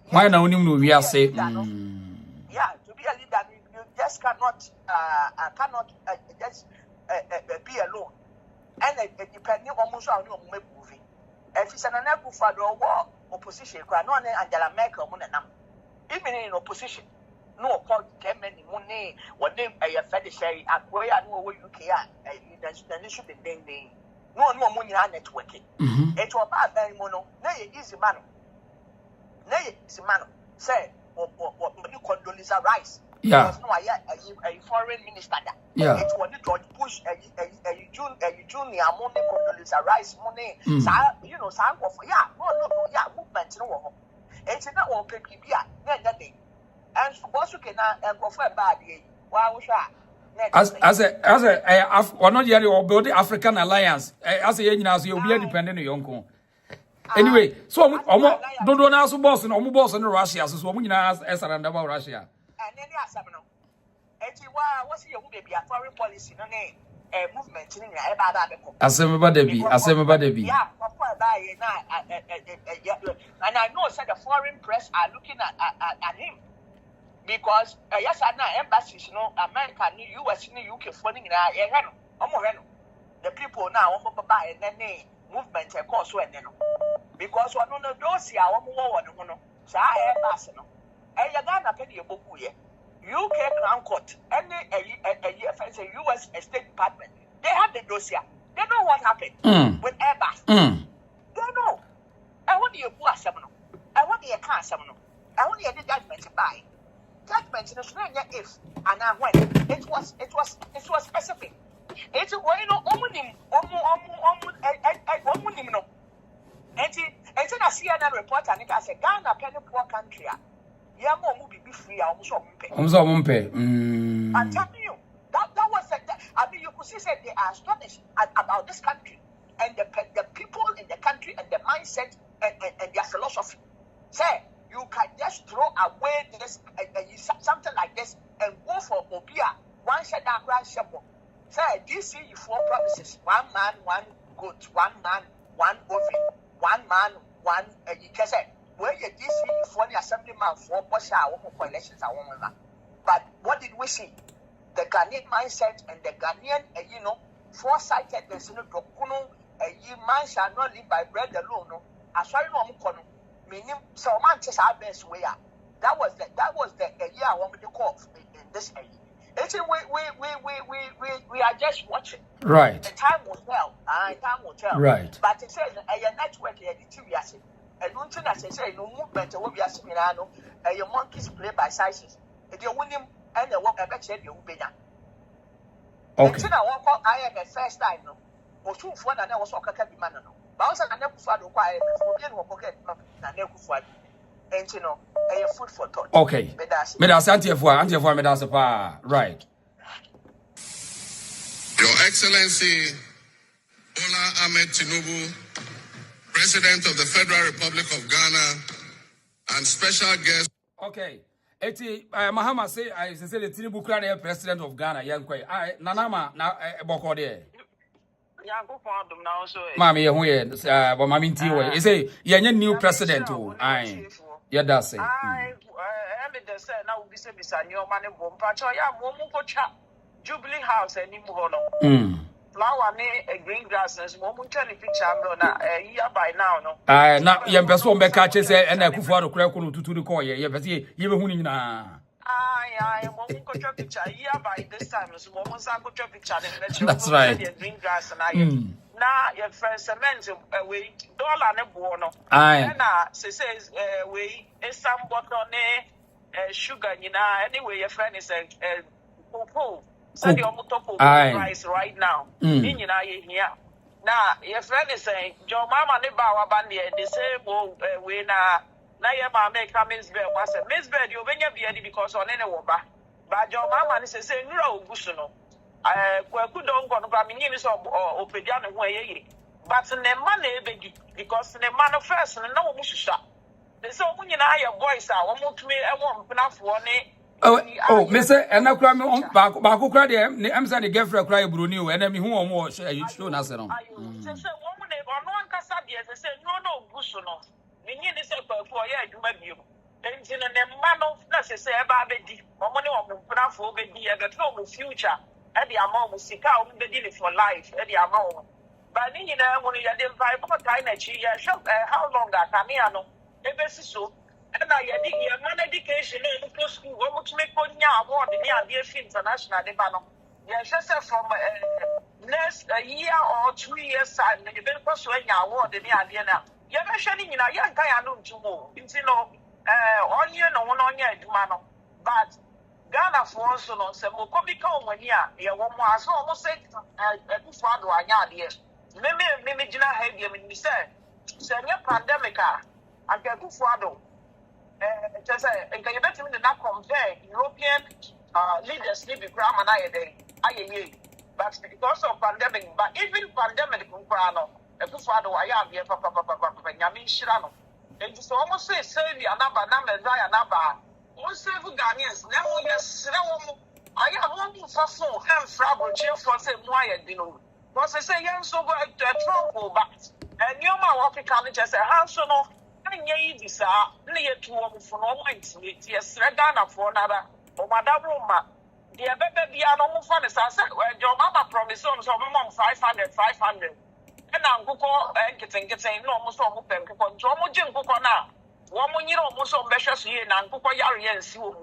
Why now only we are say? Yeah, to be a leader, you just cannot just be alone. And depending almost on your movie. If it's an unable for the war opposition, Ghanaian and Angela Merkel, even in opposition. No, called many money, what they a fetish say, and where I know where you can, then should be ding. No money on networking. It was bad very mono, nay, easy man. Nay, easy man. Say, or you Condoleezza Rice. Yeah. No, a foreign minister. Yeah. It was to push a junior money Condoleezza Rice money. You know, some of movement. No, it's not all people. And suppose you can go for a bad day. Wow, as a one not yet or build the African alliance as a young as you'll be dependent on your uncle. Anyway, so don't ask boss and almost boss in Russia, so when you ask about Russia. And then what's your baby a foreign policy no name movement in Assemble. Yeah, and I know said the foreign press are looking at him. Because yes, I know embassies, America, US, UK, funding the people now buy and then movement of course when because one of those here one so I embassy no. Ghana penny a book UK Crown Court and a US State Department. They have the dossier. They know what happened with Airbus. They know. I want you to seminal. I want you a car seminal. I want you a judgment by. Judgment in Australia if and I when it was specific. It's why no no. And I see another report and I say Ghana penny poor country. Yeah, more be free. I'm telling you that was I mean you could see that they are astonished about this country and the people in the country and the mindset and their philosophy. Say you can just throw away this something like this and go for Obia, one shut down grand shepherd. Say, DC you 4 promises, 1 man, 1 goat, 1 man, 1 ovin, 1 man, 1 you can say, where you DC you 4 assemblyman 4 Bosha, 1 elections are 1. But what did we see? The Ghanaian mindset and the Ghanaian, foresightedness in the Dokuno, man shall not live by bread alone. No, I saw you meaning so much our best way. That was the year I want to call in this area. It's we are just watching. Right. The time will tell. Time will tell. Right. But it says a network here the TV as and one thing I say no movement will be a similar your monkeys play by sizes. If you win him and the work I bet you will be done. Okay. I am the first time no. Or 2 for and I was walking man no. But I never found a quiet for being a pocket and never find. And a food for thought. Okay. Medas anti-for Medas. Right. Your Excellency Bola Ahmed Tinubu, President of the Federal Republic of Ghana, and special guest. Okay. Mahama say I say the Tinubu Crown President of Ghana. Nanama na boko there. Mami, but Mammy T. Say, you're new president. Yeah, that's it. I say now we say beside your money bomb patch. Jubilee House anymore. Flower a green grass and moment picture a year by now. No, now young person back catches and I could follow Crackle to the coin. Yeah, but you were I won't go to picture here by this time. So, almost I go to picture and that's right. Green grass and I now your friend cement away dollar and a bono. I says, we is some bottle sugar, anyway, your friend is a cocoa. So the top price right now. In here. Now, your friend is saying, Joe Mama Nebawa Bandy, the same way now. Now your mama come Miss Bell was a Miss Bell, you bring up the eddy because on any water. But your mama is saying, no, Busuno. Could don't go to Minis or Pediana way. But in the money, because the man of first and no Musha. So when you know your voice, I won't me, I won't enough one Oh, Miss, and I cry on back cry there. I'm saying the girlfriend cry Bruni, and I'm who more show us. Say, woman, or no one can say, yes, I said, no, Busuno. Minion is a for yeah, you may be. And in a man of necessary about the money of the Bravo, the future, and the amount of Sika, the deal for life, and the amount. But when you had the vibe of how long that Camiano, ever so. And I had a education in the school, what to make one award in the international debano. Yes, from next a year or 2 years time, the very first award in the idea now. You're mentioning in a young guy I know to more. It's onion or 1 onion mano. But Ghana for also on some will become 1 year. Yeah, 1 more, so almost said a good father, I yard, yes. Maybe Gina had you in the said, send your pandemic. I get good father. Just and can you bet me not compare European leaders live in Gram and I but because of pandemic, but even pandemic, a good father, I am here, Papa, Yamin Shirano. And it's almost say, save your number, one save Ghanaians, never yes, I have one for so, hand frabble, cheer for say, why, you know. Was I say, young so go to a trouble, but and you my African just a house no. Easy, sir. Near to for no minds, yes, Regana for another, or Madame Roma. The baby are no fun as I said, well, your mama promised on some 500. And I'm go and getting almost almost Jomo Jim Coconut. 1 year almost on Beshas here and Coco Yari and see no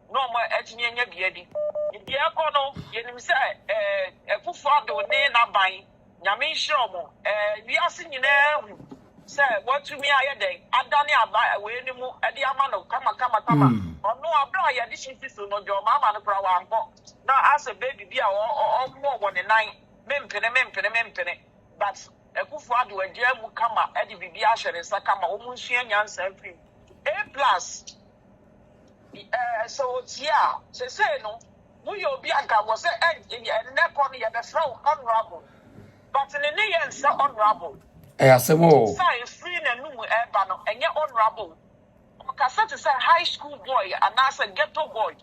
more etching your beady. In the Akono, you say, a Pufado, Nana buying Yamin Shomo, we are singing there. Say, what to me, I day. I done it by a way anymore at the Amano, come. Or no, I brought your dishes to no your mamma and brow and box. Now, as a baby, be or more 1 and 9, mempene. But a good father, a dear will come at the Bibiasha and Sakama, almost young selfie. A+. So, yeah, say, no, we will be was a neck on the throw honorable. But in the end, so honorable. Science free and new airbanner and yet honorable. Cassette is a high school boy and as a ghetto boy.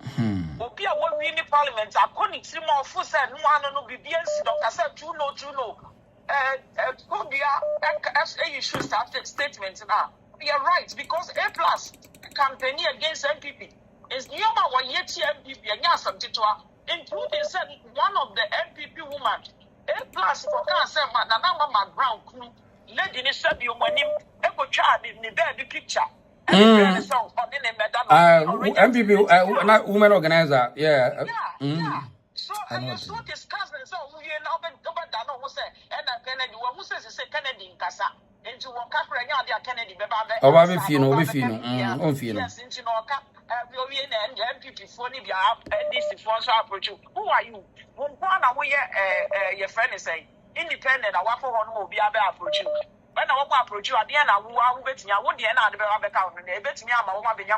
Be a 1 million parliament. I couldn't see more for said one no BBS. Doctor said, you know. You should start statements now. You're right because A+ campaign against MPP is near my yet MPP and Yasam Titua, including said one of the MPP woman. A+ for cancer, Nana Brown crew. Lady is said you when him echo child in the bed picture. MPP, women organizer, yeah. So and you saw this cousin, so we are now who say, and Kennedy, who says, say Kennedy in Casa, into Wakaka, Kennedy, yes, into Noka, and MPP for Nibia, and this sponsor approach you. Who are you? One away, your friend is saying, independent, I want for one will be able to approach you. When I want to approach you, at the end, I will bet me, I won't the end of the account, and they bet me, I'm a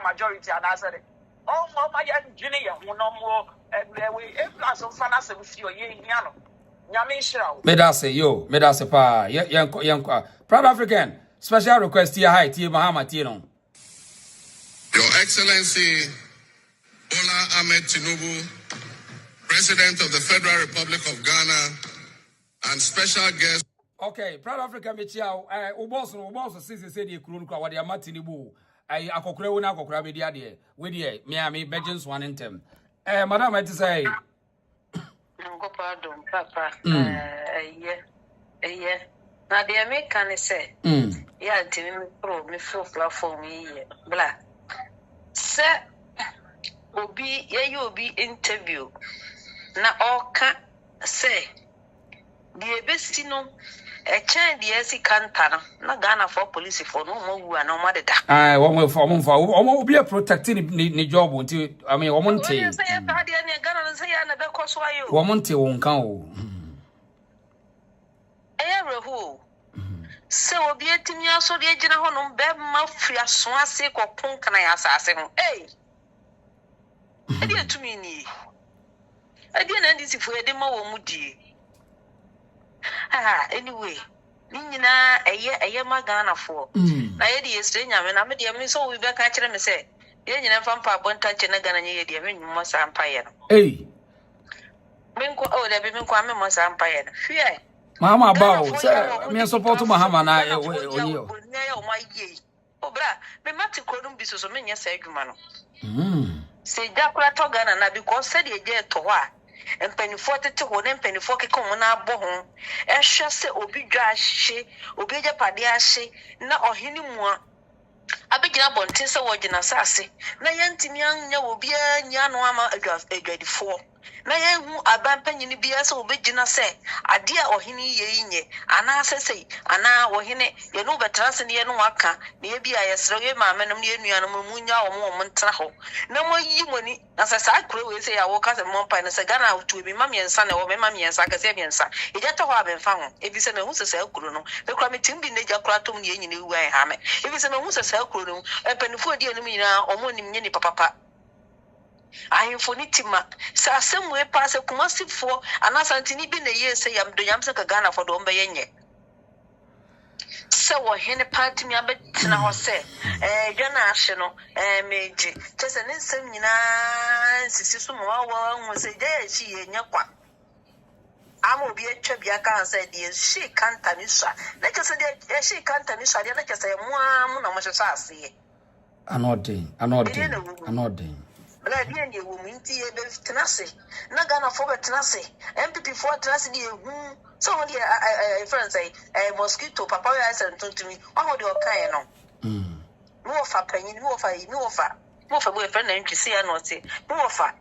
majority, and I said, oh, my junior, no more, and we A+ of finance with your Yano. Medase pa, young, Proud African, special request here, hi, Tia Mahama Tino. Your Excellency, Bola Ahmed Tinubu, President of the Federal Republic of Ghana, and special guest. Okay, Proud African Michao, Uboso, since said you couldn't call what you're Martinibu. I akokre na akokra be dia de we de me Belgians one in them madam I say go pardon papa na de me kan say ya ntimi pro me full platform yi bla se obi interview na oka say the best no a child yes cantana na Ghana for police for no more no matter that one for be a protecting ni job until I mean woman say Ghana say na be cause why you woman te won kan o who se obi atimi aso de gina ho no be ma fria so ase kokon kan ya asase ho e dey tumi ni e dey na ndisi fu e dey ma wo mu die anyway, Nina, a year Magana for. I had yesterday, and I made him so we back at him say, Yen you from Pabonta Chenagan and ye, dear, most empire. Hey. Minko, oh, there be Minko, most empire. Fear. Mahama bow, sir. Me support to Mahama na you. My ye. Oh, bra, me mati kodum biso so menya say adwuma no. Say jakura to Ghana na because said ye je to wa. Empanifo tete ho na empanifo keke mo na abo ho. Ehwe se obi dwa ahye, obi je pade ahye na ohini mu a. Abegina bonte se wo gina sase. Na yentimi anya obi anya no ama adwadifo. Na yehu abampanyini bia se obegina se ade a ohini ye nye ana sese ana ohine ye no betrase ne ye no aka na ye bia yesro ye maamenom ne enuanom munya omo ntra ho na moyi moni na se sa kro we se ya wo ka se mompa ne se Ghana otu bi mamiensa na wo me mamiensa ka se miensa e jeta ho abenfa ho e bi se me hu se sa kro no be kwa metim bi ne jakra tom ne nyine wu an ha me e bi se me hu se sa kro no empanifo die no nyina omo nim nye ni papa Ahimfonitima sa semwe passe kumasifo anasantini bi na yese yam do yam se ka Ghana for do mbe yenye se wo hene party mi abetina ho se dwana ahye no meji tese ne nsem nyina sisi so mo wa hu se je chi yenye kwa amo bi etwa bi aka se de shi kanta ni sha na tese de shi kanta ni sha de na tese mo amu na mo hwehwe ase anodin Bla bien ye wo minti e be tenase na Ghana for be tenase MPP for tenase di ehu so ho di friends say mosquito papa we ase ntontumi o ho di okan no no fa panyin no fa boy friend na ntwisi ya no te no fa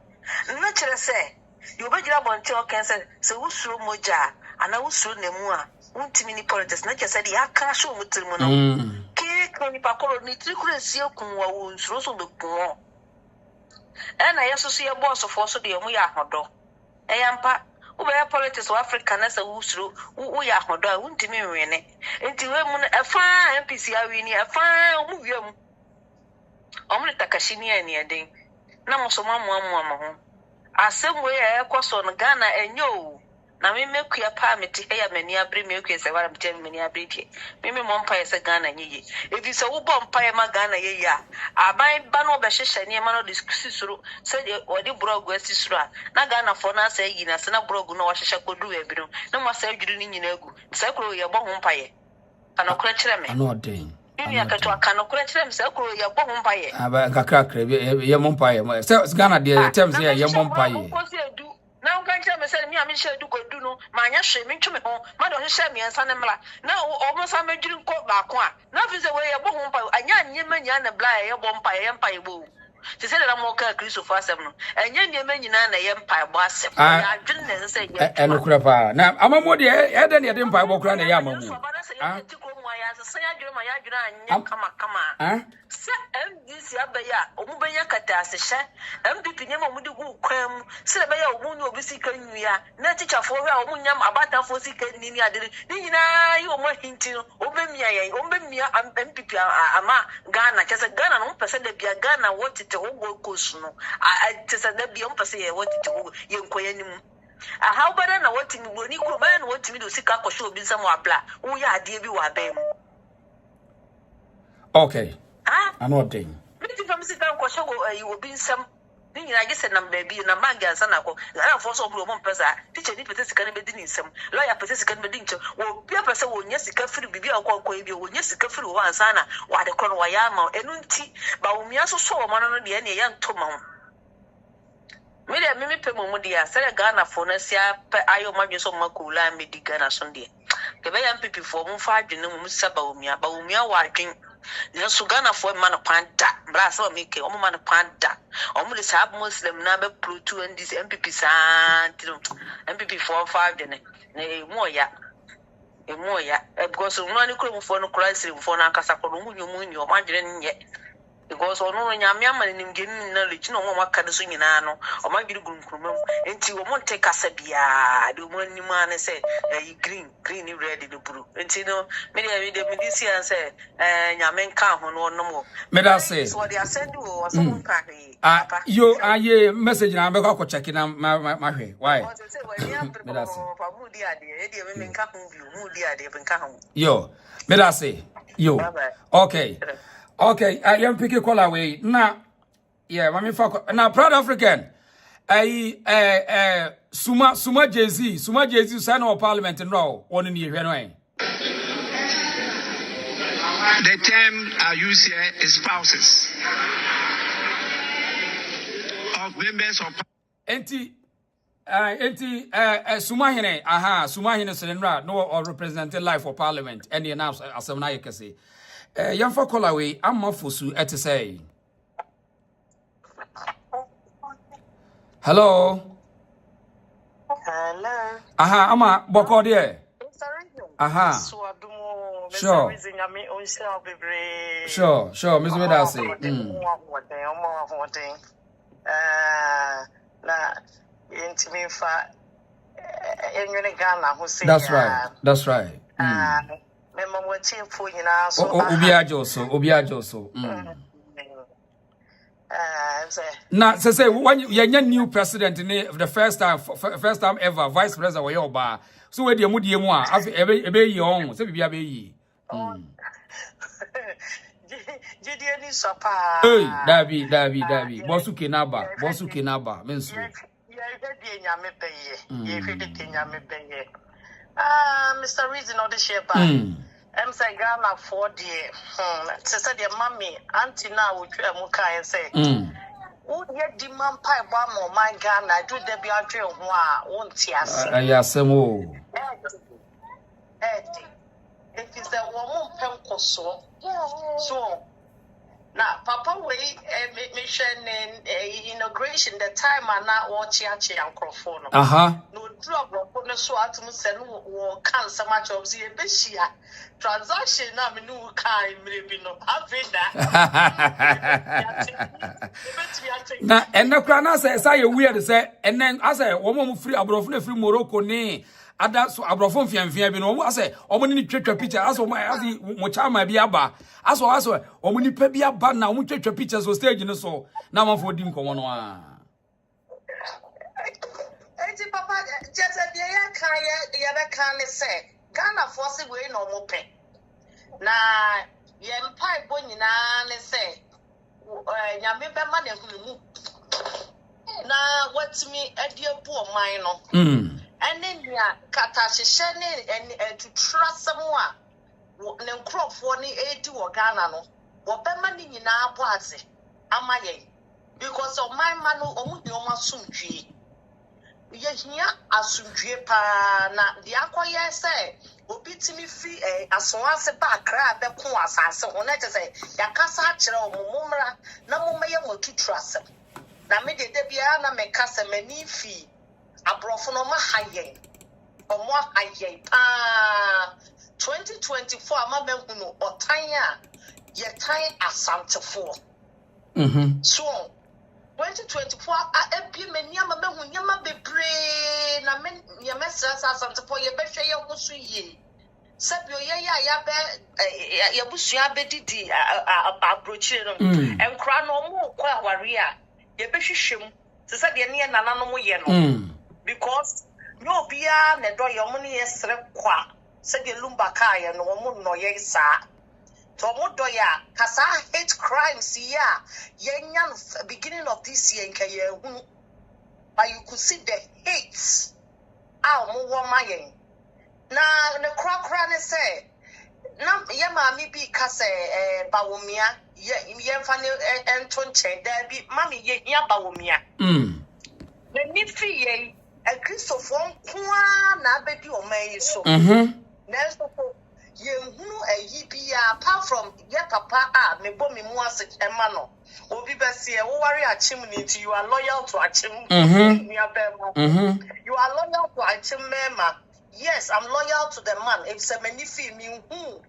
na kire se you be gira bonte o kan se wusuro moja ana wusuro nemu a untimi ni politics na kire se di aka show mutrimu no ke ko ni pakoro ni trikure sie kun wa wo nsuro so be kun na yesusu ye boss for so de mu ya hodo eyampa wo be politics of Africa na sa wusuro wo ya hodo a untimi nwene enti we mu efa MPC awi ni efa mu wiem omre takashini ani eden na mosomo amu ho asem we e kwaso no Ghana enyo na me mekua pa meti he ya mani abre mekua se wara meti mani abre tie me mompa ye se Ghana nyiye ebi se wo bompa ye ma Ghana ye ya aban ba no be hyehyɛ ne ma no diskusuru se de odi brogu asisuru a na Ghana fo na se yi na se na brogu no wo hyehyɛ kodu e bi no na mo se adwuru ni nyina agu se kro ye bo ho mpa ye anokora kyerɛ me anodin ni akato akano kora kyerɛ me se kro ye bo ho mpa ye aba kakra ye mompa ye se Ghana de terms ye mompa ye na unkanche me say me am share du godu no ma anya hwe me ntwe me ho ma do hwe me ansa ne mla na omo sa medwiri nko ba ko a na fi say we ye bo ho mpa anya nyema nya na bla ye bo mpa ye bo ti say na mo ka Christopher asem no anya nyema nyina na ye mpa bo asem ya adwene ne say ye enokura pa na amamo de e de ne de mpa bo kura na ye amamu se MDC abaya omubenya katase hye MPP nyama omudi gu kwam se beya omunyu obi sika nwia na tichafo hwe a omunyam abatafo sika nini adere ni nyina yi omahinti no obemia MPP ama Ghana kese Ghana no pese de bia Ghana wotete wo kosu no tese de bia mpese ye wotete wo ye nkoya nimu how better na wotimi boni kuro better na wotimi do sika kwhwe obi nsam abla wo ya ade bi wa ba mu okay anodin meti fam sika kwhwe go obi nsam ni nyina gese na baby na manga ansa na ko na for so bro mo mpesa teacher ni pese sika ne bedi ni nsam lawyer pese sika ne bedi nche wo bia pese wo nya sika firi bibi akọ ebi wo nya sika firi wo ansa na wa de kono wa ya ma enu nti ba wo mia so so wo no de ne ya ntoma ho me pe mo dia sere Ghana fo na sia pe ayo madwe so makula me di Ghana so de ke be ya MPP fo mo fa adwene mo saba wo mia wa adwen ne so Ghana fo ma no panda bra so make o mo ma no panda o mo le sab muslim na be pro to and this MPP santino MPP fo fa adwene ne mo ya because no ani kro mo fo no Christ fo na akasa ko no munyo ma adwene nye because ono no nyame amane nim genu na lechi no mo maka de so nyina no o ma giri gunkurumam enti wo mo take asabia de mo anim ane say green ni red de blue enti no me de me this year say nyame nka ho no no mo me da say so they send you so mo nka he yo aye message na be ko check na ma hwe why me da say pa mu di ade e de me nka ho bi mu di ade be nka ho yo me da say yo okay I am picking call away. Na Yeah, mami fa na proud African. Suma Jay-Z sign of parliament no one in here no. The term I use here is spouses of members of Suma hine senenra no or represented life for parliament and the announce asemna yekese. Yamfa Kolawe amma fosu ete say. Hello. Hello. Aha, ama boko there. Aha. Sure. Sure, Miss Medasi. That's right. Obiajo so. Now, say when you new president the first time ever vice president we oba. So we dey mu die mu a ebe yi on say bibia be yi. Jide ni sopa. Hey, Dabi. Bosu Kenaba, mensu. Mr. Reason of the Shepa. I'm saying Ghana for the sister dear mommy, auntie now with Muka and say, would yet demand pipe one more my Ghana, do the be a drill won't yes. Yasemo. It is the woman penco so. Now, Papa, mission inauguration, the time are not watching and crofone. No drop on the swat to send or cancer much of the Bishia. Transaction, I mean, no kind, maybe no having that. And the Krana says, I weird say, and then as a woman free abroad free Morocco, ne. Ada so abrofo mfiamfia bi no wo ase omuni twetwa picture aso mo chama bi aba aso omuni pa bi aba na mo twetwa picture so stage no so na manfo di nkomo no a enti papa just the ya be kan ne say Ghana force we no mo pe na ye mpai bo nyina ne say nyame be ma ne hunu na watimi adiebu o man no and then ya katashishene and to trust someone ne nkrofo ni edi wo Ghana no wo be mani nyina abo ase amaye because of my man omu de omasumdwe ye hia asumdwe pa na de akoye say obitimi fi asonase ba kra be ko asase ho na tese yakasa akire omumra na momeye mo to trust na me de bia na me kasa mani fi abrofo no ma hayen omo hayen pa 2024 ama benku no otan a ye tan asantefo so 2024 a ebi mani ama behu nyama bebre na men ye mesra asantefo ye behwe ye hosu ye sabio ye ya be ye busua bedidi abrochire no enkra no mo kwa aware a ye behwehwem se se de ne nananom ye no because no bia ne do ye mo ne yesre kwa se de lumba ka ye no mo no ye sa to mo do ya kasa hate crimes ya nya beginning of this year nka ye hu but you could see the hate mo wo ma ye na ne kra ne say na ye ma mi bi ka say bawomia ye mfa ne enton chen da bi mami ye hia bawomia ne ni fi ye a Christopher kwa na abedi o man so next ye hunu bia apart from ye papa me bo me mu ase ema no obi bese e wo ware achim ni nti you are loyal to achim you are loyal to achim mema. Yes, I'm loyal to the man. If se many fi me hu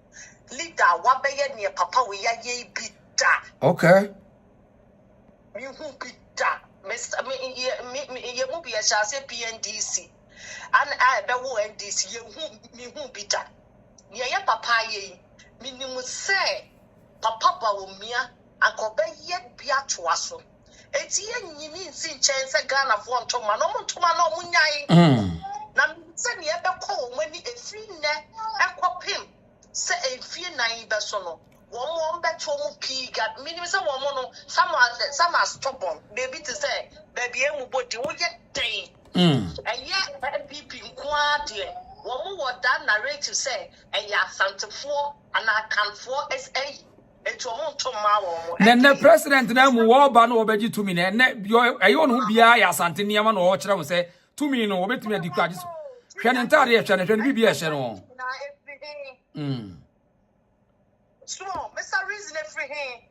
leader wa be ye ne papa we ya ye bi da okay me hu bi da Mr. Me mu bi a chase PNDC and I be wo NDC ye hu me hu bi da ye papa ye minimum say papa ba wo mia akobe ye bia to aso eti ye nyini nsi nchen se Ghana fo ntoma no munyai na se ne be ko mani efri ne ekopim se efie nan be so no one bet home pig at minimum some are stubborn, baby to say, baby, and we get day. And yet, people inquire, one more that narrative say, and ya Santa 4 and I can 4 SA. Then president now war ban obeji to me. I own who be I Santa Niaman or what I would say to me no bet me the crowds. Shannon Taria Shannon be a shadow. So, Mr. Reason every hand.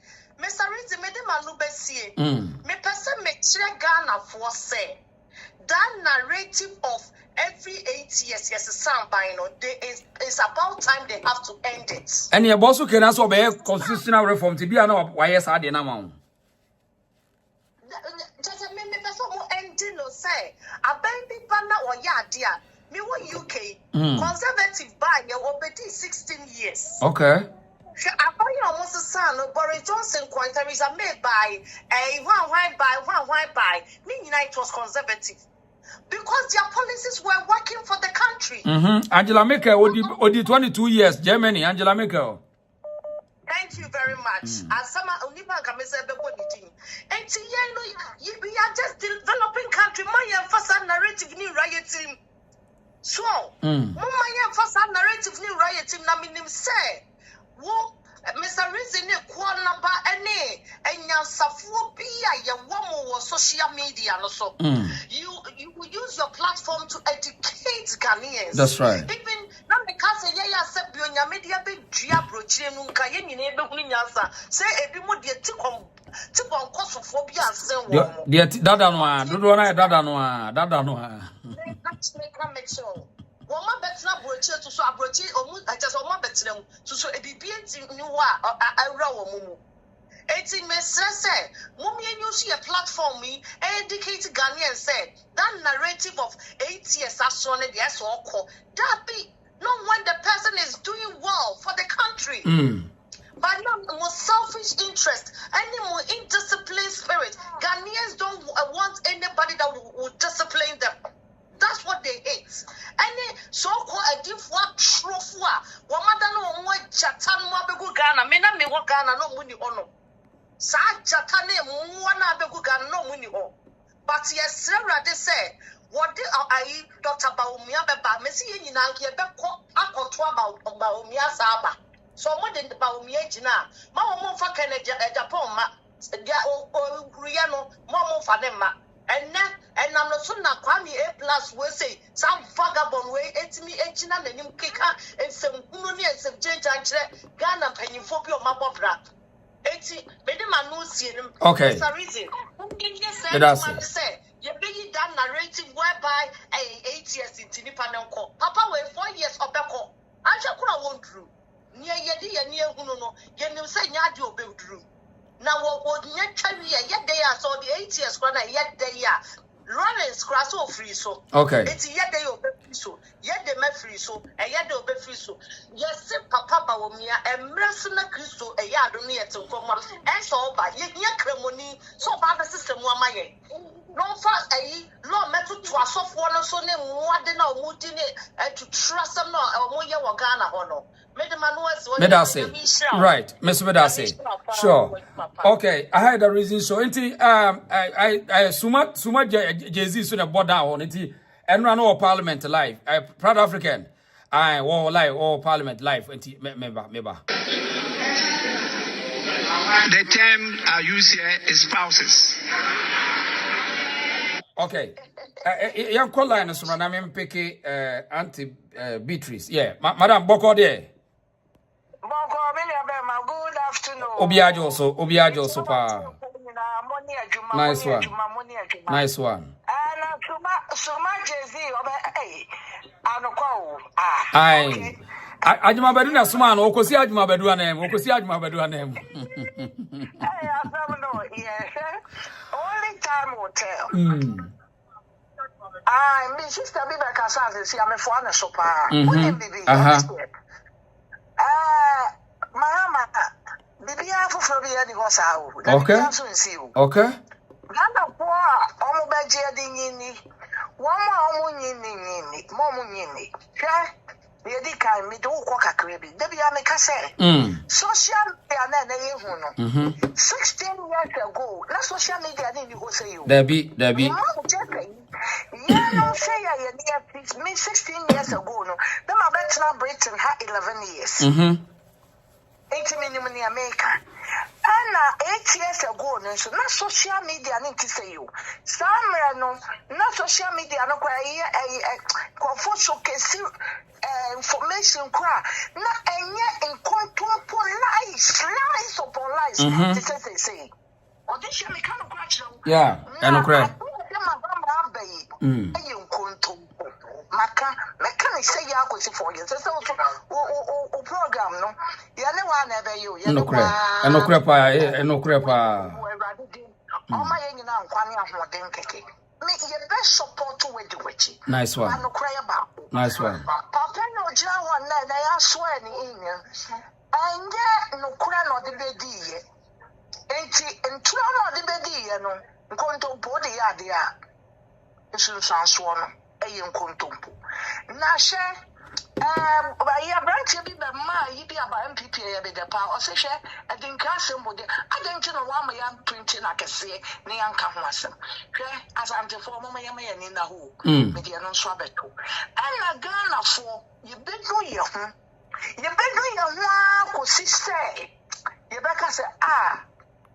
Mr. Reason made him a Lubesie. Me person make Ghana for say that narrative of every 8 years, yes, a sound by it's about time they have to end it. And your boss can also be constitutional reform to be an YS amount. Just a minute, that's what more ending or say. A baby banner or dear. Me what UK conservative by your obedi 16 years. Okay. I buy almost a son of Boris Johnson quantaries are made by a one by. Meaning it was conservative. Because their policies were working for the country. Angela Merkel, Odi 22 years, Germany, Angela Merkel. Thank you very much. As some and we are just developing country. My emphasis narrative new rioting. So, my emphasis narrative new rioting. Na minim say, wo Mr. Reason number and your saphobia, your woman was social media also. You will use your platform to educate Ghanaians. That's right. Even now the cousin ya said your media be diabro chenunka yen neighbor say a bit more tip on claustrophobia and say Dada Woman better broche to so abrochi or just a man better to so a BBN new I row mumu. 18 Mr. said, Mummy, and you see a platform me, educated Ghanaian said that narrative of 8 years as soon as yes or call that be not when the person is doing well for the country. But no more selfish interest, any more indisciplined spirit. Ghanaians don't want anybody that will discipline them. That's what they hate. Any so-called a diff what trofua, Wamadano, what Chatan Mabegu Ghana, Mena me what Ghana, no money ono. Sa Chatane, Mwana Begu Ghana, no money on. But yes, Sarah, they say, what they are, Dr. Baumia Beba, Messi in Nankia Beko, Akotwa Baumia Saba. So more than the Baumia Jina, Mamma for Canada, Japan, Riano, Mamma for them. And I'm not soon now. Kwame A+ will say some vagabond way. It's me, Echina, and him kicker, and some Ununi and some change and Ghana penny for your mabobra. Eti, Bedman no see him. Okay. That's a reason. Say, you begin that narrative whereby 8 years in Tinipanenko. Papa, wait 4 years of Beko. I shall won't drew. Near Yedi and near Uno, you say Yadio Bill drew. Now, what yet carry yet they are so the 8 years when yet they are running scratch so free so. Okay. It's yet they obey so, yet they may free so, and yet they obey free so. Yes, Papa Baumia and Mercena Christo, a yard only at some common, and so by yet cremony, so bad the system one my no fast a law metal to a soft one or so name more than a woodin and to trust them or more Ghana or no. Medase. Right, Mr. Medase. Sure. Okay, I had a reason. So, I suma Jay-Z so the border on it and run all Parliament live. I proud African. I all Parliament live. Member. The term I use here is spouses. Okay. Young Colline is from an picky Auntie Beatrice. Yeah, Madam Boko there. Good afternoon. Obiajo so pa. Nice one. Nice one. Suma Jay-Z Aye. Ajuma bedu na suma no okosi ajuma bedu anem. Only time will tell. My sister Biba Casas is a for an sopa. Mahama, Bibia for the was out. Okay. Gana poa, Omobaji Dini, one more Munini, Momunini. Yedi kan me do ko kakra bi. Da bia me ka say. Social media na na ye hu no. 16 years ago, na social media na ni go say you. Dabi. Yeah, no say ya me 16 years ago no. Then my bet Britain had 11 years. 8 minimum in America. And 8 years ago, so not social media, I need to say you. Somewhere, no, not social media, no, a showcase information cry. Not in control lies upon lies. This is they say. Or this year, me kind of crash. Yeah, and no cry. Maka say ya go see for you. So program no. Ya ne wa na be you. No crepa. Oh my nyina nkwane ahoden keke. Me ye best support with the witchy. Nice one. No cry about. Nice one. Papa no jira one na ya swear ni inya. Anje no kura no de bedi ye. Enti entro no de bedi ye no. Nkonto body ya de a. Esu sanso no. Eyin kontompo na hye ya branch bi be ma yi bi aba MPP ya be de pa o se hye adinka asem de adanche no wa ma ya 20 na kese ne yanka ho asem hwe asante fo mo ma ya ni na ho me de no so abeto ana Ghana fo ye bedu ye ho ko sise ye be ka se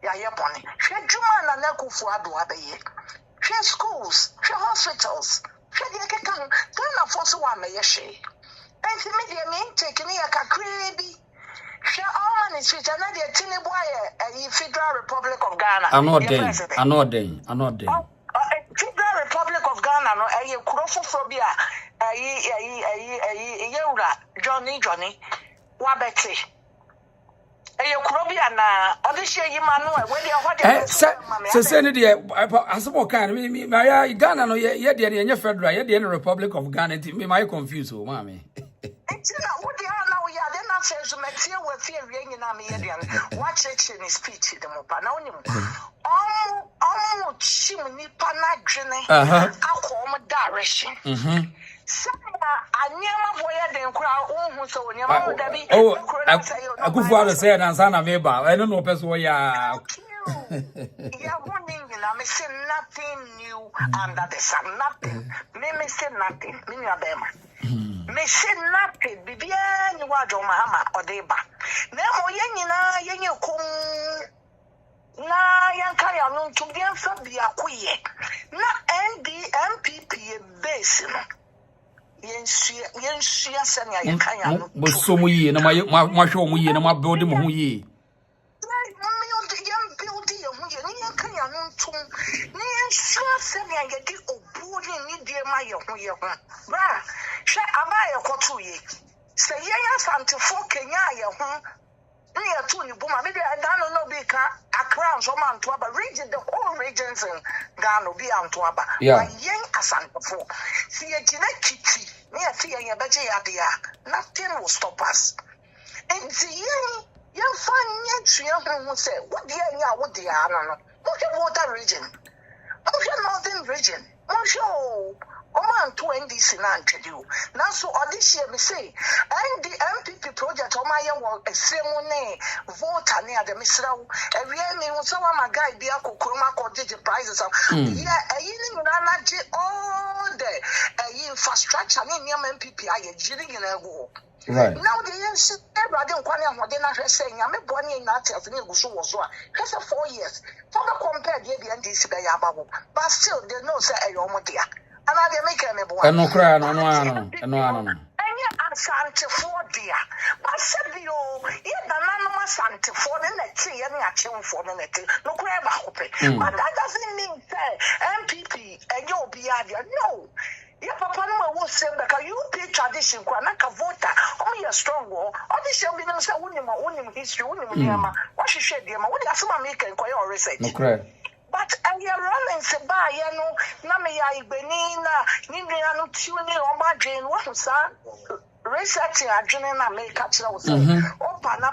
ya ye boni hwe djuma na na kufu ado abaye hwe schools hwe hospitals Ghana force one may she. And to me, taking a crazy. Share all money switch another tiny boy, a Federal Republic of Ghana. I'm not there. Federal Republic of Ghana, no, a Crofophobia, a Johnny, Wabete. You Krobia na odishe yimanu we dey what say the asabo kan me my Ghana no ye dey enye federal ye dey Republic of Ghana me my confuse o ma me Entina wo dey na wo ya dey na say so metie we fie wie nyina me ye dey watch it in speech dem pa na onim chim ni pa na dwene akom direction anyama boya den kura ohun so nyama da bi akufu say na sana meba I don't know person ya me say nothing new under the sun nothing me say nothing me ya bema me say nothing bibia ni wa jo Mahama odeba na mo yenyina yenye kum na yanka ya no ntubia fa bia koye na MPP base no yensia senya yakanya no bo so mu yi na ma hwe mu yi na ma build mu hu yi build ye hu ye ni yakanya no ntum ni yensia senya yedi obudi ni die ma ye hu bra hwe aba ye kotu ye se yenya santefo kenya ye hu ni atu ni buma me dey Ghana no be ka Accra so man to aba region the whole regions in Ghana be anto aba yen asantefo si ye gina kiti ni afi yen beje ya dia nothing will stop us and yen fan yen hu say what dey nya what dey ana no mo water region mo northern region mo Oman to NDC na ntwedu. Na so audition me say and the MPP project omaye wo esemu ne voter ne ade misrawo ewie me wo so ma guy bi akokroma kodje prizes yeah ayini na je all the infrastructure ne MPP aye jiri gina go. Right. Now the yes everybody nkwane ahode na hwe say nya me boni na atias ne guso wo so a hwe 4 years for compare the NDC be ya bawo but still they know say ayo dia. And I make a mebo. And no cry, no. And yet, Santa for dear. But said you, yet the anonymous Santa for the next year, and your for the next. No crab, but that doesn't mean that MPP and you'll be idea. No. Yeah, Papa will say because you pay tradition, Kwanaka voter, only a strong war. All this shall be no say, winning history, winning what she said, dear, what does someone make and quite research? No cry. But I run and say, by no, Namia Benina, Nina, no tuning on my Jane, what was researching a general make up so Pana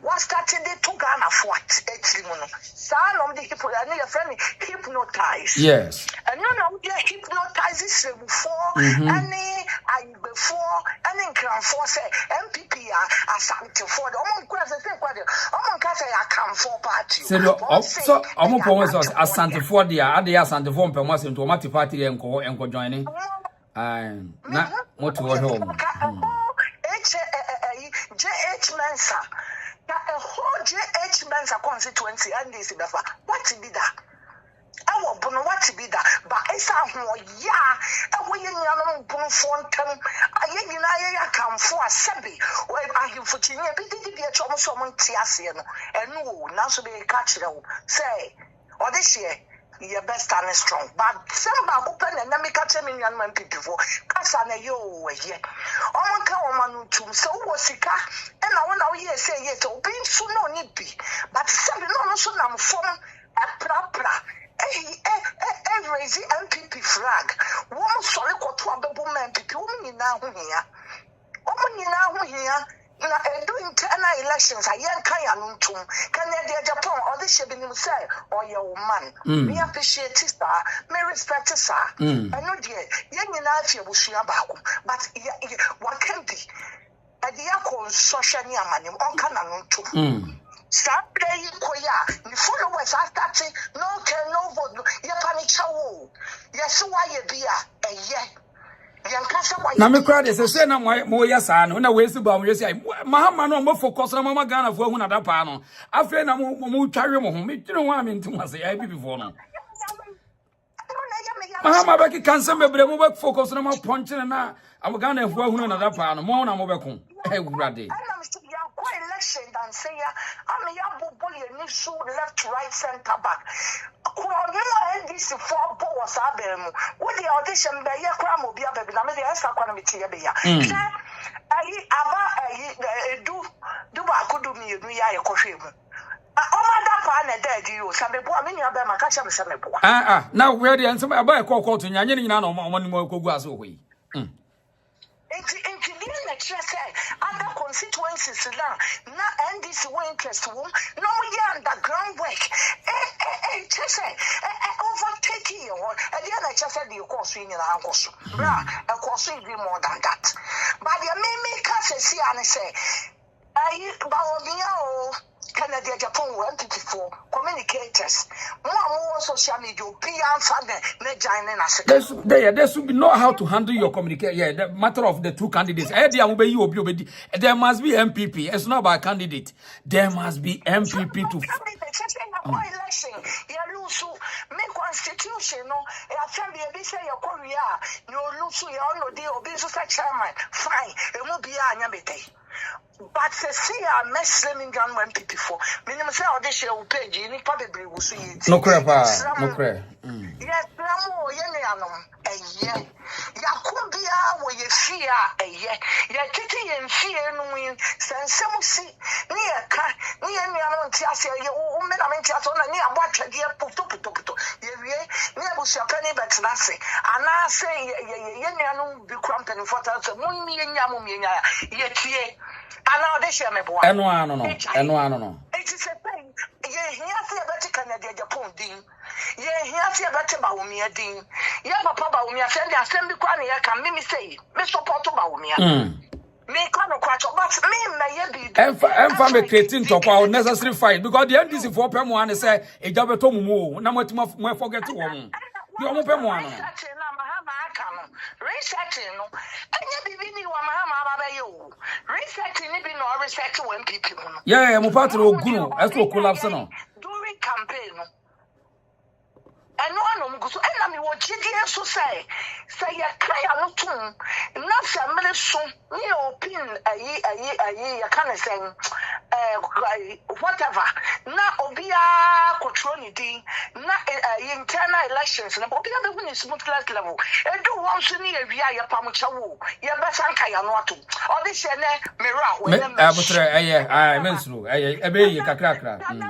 was started the two Ghana for it. Son of the people, I need a friend hypnotized. Yes. And you know, they hypnotizes before any I for any crown for say MPP asante for the among cross say kwa the among ka say account for party so omo pon so asante for the ade asante for mpem asem to mati party enko join na moto wo home JH Mensa a whole JH Mensa constituency and this befa what be that I want to what to be that, but I saw ya, and we young boom fontam. I come for a sabby, where I have for China, but did be a trouble someone Tiasian, and no, now so be a catch say, or this year. Your best stand is strong, but some open and then make a 10 million man people for Cassana yo here. On Kawaman to so was Sika, and I want our year say yes, or being soon no need be, but 7 no so I'm from a proper. Raise the MPP flag. One solid quarter of the woman, people now here. Woman here. Doing internal elections, I young Kayanum, Canada, Japan, or this should be say, or your man. Me appreciate it, sir. Me respect it, sir. I know, dear, young enough you will see about, but what can be? A dear social money, on Cananum. Saturday in Koya, the followers are starting, no care, no vote, Yapanichawo. Yes, why you be a year. Na me crowd is say na mo yesa no na we si ba mo yesa Mahama no mo focus na mama Ghana fo hu na da pa no afre na mo twawe mo ho me twene ho am ntim ase ai bibifo no Mahama ba ki kanse mebre mo ba focus na mo punch na am Ghana fo hu na da pa no mo na mo be ko e wurade election than say I'm a young boy and issue left, right, center back. This for was Abel. What the audition by your crime will be a baby. I'm the answer economy to your beer. I do I could do me a coffee. Now where the answer about a call to Yanni no money more go as away. Other constituencies now and this interest no underground work overtake you and the other just said you course in your house of course be more than that but the me say and say Canada, Japan, for communicators. More social media, there should be know how to handle your communication. Yeah, the matter of the two candidates. There must be MPP. It's not about candidate. There must be MPP to. Election, you lose make constitution. No, assembly be say your Korea. You lose your no deal. Be so chairman. Fine, it will be a nyabete. But see, I mess slimming down when people for minimum say audition will pay you probably will see it. No crap, no crap. Yes, Ramo, Yenianum, a year. Yakubia, where you fear a year. You're kitty and fear no win, send some see near car, near me. I don't tell you, woman, I mean, just on a near watch a dear puto. Near was your penny, but nothing. And I say, Yenianum be crumping for us, a moon me and Yamumina, yet ye. I know this year, my boy. And no. It is a thing. Ye hear better Canada, Japan, Dean. Ye hear better Baumia, Dean. Ye have a Baumia, send the assembly crony. I can me say, Mr. Porto Baumia. Me can't quite, but me may be. And family creating to our necessary fight because the NDC for Pem1 say a job at home, no more forget to one. You almost Pem1. Resetting, and you be Mahama, resetting, no respect to when people. Yeah, I'm part of Guru, as to collapse. During campaign. And no one so and I what you so say a cry no tune, not some soon, pin a kind of saying, whatever. Not Obia controlling thing, not internal elections, and Obia the smooth level. And do one soon near via Pamuchawu, your best Kayanotu, or this mirror. I mentioned, I be a cracker. And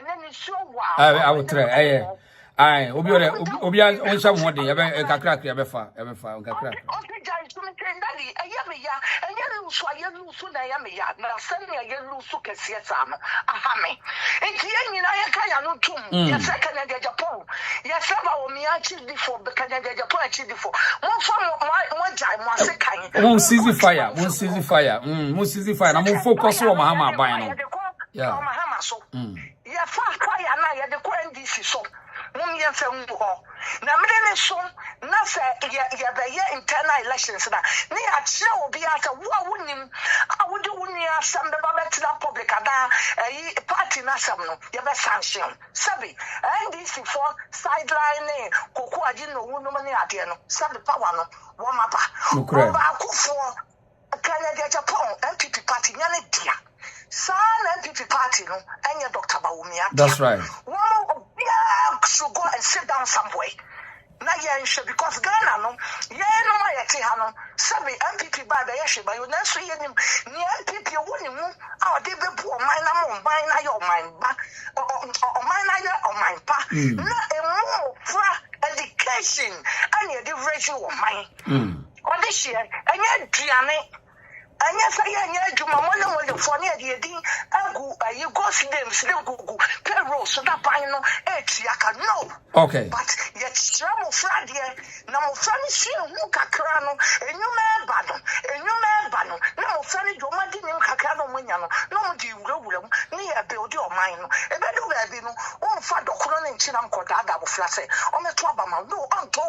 then it's so I would try. Obia on some one day, a crack, ever far. me daddy, I am ya, and you lose, I lose, I am ya, now send me a lose, Kessiam, a hammy. And here I can't know too. Yes, I can get Japan. Yes, I will me actually before the Canada Japan actually before. One from one time, one second. One season fire, one season fire, one season fire. I'm focus on Mahama by yeah. Mahama so. Yeah, far fire, and I had the NDC so. Munya from na mede so na se ya internal elections na ne ya kire obi aka wo awunim awode wuni asam be babetina public ada party na sam no ya be sanction sabi NDC for sideline koko agi no wunu mane ade no sabi power no wo mapa wo ba akufo Canada Japan MPP party nyane dia San MPP party no anya Dr. Bawumia. That's right. Well, should go and sit down somewhere. Na yen because Ghana no yen no ma yete ha no sabi MPP ba da yehwe ba yo na so yenim ni MPP woni mu a de be bu o man na mo ban na yo man ba o man na yo o man pa na e mo fra education and the ratio o man o de share anya duane anya say anya juma mo le for na de din agu ayi go sidem gugu payroll so that pan no aka no okay but yet stramo frade na mo frani sie hu kakra no enyuma ba no na mo frani do ma di nim kakra no munya no na mo di wura mu ni ya build o man no e be do ba bi no o fa dokoro ne nchi na mkoda aga bo flase o meto aba ma no onto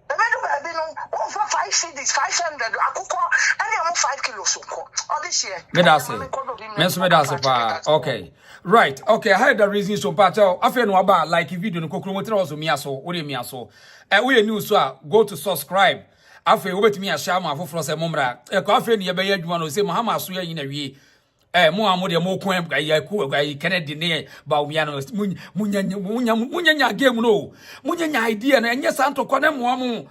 Ebedu baby no over 5 CDs 500 akukọ any am 5 kilos nko all this year me da say pa okay right okay I had the reason so part afa no aba like video no kokoro motre also me aso wo de me aso we news so go to subscribe afa wo betimi a share ma afoforo say momra ko afa ne ye be adwuma no say Mahama aso ya yina wie mo amode mo kon ya ku Kennedy ne ba umia no munya game no munya idea na enye santo kone mo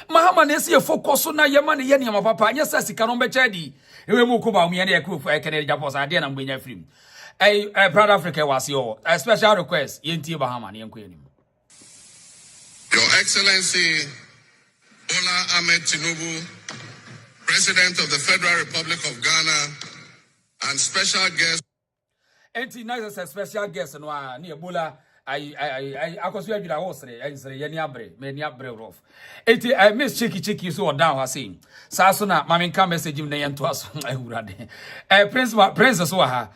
Mahama na esi focus na yema ne ye ne ma papa anya sa sika no be chadi ewe mo ko ba umia na ku Kennedy Japan sa ade na mbenya film Proud Africa was your special request yenti Mahama ne enko enim Your Excellency Bola Ahmed Tinubu, President of the Federal Republic of Ghana, and special guest. Enti nice as special guest no na Ebola I akoso adwira hosre ensere ye ni abre me ni abre rof. Enti miss checky so down ha say sa so na mama nka message na yento aso ahurade. Prince so ha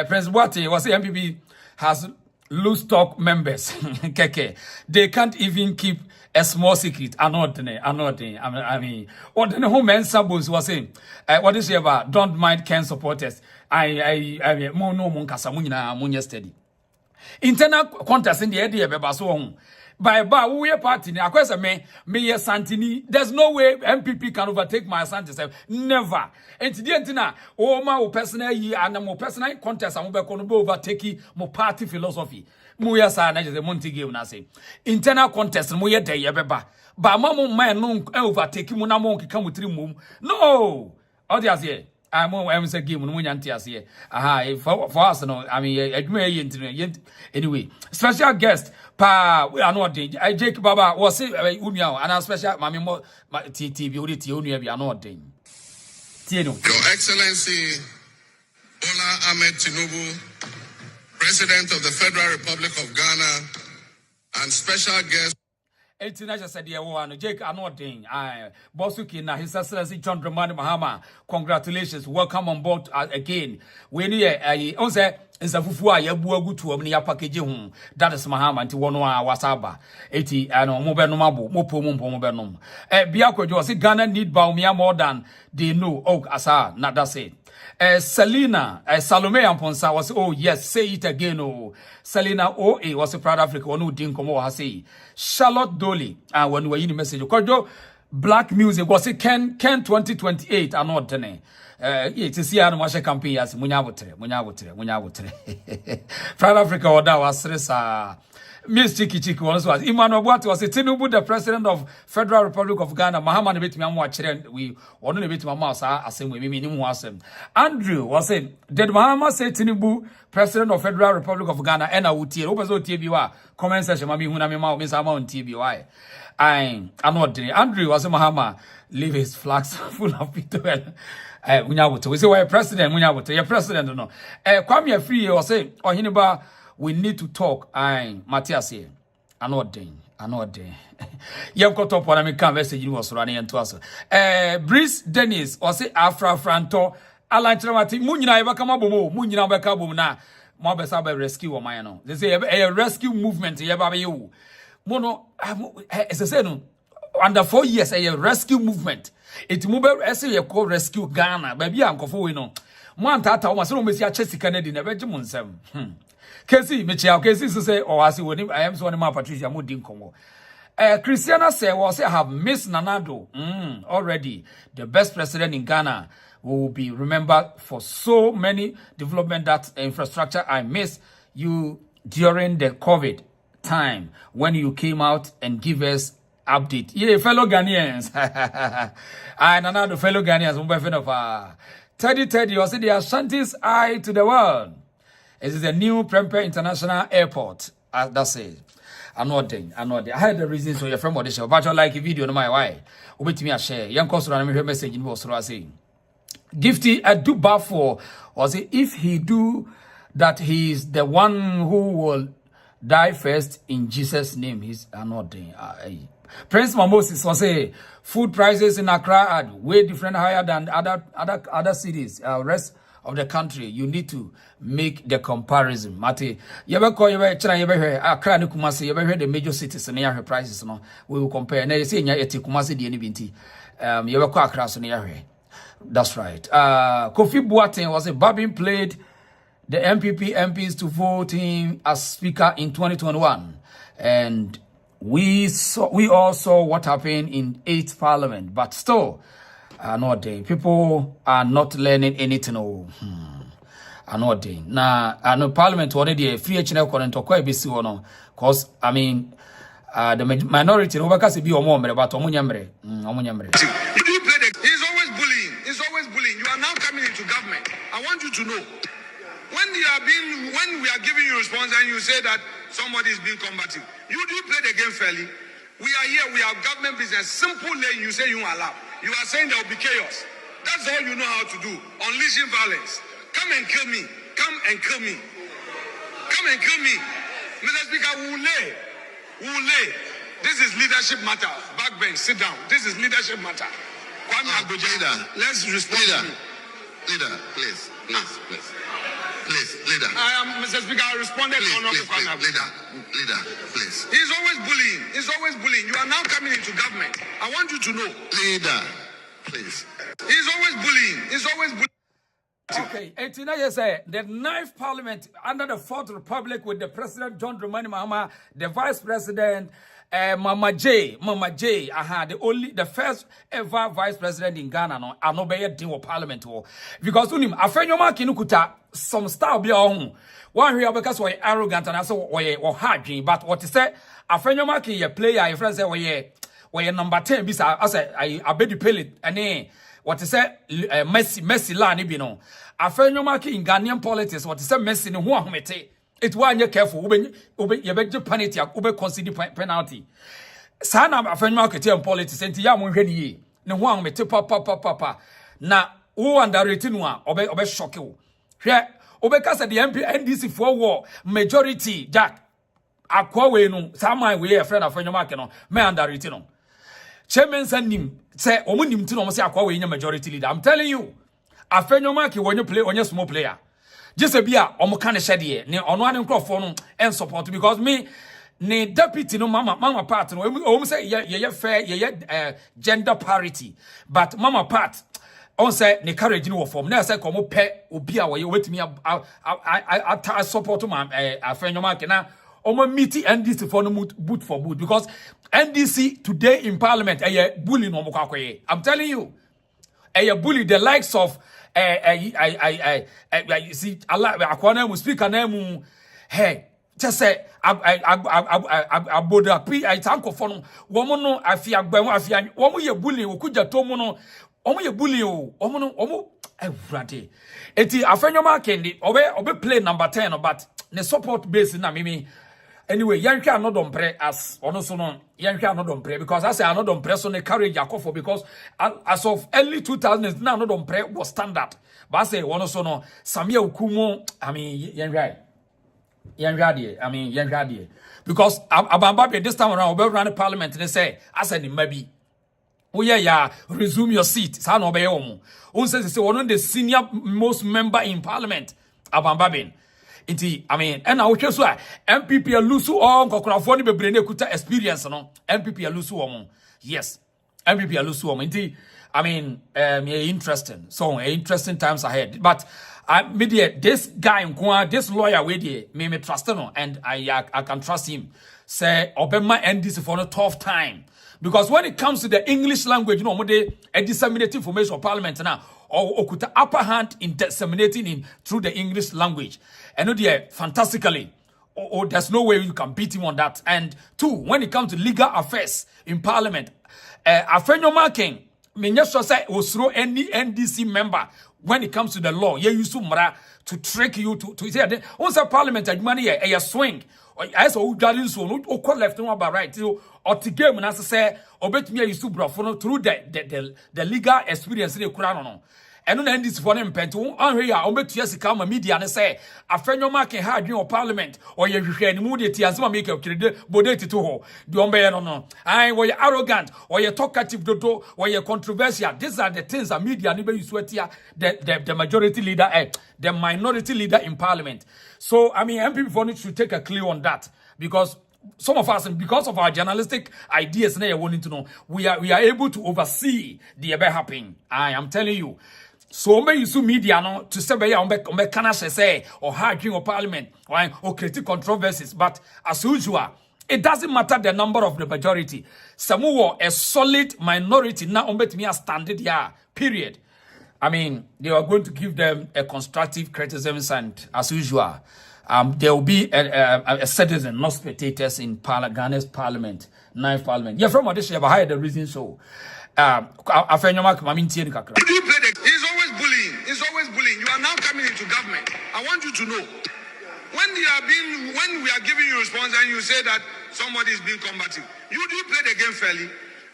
Prince Boate was MPP has loose stock members keke they can't even keep a small secret. I mean, what the whole men sabos was saying. What is about? Don't mind Ken supporters. I more no monkasa munya steady. Internal contest in the idea beba so by we party ni akwesa me Santini. There's no way MPP can overtake my Santini. Never. And today na o ma o personal yi and mo personal contest am be kono be overtake mo party philosophy. Muya sa na je monti game na say internal contest mo ye dey beba ba ma mo man no overtake mu na mo nkeka mutiri mum no all the ase I'm say game no mo nyanti ase for us no I mean adwuma ye anyway special guest pa we are not Jake Baba was say unia and special mami mo TV odi tie unia bi no den tie no Your Excellency Bola Ahmed Tinubu, President of the Federal Republic of Ghana, and special guest. International said the one Jake Anodin, Bosuki na His Excellency John Dramani Mahama. Congratulations, welcome on board again. We need on say is a fufua ya buagu to omni ya package home. That is Mahama nti wono a wasaba. Eti ano mo be no mabo mo po mo be no. Biako jo say Ghana need Bawumia more than they know. Oh asa na that's it. Selena, Salome Amponsa was, oh yes, say it again, oh. Selena OA was a Proud Africa, one who didn't come over, say. Charlotte Dolly, when we were in the message, Kojo, Black Music was a Ken 2028, and not tene. It's a Sian Masha campaign as Munyabutre. Proud Africa, or that was Miss Chiki also was Emmanuel what was it Tinubu the president of Federal Republic of Ghana Mahama ne bit me am watch we ono ne bit my mouse asem we me nim asem Andrew was saying did Mahama say Tinubu president of Federal Republic of Ghana and wutie wo bezo tie bi wa comment section ma me hu na me ma me sa ma on tie bi why I'm not doing Andrew was Mahama leave his flags full of people we say why president your president no Kwame Free was say ohiniba we need to talk. Matthias here. I know day. Yem got up when I make message you was running into us. Brice Dennis or say Afra Franto. Alan Tramati Munina Bakama Bomo, Munina Bakabum na Mabesa rescue or mine. They say a rescue movement you. Mono as I said under 4 years a rescue movement. It move as a call rescue Ghana, baby uncle for we know. One tata was almost a Chelsea Kennedy in a Benjamin 7. Kesi Michelle Kesi say I am so my Patricia Mudin Congo. Christiana say was I have missed Nanado already. The best president in Ghana will be remembered for so many development that infrastructure. I miss you during the COVID time when you came out and give us update. Yeah, fellow Ghanaians. And another fellow Ghanaians. Teddy also the Ashanti's eye to the world. It is a new Prempeh International Airport. That's it. I'm not doing. I had the reasons for your friend what show, but I like a video no my why. Wait me a share. Young customer me message in was saying. Gifty I do bad for or say if he do that he is the one who will die first in Jesus' name. He's not doing. Prince Mamosis was say food prices in Accra are way different higher than other cities. Rest of the country, you need to make the comparison. Mate, you ever call you ever Accra and Kumasi, you ever heard the major cities and near prices? No, we will compare. And they say near Kumasi, the Binti. You ever call Accra so near. That's right. Kofi Boateng was a Babin played the MPP MPs to vote him as speaker in 2021, and we all saw what happened in 8th Parliament, but still. Not day. People are not learning anything. Not day. Now, I know Parliament already a free HNL current or quite busy one. Cause I mean, the minority over can be more about Omunyamre. He's always bullying. You are now coming into government. I want you to know when we are giving you response and you say that somebody is being combative, you do play the game fairly. We are here. We have government business. Simple lane. You say you allow. You are saying there will be chaos. That's all you know how to do. Unleashing violence. Come and kill me. Come and kill me. Mr. Speaker, we will lay. This is leadership matter. Backbench, sit down. This is leadership matter. Kwame Agbojeda, let's respond. Leader, please. Leader. I am, Mr. Speaker, I responded to Honorable Kwame Agbojeda. Leader, please. He's always bullying. You are now coming into government. I want you to know. Leader, please. He's always bullying. Okay, 89 years the 9th Parliament under the 4th Republic with the President John Dramani Mahama, the Vice President Mama J, the first ever Vice President in Ghana. No, I know be deal Parliament because unim afenyoma kinukuta some style be on one here because we arrogant and also we hard but what is say afenyoma ki ye player your friend say we number 10 bisa I bet you pay it and what is say Messi la ni bi no afenyoma ki in Ghanaian politics what is say Messi ni ho ahomete. It one you careful, you bet your penalty, ube consider penalty. Sana afenma kete in politics, and ya munheni, no one me papa. Na who underrated one, obe shock you. Here, obekasa the MP NDC for war, majority, Jack. Akwawe no, sama we a friend of Fenoma no, me underrated no. Chairman send him, say, omunim to no say akwawe in majority leader. I'm telling you, afenoma ki when you play on your small player. Just a beer, kind of shady, ne on one microphone and support because me, ne deputy no mama part, no, say, yeah, fair, gender parity, but mama part, on say, ne courage no form. Now, say, come pet, ubia, where you wait me, I support my friend, no market now, my meeting NDC for no boot for boot because NDC today in Parliament, a bully no more. I'm telling you, a bully the likes of. You see, Allah, Akwana will speak a name. Hey, just say aboda pi I tanko for no woman no afia gban afia woman ye bully okuja to mu no woman ye bully o woman no woman everade eti afenwoma kendi obe play number 10 but the support base na mimi anyway yanhwe no don pre as ono so no yanhwe no don pre because I say no don pre so ne courage akofo because as of early 2000s now no don pre was standard but I say ono so no Samia Okumu I mean yanhwe because Abamba this time around we run the parliament and they say I said maybe oh yeah resume your seat sa no be omo on say one of the senior most member in parliament Abamba iti I mean and I would so MPP lose all kokrafo ni bebre na kuta experience no MPP lose omo yes MPP lose omo iti I mean interesting so interesting times ahead but this guy this lawyer me trust no and I can trust him say Obama end this for a tough time because when it comes to the English language they disseminate information of parliament now or could upper hand in disseminating through the English language and fantastically there's no way you can beat him on that. And two, when it comes to legal affairs in parliament Afenyo King me just say throw any NDC member when it comes to the law, you use to trick you to say once a parliament money a swing. I saw Garden so no call left no about right. Or to game and say obet me used to brofo through the legal experience in the Quran. And no this for them pento on here obet yes come media and say Afenyo Marking hard in parliament or you can move the tiazma make up bodeti to ho. Do no. I were arrogant or you talkative dodo or you controversial. These are the things that media never use here the majority leader the minority leader in parliament. So I mean MPP for need to take a clue on that because some of us, because of our journalistic ideas, now you're wanting to know, we are able to oversee the event happening. I am telling you. So may you media no to say be can say or harding or parliament or critique controversies, but as usual, it doesn't matter the number of the majority. Some a solid minority now me a standard here. Period. I mean, they are going to give them a constructive criticism, and as usual, there will be a citizen, not spectators in Ghana's parliament, 9th parliament. Yeah, from this year, but I had the reason so. He's always bullying. He's always bullying. You are now coming into government. I want you to know when we are giving you response and you say that somebody is being combative, you do play the game fairly.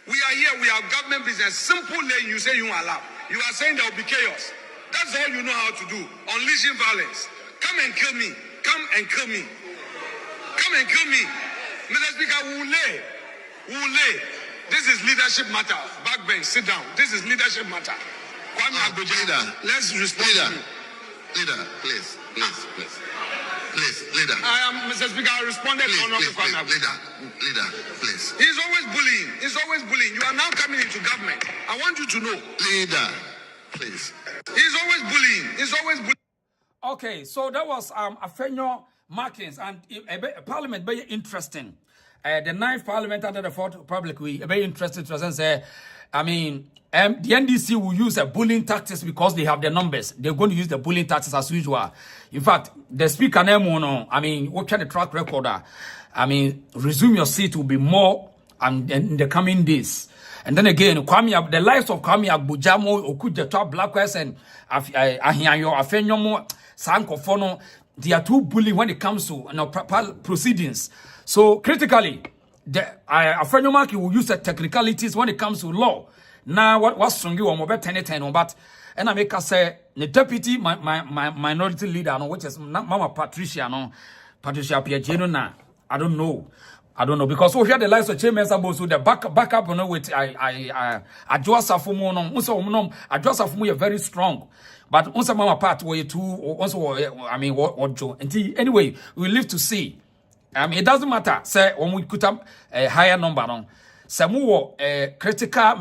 We are here. We have government business. Simple lane. You say you allow. You are saying there will be chaos. That's all you know how to do. Unleashing violence. Come and kill me. Come and kill me. Come and kill me. Mr. Speaker, Wule. This is leadership matter. Backbench, sit down. This is leadership matter. Let's respond. Leader, please. Leader. I am, Mr. Speaker, I responded to Honorable Kwame. Leader, please. He's always bullying. You are now coming into government. I want you to know. Leader, please. He's always bullying. Okay, so that was Afenyo Markings and Parliament very interesting. The 9th Parliament under the 4th Republic, we very interested to say, I mean, the NDC will use a bullying tactics because they have the numbers. They're going to use the bullying tactics as usual. In fact, the speaker, I mean, what kind of track recorder? I mean, resume your seat will be more in the coming days. And then again, the lives of Kwame Agbujamo, Okuja top Blackwest and Ahianyo, Afenyomo, Sankofono, they are too bullying when it comes to proceedings. So critically, Afenyo will use the technicalities when it comes to law. Now, what's strong you on 10 but and I make us say the deputy minority leader, which is Mama Patricia Piageno na. I don't know because we hear the lives of Chairman Sabosu the backup with Adjosa Fumo no Adjosa are very strong. But once Mama Pat were too also what Joe. Anyway, we live to see. It doesn't matter. Say when we put up a higher number on some more critical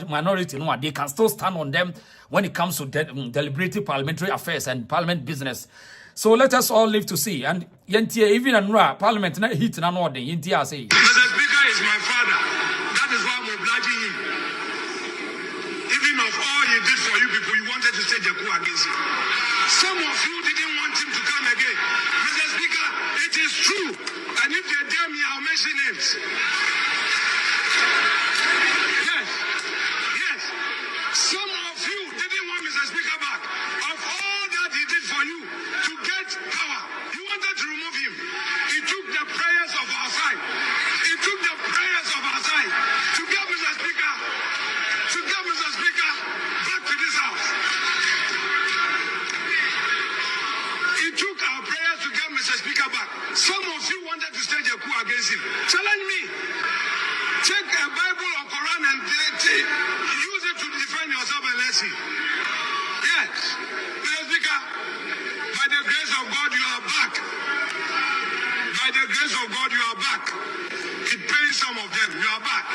minority, no, they can still stand on them when it comes to deliberative parliamentary affairs and parliament business. So let us all live to see. And even in parliament, not hit and order. Yentia say, Mr. Speaker is my father. That is why I'm obliging him. Even of all he did for you people, you wanted to say the coup against him. Some of you didn't want him to come again. Mr. Speaker, It is true. And if they dare me, I'll mention names. Yes. Yes. Some of you didn't want Mr. Speaker back. Of all that he did for you to get power, you wanted to remove him. He took the prayers of our side. He took the prayers of our side to get Mr. Speaker, back to this house. He took our prayers to get Mr. Speaker back. Some of you wanted to stage a coup against him. Challenge me. Take a Bible or Quran and use it to defend yourself and let's see. Yes. Mr. Speaker, by the grace of God, you are back. By the grace of God, you are back. It pains some of them. You are back.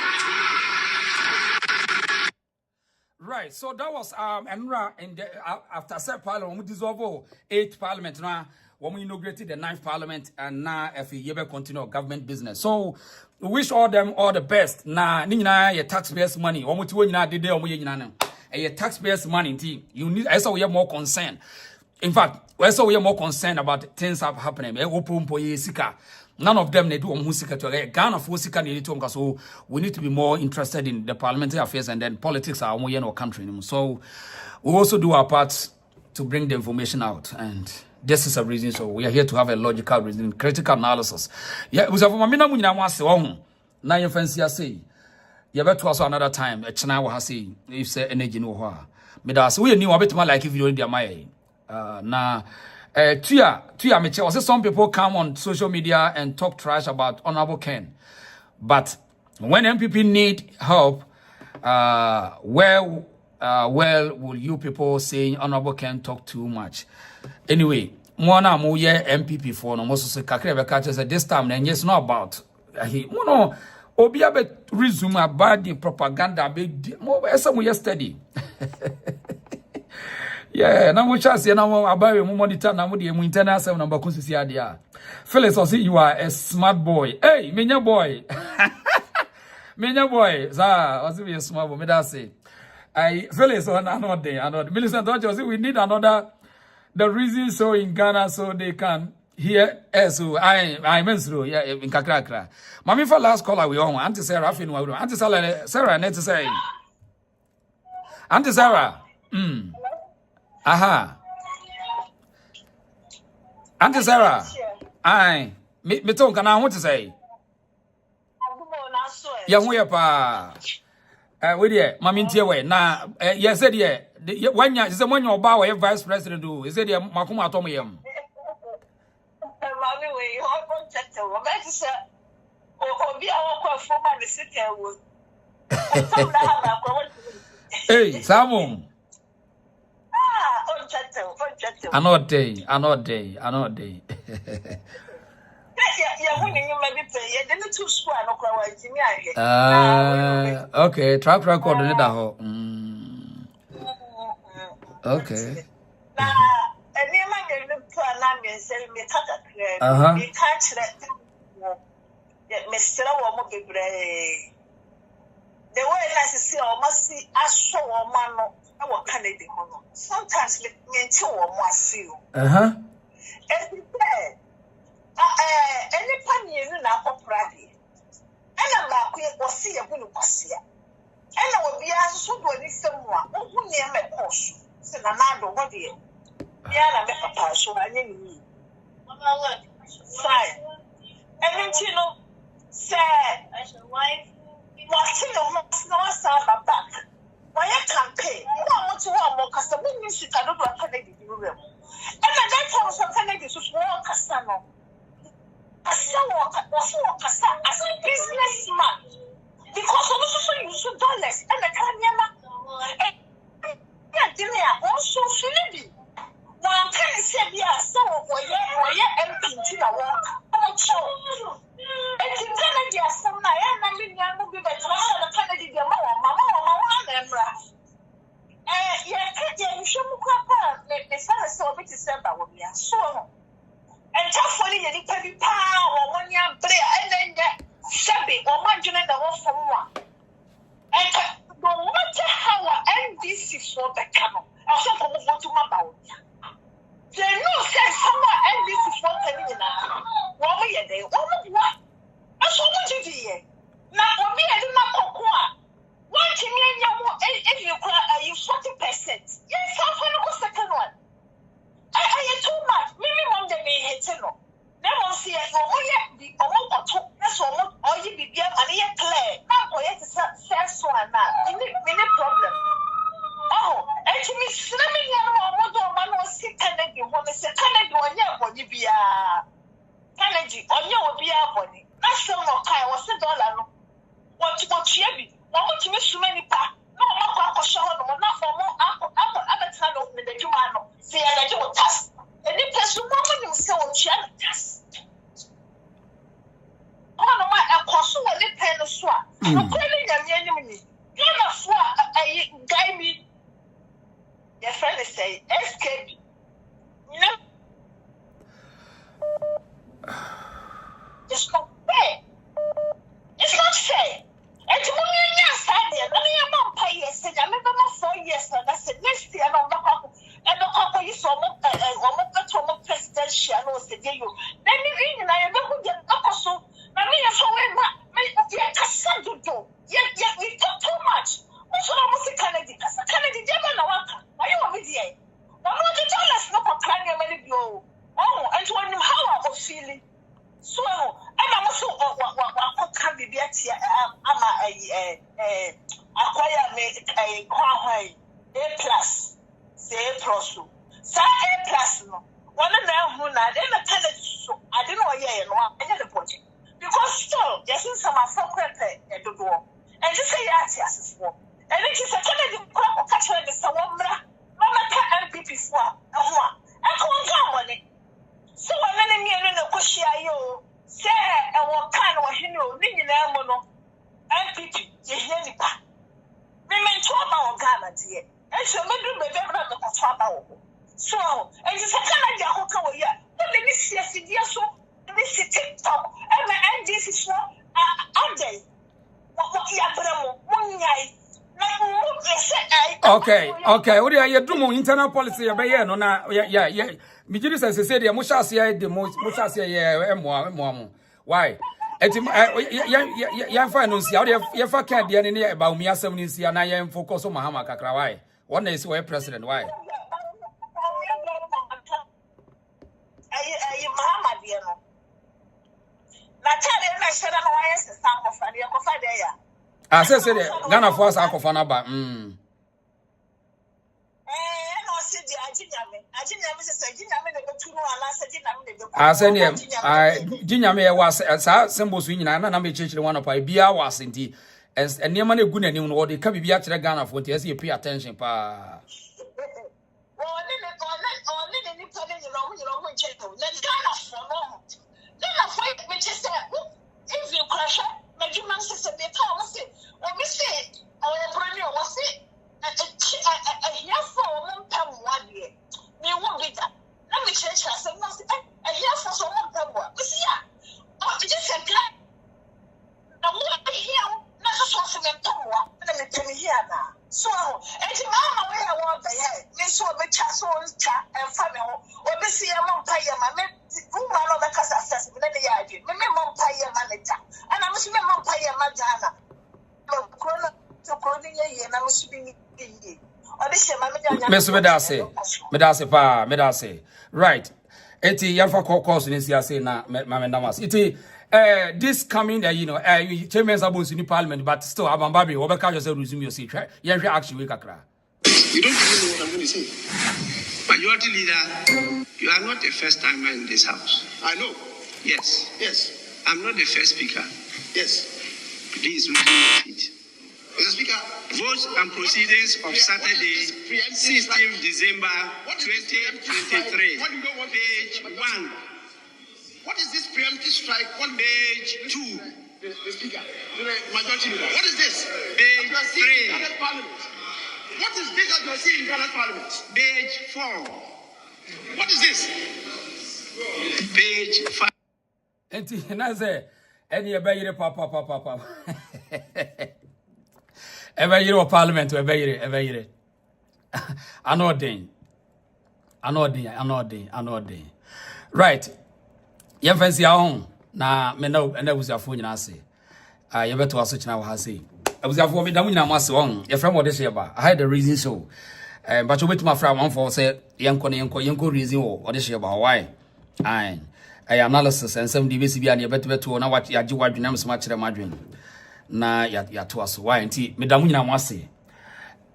Right, so that was Enra in the after set parliament, we dissolve 8th parliament now. When we inaugurated the 9th parliament, and now if you ever continue government business. So we wish all them all the best. Now, your taxpayers' money. When we do your taxpayers' money, you need. I saw we have more concern. In fact, we saw we are more concerned about things that are happening. None of them they do musika to Ghana for sika need to so we need to be more interested in the parliamentary affairs, and then politics are more in our country. So we also do our part to bring the information out, and this is a reason. So we are here to have a logical reason, critical analysis. Yeah, we have mamina munyina wase wo na your fancy say you better also another time a china wa say if say energy no ho a me da say we ni obetima like video in their my na Tuya Meche, also some people come on social media and talk trash about Honorable Ken. But when MPP need help, where will you people saying Honorable Ken talk too much? Anyway, Mwana Muye MPP for no most of the this time, and yes, not about he no Obiabe resume about the propaganda big more some yesterday. Yeah, now we chance now about you monitor now the internal 7 number consistency idea. Felix, I see you are a smart boy. Hey, menya boy. Menya boy. Za, I see you a smart boy. Me that say. I Felix on another day. Millicent, don't you see we need another the reason so in Ghana so they can hear so I meant through yeah in Kakra. Mami for last caller we on Auntie Sarah Finwa. Auntie Sarah net to say. Auntie Sarah. Aha. Auntie Sarah. Aye. Me talk na what to say. Ya we pa. We there, mami ntie we na you said here when you say when you ba we vice president do. You said here makuma atom yam. Mami we ho chete wo be say obi awon for man the city wo. Hey, Samu. Another day. Okay, track record in that hole. Okay. The way I see almost see I saw a man. Sometimes let me tell more see. Any penny is in our property. And I'm back with or see a window. And I will be asked to do someone who near my course. Said Anado, what dear? Yeah, I met a pass, so I need me. Fine. And then, you know, said, I shall wife. Watching your must know us back. Why I campaign? Want to want more customer music? I don't want Kennedy to room. And at that time, some Kennedy was more customer. I as a businessman. Because I also use dollars and the Kanyama. And also Philippi. Now, can I say, yeah, so for your MP to the work? Oh, sure. And in Canada, some Kennedy, the Mama. You should the son is so big to send by what we are so. And just for the can be power 1 year prayer and then that shabby or marginal the one from one. And no matter how NDC for the camel, I shall come over to my bow. There no sense someone NDC for the me so many pa. No more show no not for more abetra no me the juma no. See I do task. And the person no you say o chia task. Ono ma ekoso we le pen no so a. No kweli nyame anim ni. Gana fo a guy me. Your friend is say escape. No. It's not fair. It's not fair. And to me, yes, I did. Let me not pay yes. I remember my 4 years. And I said, next year, I'm not. And the couple you saw one presidential or said, you. Then you I never get a so. I mean, so we do. Yet, we talk too much. What's almost a Kennedy? That's a Kennedy. Why you want me there? I'm not the jealous, no, for crying a minute. Oh, and to know how I was feeling. So, I'm also what can be better. I'm acquire a crown A+, say A+. Say A+, no. One of them who not ever tell it so. I don't know, yeah, no, I get the point. Because still, there's some of at the door. And just say yes, as well. And it is a Kennedy crop catch her the Sawamra, Mama MPP for a one. I can't go on it. So when any near the question you say and what kind of hero living there mono MPP you hear the pa. Me men talk about Ghana dear. And so me do be better than the talk. So and it's a Canada who come here. But let me see a CD so this is TikTok and my NDC is for Ade. What you have one night. Okay. What are you doing? Internal policy, no, na, yeah. Me just say the Mushas, the Mushas, why? Yan finance, you can't be any about me as someone is here, and I am focused on Mahama Kakra. Why? One is where president, why? Mahama, dear. Natalia, I said, I was the son of Fanny, I said, Ghana for us, Akofana, but I said, Jinyame was symbols winning, and I'm a church one of Ibia was indeed, and near money good and what they can be actually Ghana for as you pay attention. Pa. Medase. Right. Eti yafa cause in say na mamendamas. Eti this coming chairman's abos in parliament, but still Abambabi obeka just resume your seat. Yeah, action we kakra. You don't know what I'm going to say. Majority leader, you are not the first timer in this house. I know. Yes. I'm not the first speaker. Yes. Please resume your seat. Mr. Speaker, votes and proceedings of Saturday, 16th December 2023, page 1. What is this preemptive strike? Page 2. The Speaker, the Majority Leader. What is this? Page 3. What is this that you are seeing in Ghana's Parliament? Page 4. What is this? Page 5. And I say, any obey papa. Ever year of parliament, ever year. Anording. Right. You fancy our own. Na me no and that was your phone, I say. You better also now has say. I was for me down in my song. Your friend what this year. I had the reason so. But you wait my friend one for say, young reason or this year about why. I analysis and some DBCB and you better to know what you do, what you so much imagine. Na ya to us why nti medamu nyina wase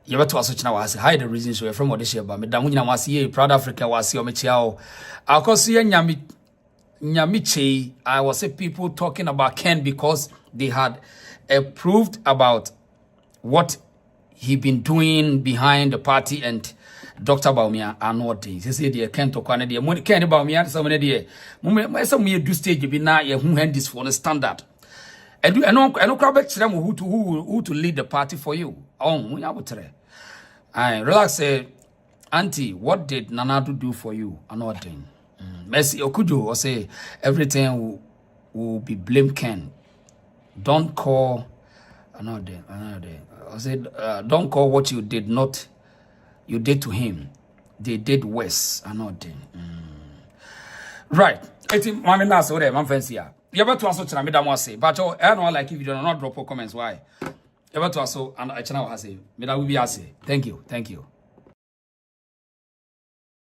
ye beto aso kina wase hide the reason so from what this year ba medamu nyina wase ye proud Africa wase o mechia o akoso ye nyami chei. I was say people talking about Ken because they had approved about what he been doing behind the party and Dr. Baumia are not things. He said, "Dear Kent or Canada, money can't Baumia, some idea. Some year do stage be now, who hand this for the standard. I know crowd them who to lead the party for you. Oh, we are I relax, Auntie, what did Nanadu do for you? Another thing. Mercy Okujo or say everything will be blame Ken. Don't call another. I said, don't call what you did to him. They did worse. Another. Right. I think Mami Nas over there, my friends here. You ever to also tell me that one say, but I don't like if you do not drop comments. Why? You ever to also and I channel has say, me that will be say. Thank you.